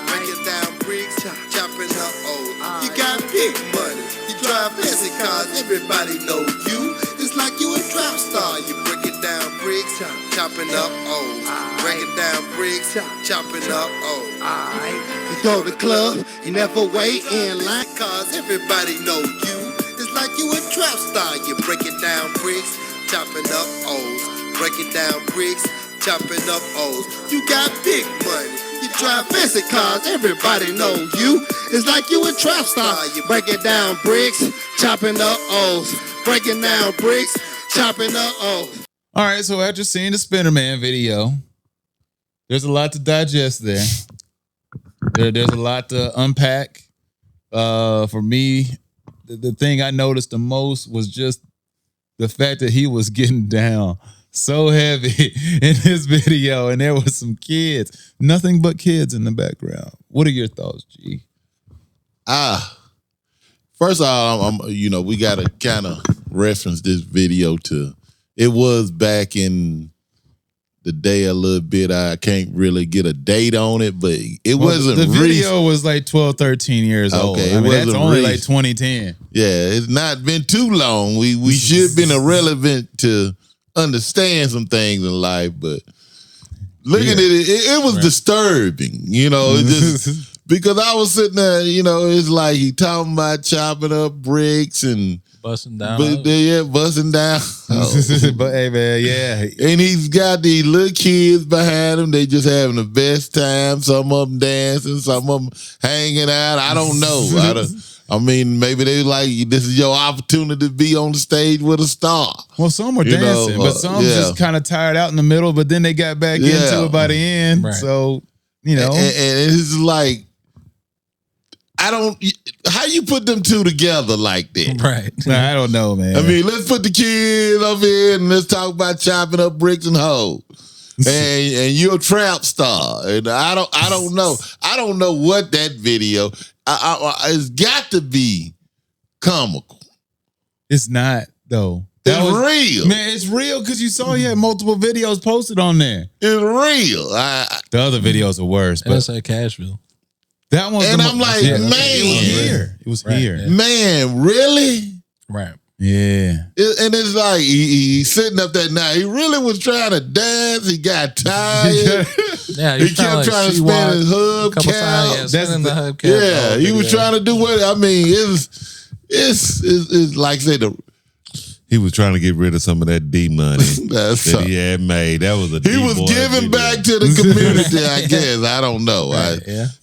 Breaking down bricks, chopping up O's. You got big money, you drive fancy cars, everybody know you. It's like you a trap star, you breaking down bricks, chopping up O's. Breaking down bricks, chopping up O's. You go to the club, you never wait in line, cause everybody know you. It's like you a trap star, you breaking down bricks, chopping up O's. Breaking down bricks, chopping up O's. You got big money, you drive fancy cars, everybody know you. It's like you a trap star, you breaking down bricks, chopping up O's. Breaking down bricks, chopping up O's. All right, so after seeing the Spider-Man video, there's a lot to digest there. There's a lot to unpack. For me, the thing I noticed the most was just the fact that he was getting down so heavy in this video, and there was some kids, nothing but kids in the background. What are your thoughts, G? First of all, we got to kind of reference this video to, it was back in the day a little bit. I can't really get a date on it, but it wasn't. The video was like 12, 13 years old. Okay, that's only like 2010. Yeah, it's not been too long. We should have been irrelevant to understand some things in life, but looking at it was disturbing. It just because I was sitting there. It's like he talking about chopping up bricks and busting down. Busting down. But hey, man, yeah. And he's got these little kids behind him. They just having the best time. Some of them dancing, some of them hanging out. I don't know. I mean, maybe they like, this is your opportunity to be on the stage with a star. Well, some were dancing, but some just kind of tired out in the middle, but then they got back into it by the end. Right. So, And it's like, how you put them two together like that? Right. I don't know, man. I mean, let's put the kids up here and let's talk about chopping up bricks and hoes. and you're a trap star. And I don't know. I don't know what that video, it's got to be comical. It's not, though. It's real. Man, it's real because you saw he had multiple videos posted on there. It's real. The other videos are worse. But it's like Cashville. That one, and I'm like, man, it was here. Yeah. Man, really? Right. Yeah. And it's like he's sitting up that night. He really was trying to dance. He got tired. He kept trying to spin his hubcap. Yeah, he was trying to do what I mean. It's like say he was trying to get rid of some of that D money that he had made. That was he was giving back to the community, I guess. I don't know.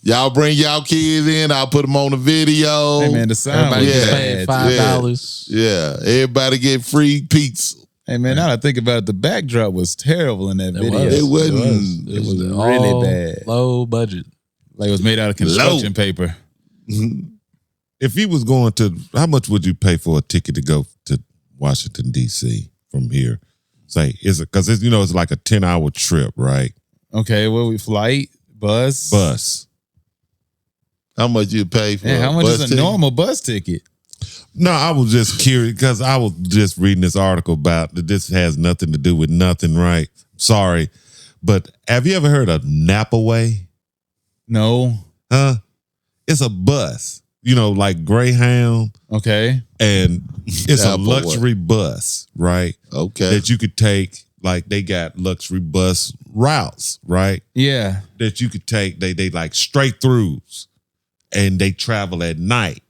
Y'all bring y'all kids in. I'll put them on the video. Hey, man, the sound everybody gets paid $5. Yeah, everybody get free pizza. Hey, man, now that I think about it, the backdrop was terrible in that video. It wasn't. It was really bad. Low budget. Like it was made out of construction paper. If he was going to, how much would you pay for a ticket to go to Washington, D.C. from here. Say, because it's like a 10-hour trip, right? Okay, well, we flight, bus. Bus. How much you pay for? Yeah, how much bus is a ticket? normal bus ticket? No, I was just curious because I was just reading this article about that this has nothing to do with nothing, right? Sorry. But have you ever heard of Napa Way? No. Huh? It's a bus, like Greyhound. Okay. And it's a Napa luxury bus, right? Okay. That you could take, like they got luxury bus routes, right? Yeah. That you could take, they like straight throughs and they travel at night.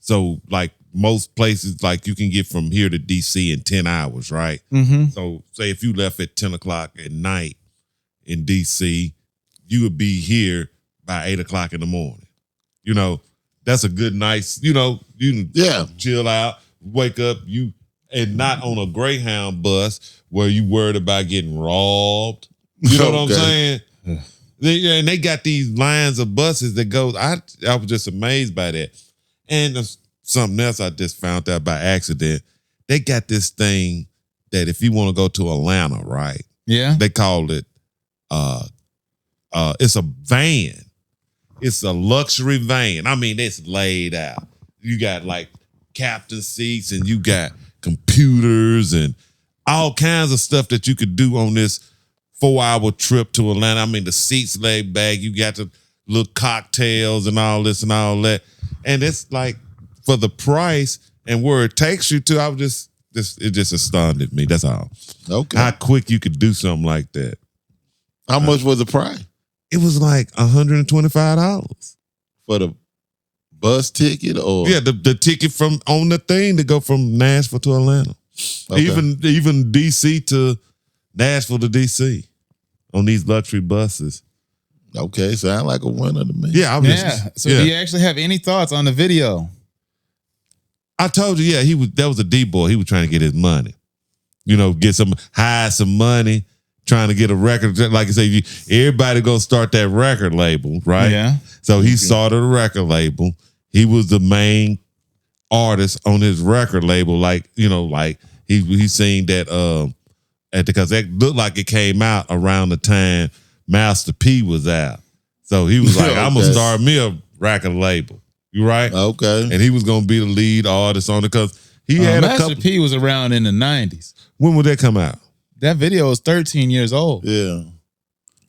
So like most places, like you can get from here to DC in 10 hours, right? Mm-hmm. So say if you left at 10 o'clock at night in DC, you would be here by 8 o'clock in the morning. That's a good nice, you can chill out, wake up, and not on a Greyhound bus where you worried about getting robbed. You know what I'm saying? And they got these lines of buses that go, I was just amazed by that. And there's something else I just found out by accident. They got this thing that if you want to go to Atlanta, right? Yeah. They call it, it's a van. It's a luxury van. I mean, it's laid out. You got like captain seats and you got computers and all kinds of stuff that you could do on this 4-hour trip to Atlanta. I mean, the seats laid back. You got the little cocktails and all this and all that. And it's like for the price and where it takes you to, it just astounded me. That's all. Okay. How quick you could do something like that. How much was the price? It was like $125 for the bus ticket, or the ticket from on the thing to go from Nashville to Atlanta, even DC to Nashville to DC on these luxury buses. Okay, sound like a winner to me. Yeah, So do you actually have any thoughts on the video? I told you, that was a D-boy. He was trying to get his money, hide some money. Trying to get a record, like I say, everybody gonna start that record label, right? Yeah. So he started a record label. He was the main artist on his record label, he seen that because that looked like it came out around the time Master P was out. So he was like, I'm gonna start me a record label. You right? Okay. And he was gonna be the lead artist on it because he had a Master couple. P was around in the 90s. When would that come out? That video is 13 years old. Yeah.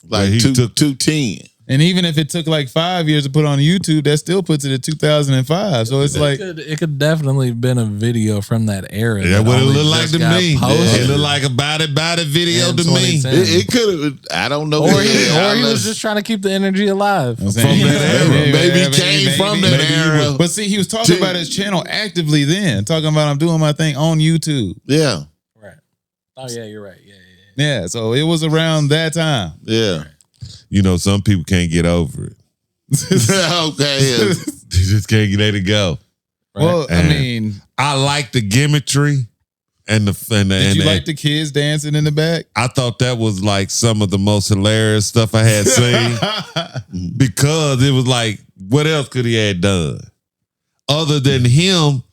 Like he took 210. And even if it took like 5 years to put on YouTube, that still puts it at 2005. So it's it could definitely have been a video from that era. Yeah, what it looked like to me. Posted. It looked like a body video to me. It could have. I don't know. Or he was just trying to keep the energy alive. From that era. Maybe he came from that era. But see, he was talking about his channel actively then, talking about I'm doing my thing on YouTube. Yeah. Oh yeah, you're right. Yeah, so it was around that time. Yeah. Some people can't get over it. Okay. They just can't let it go. Right. Well, And I like the gimmickry and Did you like the kids dancing in the back? I thought that was like some of the most hilarious stuff I had seen because it was like, what else could he have done other than him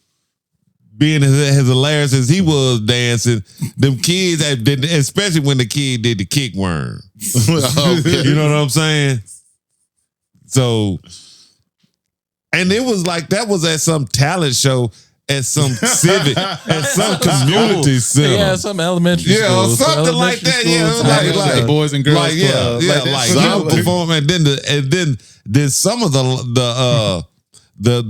being as hilarious as he was dancing? Them kids, especially when the kid did the kick worm. Okay. You know what I'm saying? So, and it was like that was at some talent show at some civic, at some community center. Yeah, some elementary school. Yeah, or something like that. Yeah, like the Boys and Girls Club. Like performing, and then some of the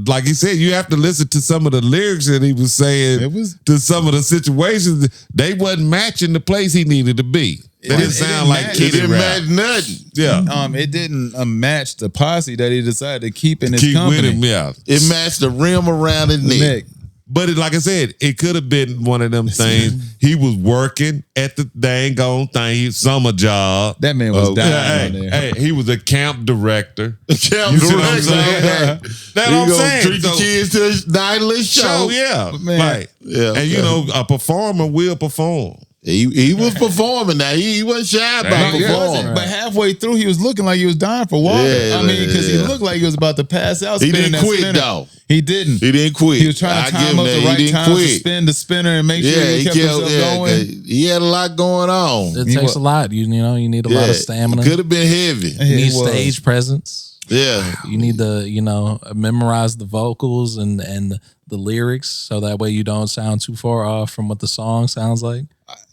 like he said, you have to listen to some of the lyrics that he was saying to some of the situations. They wasn't matching the place he needed to be. They didn't sound like kiddie rap. Match nothing. Yeah. It didn't match the posse that he decided to keep in his Keep company. with him, yeah. It matched the rim around his neck. But like I said, it could have been one of them things. He was working at the dang on thing, summer job. That man was dying on there. Hey, he was a camp director. Camp You see what I'm director. saying? That's what I'm saying. Treat the kids to a nightly show. Yeah. Man. Right. Yeah. And a performer will perform. He was performing now. He wasn't shy about performing. But halfway through, he was looking like he was dying for water. Yeah, I mean, because he looked like he was about to pass out. He spinning didn't that quit, spinner. though. He didn't. He didn't quit. He was trying to time up the right time to spin the spinner and make sure he kept himself going. He had a lot going on. It takes a lot. You know, you need a lot of stamina. Could have been heavy. You need stage presence. Yeah. You need to, memorize the vocals and the lyrics so that way you don't sound too far off from what the song sounds like.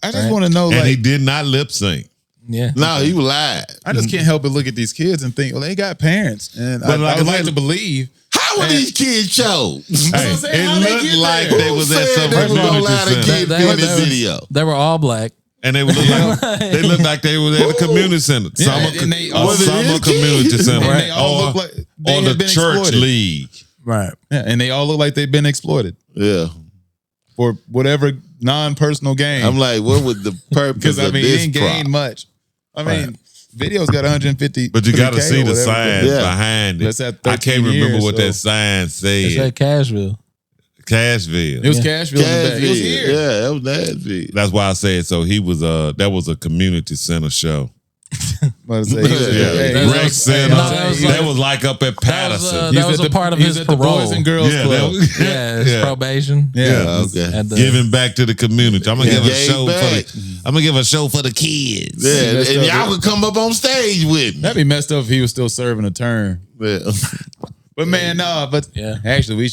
I just want to know, and he did not lip sync. Yeah. No, he was live. I just can't help but look at these kids and think, well, they got parents. And I would like to believe. How were these kids chose? It looked like they was at some community center. They were all black. And they would look like they looked like they were at a community center. Summer community center. And they all look like they or had the been church exploited. league. Right. Yeah, and they all look like they've been exploited. Yeah. For whatever non-personal gain. I'm like, what would the purpose Because of I mean, this he didn't gain much. I mean, video's got 150. But you got to see the whatever. signs behind it. That's at I can't 13 remember years, what so- that sign said. It's at Cashville. Cashville. It was Cashville. In the back. It was here. Yeah, that was Nashville. That's why I said so. He was that was a community center show. But say, Rec Center. That was like up at Patterson. That was a part of his at the parole. Boys and Girls Club. His probation. Yeah. Okay. And Giving back to the community. I'm gonna give a Gave show back. I'm gonna give a show for the kids. Yeah, messed and up. y'all could come up on stage with me. That'd be messed up if he was still serving a term. Yeah. But man, no. But actually,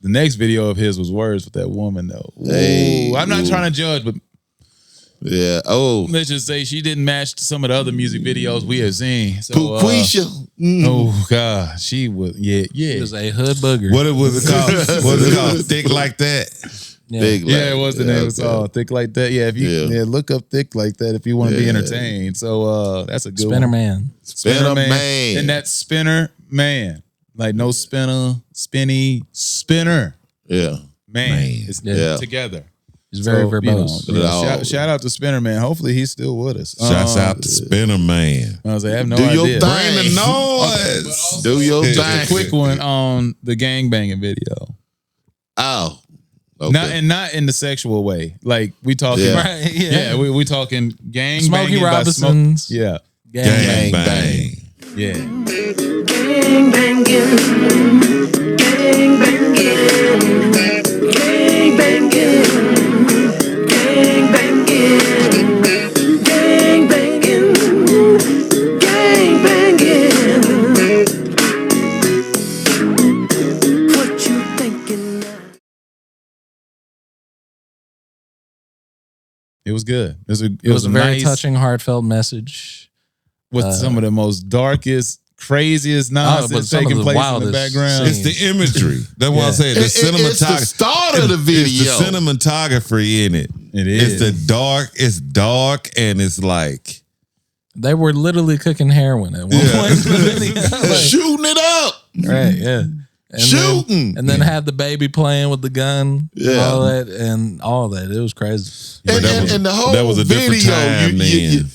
the next video of his was worse with that woman though. Ooh, Hey, I'm not trying to judge, but Yeah. Oh. let's just say she didn't match some of the other music videos we have seen. So, Quisha. Oh God, she was He was a hood booger. What was it called? What was it called? Thick like that. Yeah. Big like Yeah, it was the name of the song. Thick Like That. Yeah, if you look up Thick Like That if you want to be Yeah. entertained. So that's a good Spinner one. Man. Spinner Man. And that Spinner Man. Like no spinner, spinny, spinner. Yeah. Man. It's Yeah. together. He's very verbose. Shout out to Spinner Man. Hopefully he's still with us. Shouts out to Spinner Man. I was like, I have no Do idea. your thing. Bring the noise. Do your Just a thing. quick one on the gangbanging video. Oh. Okay. Not in the sexual way. Like we talking, Yeah. Right, yeah. we talking gang Smokey banging by Robinson's. Yeah, Gang bang. yeah. Gang banging, gang banging, gang banging, gang banging, gang banging, gang banging. What you thinking now? It was good. It It was a very nice, touching, heartfelt message. with some of the most darkest, craziest nonsense some of taking the place in the wildest background. It's the imagery. That's what I said. The It's the cinematography. start of the video. It's the cinematography in it. It is. It's dark and it's like They were literally cooking heroin at one point. in the video. Like, Shooting it up. right, yeah. And Shooting. then had the baby playing with the gun, Yeah. all that. It was crazy. And, and the whole that was a different video, time then.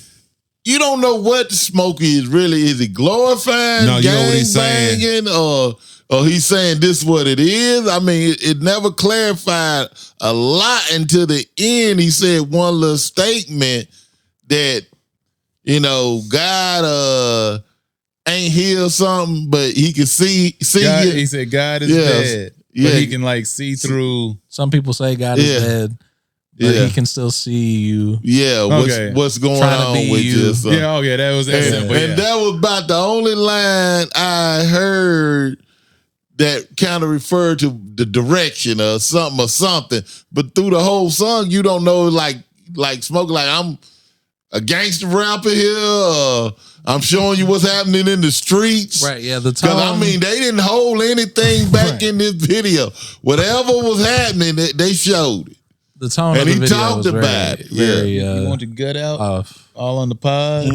you don't know what Smokey is really. Is he glorifying No, you know what gang he's saying? banging, or he's saying this is what it is? I mean, it never clarified a lot until the end. He said one little statement that God ain't healed something, but he can see God, you. he said God is Yes. dead, Yeah. but he can like see through. Some people say God is dead, but Yeah. he can still see you. Yeah, Okay. what's going Trying to on be with you. you? son? Yeah, okay, that was that And, simple. and Yeah. that was about the only line I heard that kind of referred to the direction or something. But through the whole song, you don't know like Smokey, like I'm a gangster rapper here. Or I'm showing you what's happening in the streets. Right, yeah. The Because tone. I mean, they didn't hold anything back in this video. Whatever was happening, they showed it. the tone and of the he video talked was about it. very, You want your gut out? off. All on the pod.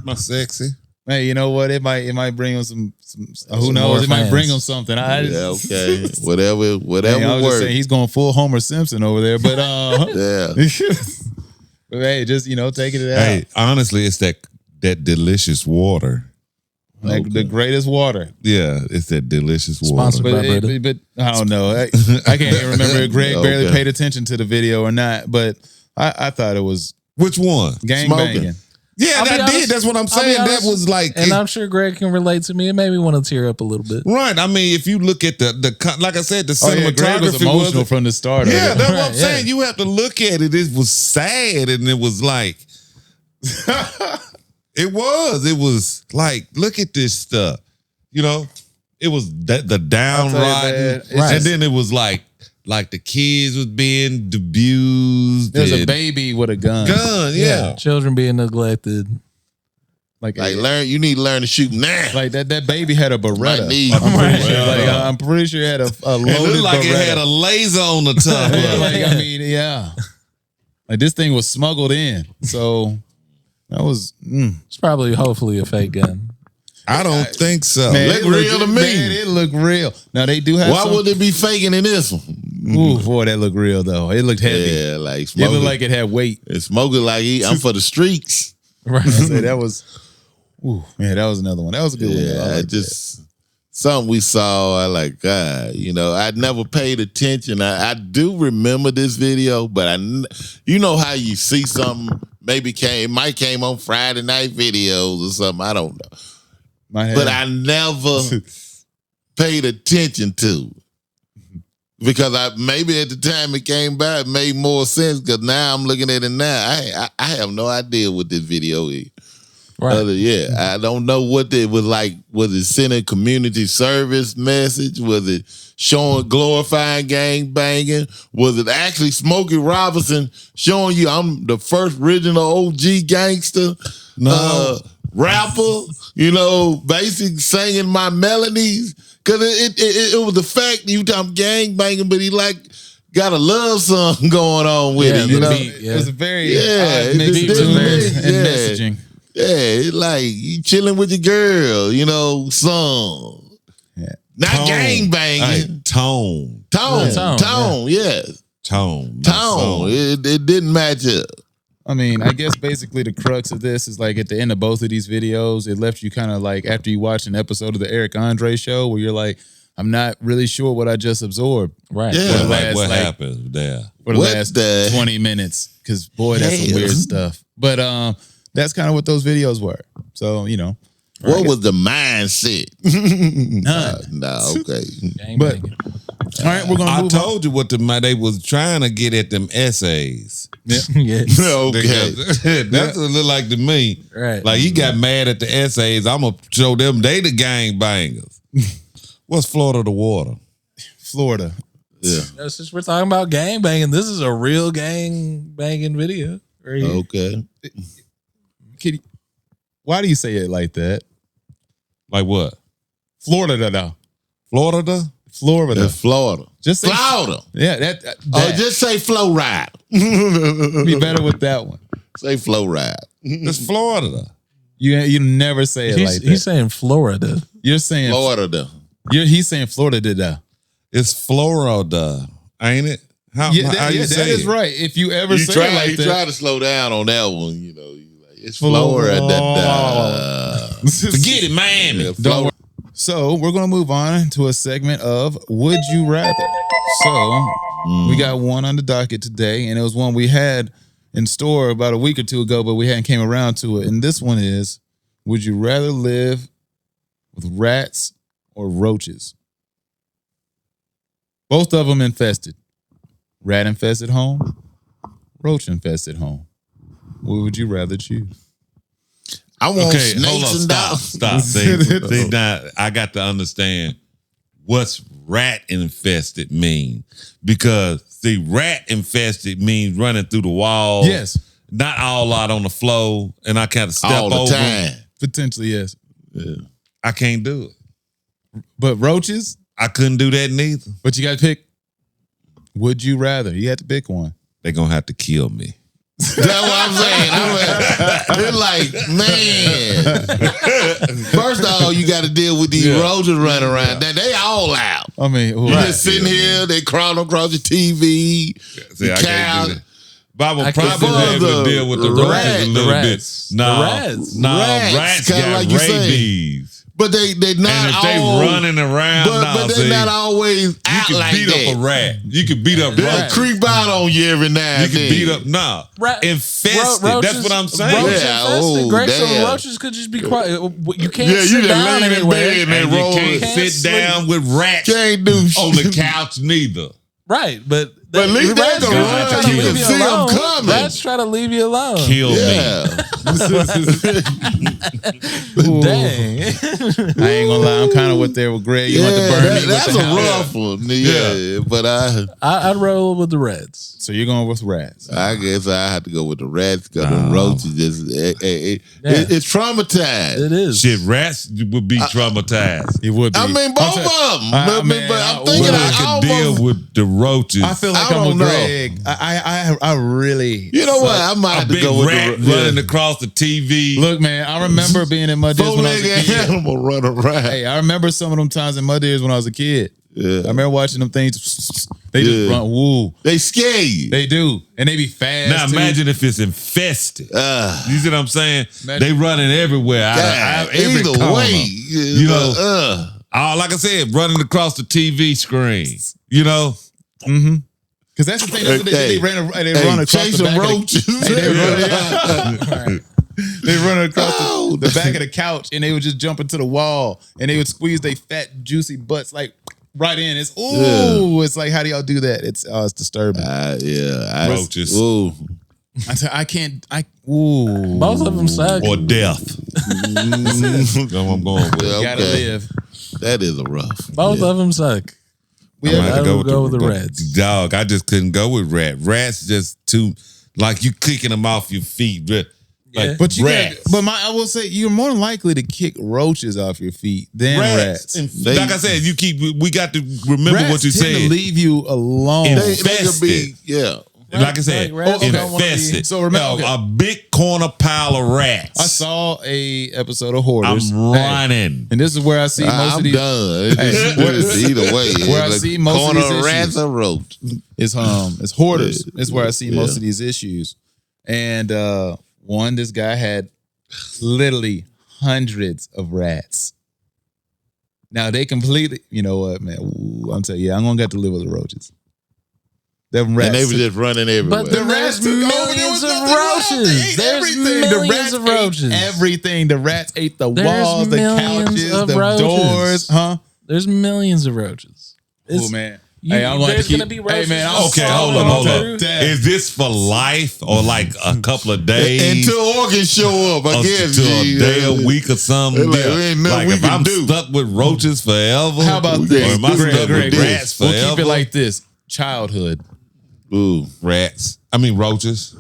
My sexy. Hey, you know what? It might bring him some who Some knows? more It might fans. bring him something. Yeah, okay. Whatever Hey, I was just works. saying he's going full Homer Simpson over there, but Yeah. but hey, just taking it out. Hey, honestly, it's that delicious water. Like the greatest water. Yeah, it's that delicious water. Sponsored by But, Brita. but I don't know. I can't even remember if Greg barely Okay. paid attention to the video or not. But I thought it was which one? Gang Smoking. banging. Yeah, I'll be honest. That's what I'm I'll be saying. That honest. was like, And I'm sure Greg can relate to me. It made me want to tear up a little bit. right. I mean, if you look at the like I said, the Oh, yeah, cinematography Greg was emotional from the start. Yeah, of it. that's what I'm Right, saying. You have to look at it. It was sad, and it was like, it was like, look at this stuff. You know, it was the downright, and then it was like the kids was being abused. There's a and- baby with a gun. yeah. Children being neglected. Like you need to learn to shoot now. Like that baby had a Beretta. Might need- I'm pretty sure it had a It loaded looked like Beretta. it had a laser on the top. Yeah, like, I mean, yeah. Like this thing was smuggled in. So that was It's probably, hopefully, a fake gun. I don't think so. Man, Look real to me. Man, it looked real. Now they do have Why would it be faking in this one? Ooh, boy, that looked real though. It looked heavy. Yeah, like It smoking. looked like it had weight. It's smoking like I'm for the streets. Right. I say that was ooh, man, that was another one. That was a good one. Yeah, though. I I like just something we saw. I like God. You know, I never paid attention. I do remember this video, but you know how you see something maybe might came on Friday night videos or something. I don't know, but I never paid attention to it. Because maybe at the time it came by, it made more sense. Because now I'm looking at it now, I have no idea what this video is. Right. I don't know what it was like. Was it sending community service message? Was it showing glorifying gang banging? Was it actually Smokey Robinson showing you I'm the first original OG gangster? Rapper, you know, basically singing my melodies. Cause it was the fact that you talking gang banging, but he like got a love song going on with it. You know, it was a very it's mixed just tune mix, and messaging. Yeah, it's like you chilling with your girl, you know, song. Yeah. Not gang banging. Hey, tone. Yeah. Tone. It didn't match up. I mean, I guess basically the crux of this is like at the end of both of these videos, it left you kind of like after you watch an episode of the Eric Andre show where you're like, I'm not really sure what I just absorbed. Right. Yeah, For the like last, what like, happened there? For the What last the- 20 minutes. Because boy, that's some weird stuff. But that's kind of what those videos were. So, you know. What was the mindset? None. No, okay. Gang But banging. all right, we're gonna I move on. told you what they was trying to get at them essays. Yeah. Okay. That's what it look like to me. Right. Like he got mad at the essays. I'm gonna show them they the gang bangers. What's Florida the water? Florida. Yeah. Since we're talking about gang banging, this is a real gang banging video. Right here. Okay. Why do you say it like that? Like what? Florida, though. Florida? Florida. It's Florida. Just say Florida. Yeah, that Oh, just say flow ride. be better with that one. Say flow ride. It's Florida. You never say it like that. He's saying Florida. You're saying Florida. He's saying Florida, though. It's Florida, ain't it? How Yeah, how you that say is it? right. If you ever You say try, it like that, try to slow down on that one, you know. It's Florida. Forget it, Miami. Yeah, don't worry. So we're gonna move on to a segment of Would You Rather. So we got one on the docket today, and it was one we had in store about a week or two ago, but we hadn't came around to it. And this one is: Would you rather live with rats or roaches? Both of them infested. Rat infested home, roach infested home. What would you rather choose? I want Okay, hold snakes on, and dogs. stop. See, now I got to understand what's rat infested mean, because see, rat infested means running through the walls. Yes. Not all out on the floor, and I kind of step All the over. time. Potentially, yes. Yeah. I can't do it. But roaches, I couldn't do that neither. but you got to pick. Would you rather? You had to pick one. They're gonna have to kill me. That's what I'm saying. They're like, man. First of all, you got to deal with these roaches running around. They all out. I mean, You just sitting here, they crawling across your TV, See, the I can't do couch. that. But I would I can't probably be do able that. to deal with the The roaches a little bit. rats. No, The rats. no, Rats, rats kinda got like you say. rabies. But they not and if all they running around, but they not always out you can like beat that. up a rat. You can beat up They'll rats. creep out on you every now You and can then. beat up infested. Roaches, That's what I'm saying. Roaches Yeah, infested. Great, so damn. roaches could just be quiet. You can't Yeah, you sit just down laying in anywhere. bed and they And you roll can't it. sit down with rats Can't do on the couch neither. Right, but But at least they rats can run. try to You leave can you see them alone. coming. Rats try to leave you alone. Kill Yeah. Dang. I ain't gonna lie, I'm kind of with there with Greg. You want to burn me with that's the a house. rough one. Yeah, but I'd roll with the Reds. So you're going with rats. I guess I have to go with the rats because the roaches it's traumatized. It is. Shit, rats would be traumatized. It would be. I mean, both of them. But I'm But thinking I could deal with the roaches. I feel like I I'm don't with know. Greg. I really. You know what? I might a have to big go with rat the running across the TV. Look, man, I remember being in Mud Deers when I was a four-legged kid. animal run around. Hey, I remember some of them times in Mud Deers when I was a kid. Yeah. I remember watching them things. They just run. Woo. They scare you. They do, and they be fast. Now too. imagine if it's infested. You see what I'm saying? Imagine- They running everywhere. Out of every either corner. way, You know, like I said, running across the TV screen. You know, Mm-hmm. Because that's the thing. That's what they run across chase the some back roaches. Of the, they run across the back of the couch, and they would just jump into the wall, and they would squeeze their fat, juicy butts like right in. It's It's like, how do y'all do that? It's disturbing. roaches Ooh. I can't. Ooh. Both of them suck. or death. That's what I'm going with. You gotta live. That is a rough. Both of them suck. I'm gonna have to I would go with the Reds. Dog, I just couldn't go with rat. Rats just too like you kicking them off your feet. Like But you rats. I will say you're more likely to kick roaches off your feet than rats. Like I said, we got to remember Rats what you tend to said. leave you alone. They could be, Like I said, rats don't wanna be- infested. So remember, a big corner pile of rats. I saw a episode of Hoarders. I'm running. And this is where I see most I'm of these. done. Either way, Where I see most of corner these rats issues. or roach. It's Hoarders. It's where I see most of these issues. And this guy had literally hundreds of rats. Now they completely, you know what, man? Ooh, I'm telling you, I'm gonna have to live with the roaches. Them rats. And they were just running everywhere. But there's millions of roaches. There's millions of roaches. Everything. The rats ate the There's walls, the millions couches, of the roaches. doors. Huh? There's millions of roaches. Oh man. Hey, I'm going to there's keep. gonna be Hey roaches. man, Okay, hold up. Is this for life or like a couple of days? Until organs show up, I guess. To a day, a week, or something. Like, there ain't nothing Like we if can I'm do. stuck with roaches forever. How about Or this? am I stuck with rats We'll forever? keep it like this. Childhood. Ooh, rats. I mean roaches.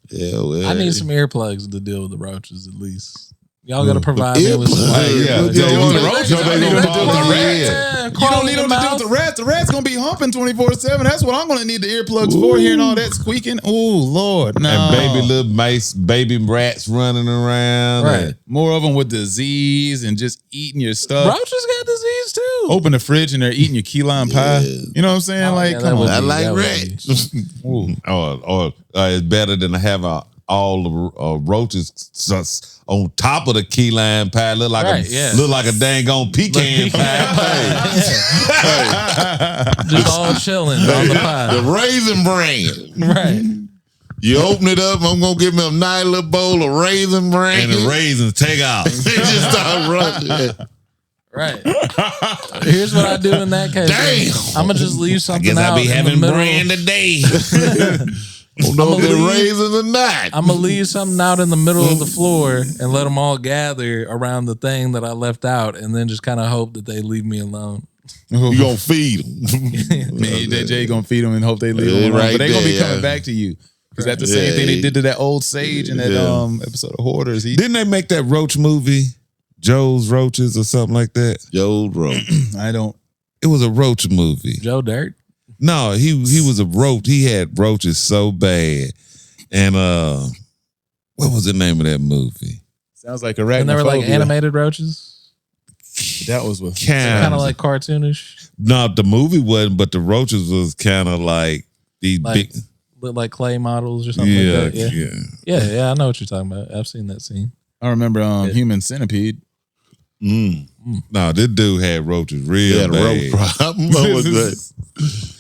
Yeah, well. I need some earplugs to deal with the roaches at least. Y'all got to provide me with some. You don't need them to deal with the rats. Yeah, You don't need them to deal with the rats. The rats gonna be humping 24/7. That's what I'm gonna need the earplugs for. Hearing all that squeaking. Oh Lord, no. And baby little baby rats running around. Right. More of them with disease and just eating your stuff. Roaches got disease too. Open the fridge and they're eating your key lime pie. You know what I'm saying? Oh, like, yeah, come on. I like rats. Or it's better than to have all the roaches on top of the key lime pie. Look like a dang on pecan pie. Just all chilling on the pie. The raisin bran. Right. You open it up, I'm going to give me a nice little bowl of raisin bran. And the raisins take off. They just start running. Right. Here's what I do in that case. Damn. I'm gonna just leave something Guess out. I'll be having in the middle. bran today. Don't know if they're raisins or not. I'm gonna leave something out in the middle of the floor and let them all gather around the thing that I left out, and then just kind of hope that they leave me alone. You gonna feed them. Man, that Jay gonna feed them and hope they leave Yeah, them alone. right But they gonna be there, coming yeah. back to you. Because that's the same thing they did to that old sage in that episode of Hoarders. Didn't they make that roach movie? Joe's Roaches or something like that? Joe's Roach. I don't. It was a roach movie. Joe Dirt? No, he was a roach. He had roaches so bad. And what was the name of that movie? Sounds like arachnophobia. And they were like animated roaches? That was with kind of like cartoonish. No, the movie wasn't, but the roaches was kind of like these big. Look like clay models or something like that. Yeah, I know what you're talking about. I've seen that scene. I remember Human Centipede. No, this dude had roaches real bad. Roach problem.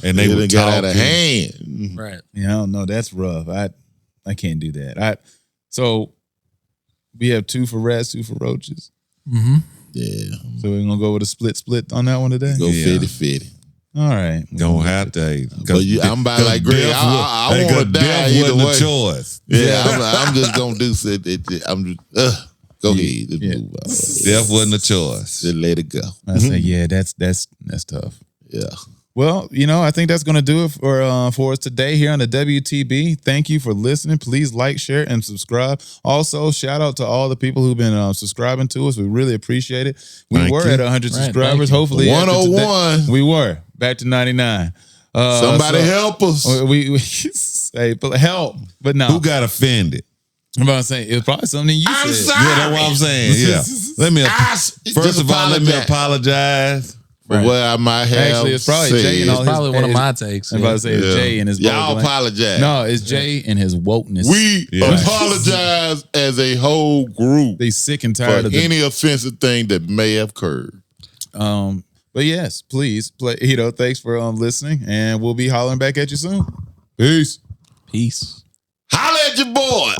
And they would get out talk of hand. Right. Yeah, I don't know. That's rough. I can't do that. So we have 2 for rats, 2 for roaches. Mm-hmm. Yeah. So we're gonna go with a split on that one today. Go 50-50. All right. Gonna have to. But I'm about like Greg. I want to die either way. Choice. Yeah, I'm just gonna do it. I'm just, go ahead. Just move on. Death wasn't a choice. Just let it go. I say, yeah, that's tough. Yeah. Well, I think that's going to do it for us today here on the WTB. Thank you for listening. Please like, share, and subscribe. Also, shout out to all the people who've been subscribing to us. We really appreciate it. We were at 100 subscribers. Hopefully, 101. We were back to 99. Somebody help us. We say help, but no. Who got offended? I'm about to say it's probably something you said. Sorry. Yeah, that's what I'm saying. Yeah. First of all, let me apologize. For what I might have Actually, it's probably said. Jay and all It's probably one of my takes. I'm about to say it's Jay and his Y'all wokeness. apologize. No, it's Jay and his wokeness. We apologize as a whole group. They sick and tired of any offensive thing that may have occurred. But yes, please play. Thanks for listening, and we'll be hollering back at you soon. Peace. Peace. Holla at your boy.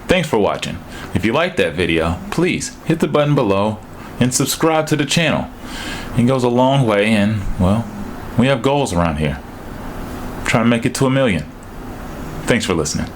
Thanks for watching. If you liked that video, please hit the button below and subscribe to the channel. It goes a long way, and well, we have goals around here. Trying to make it to 1 million. Thanks for listening.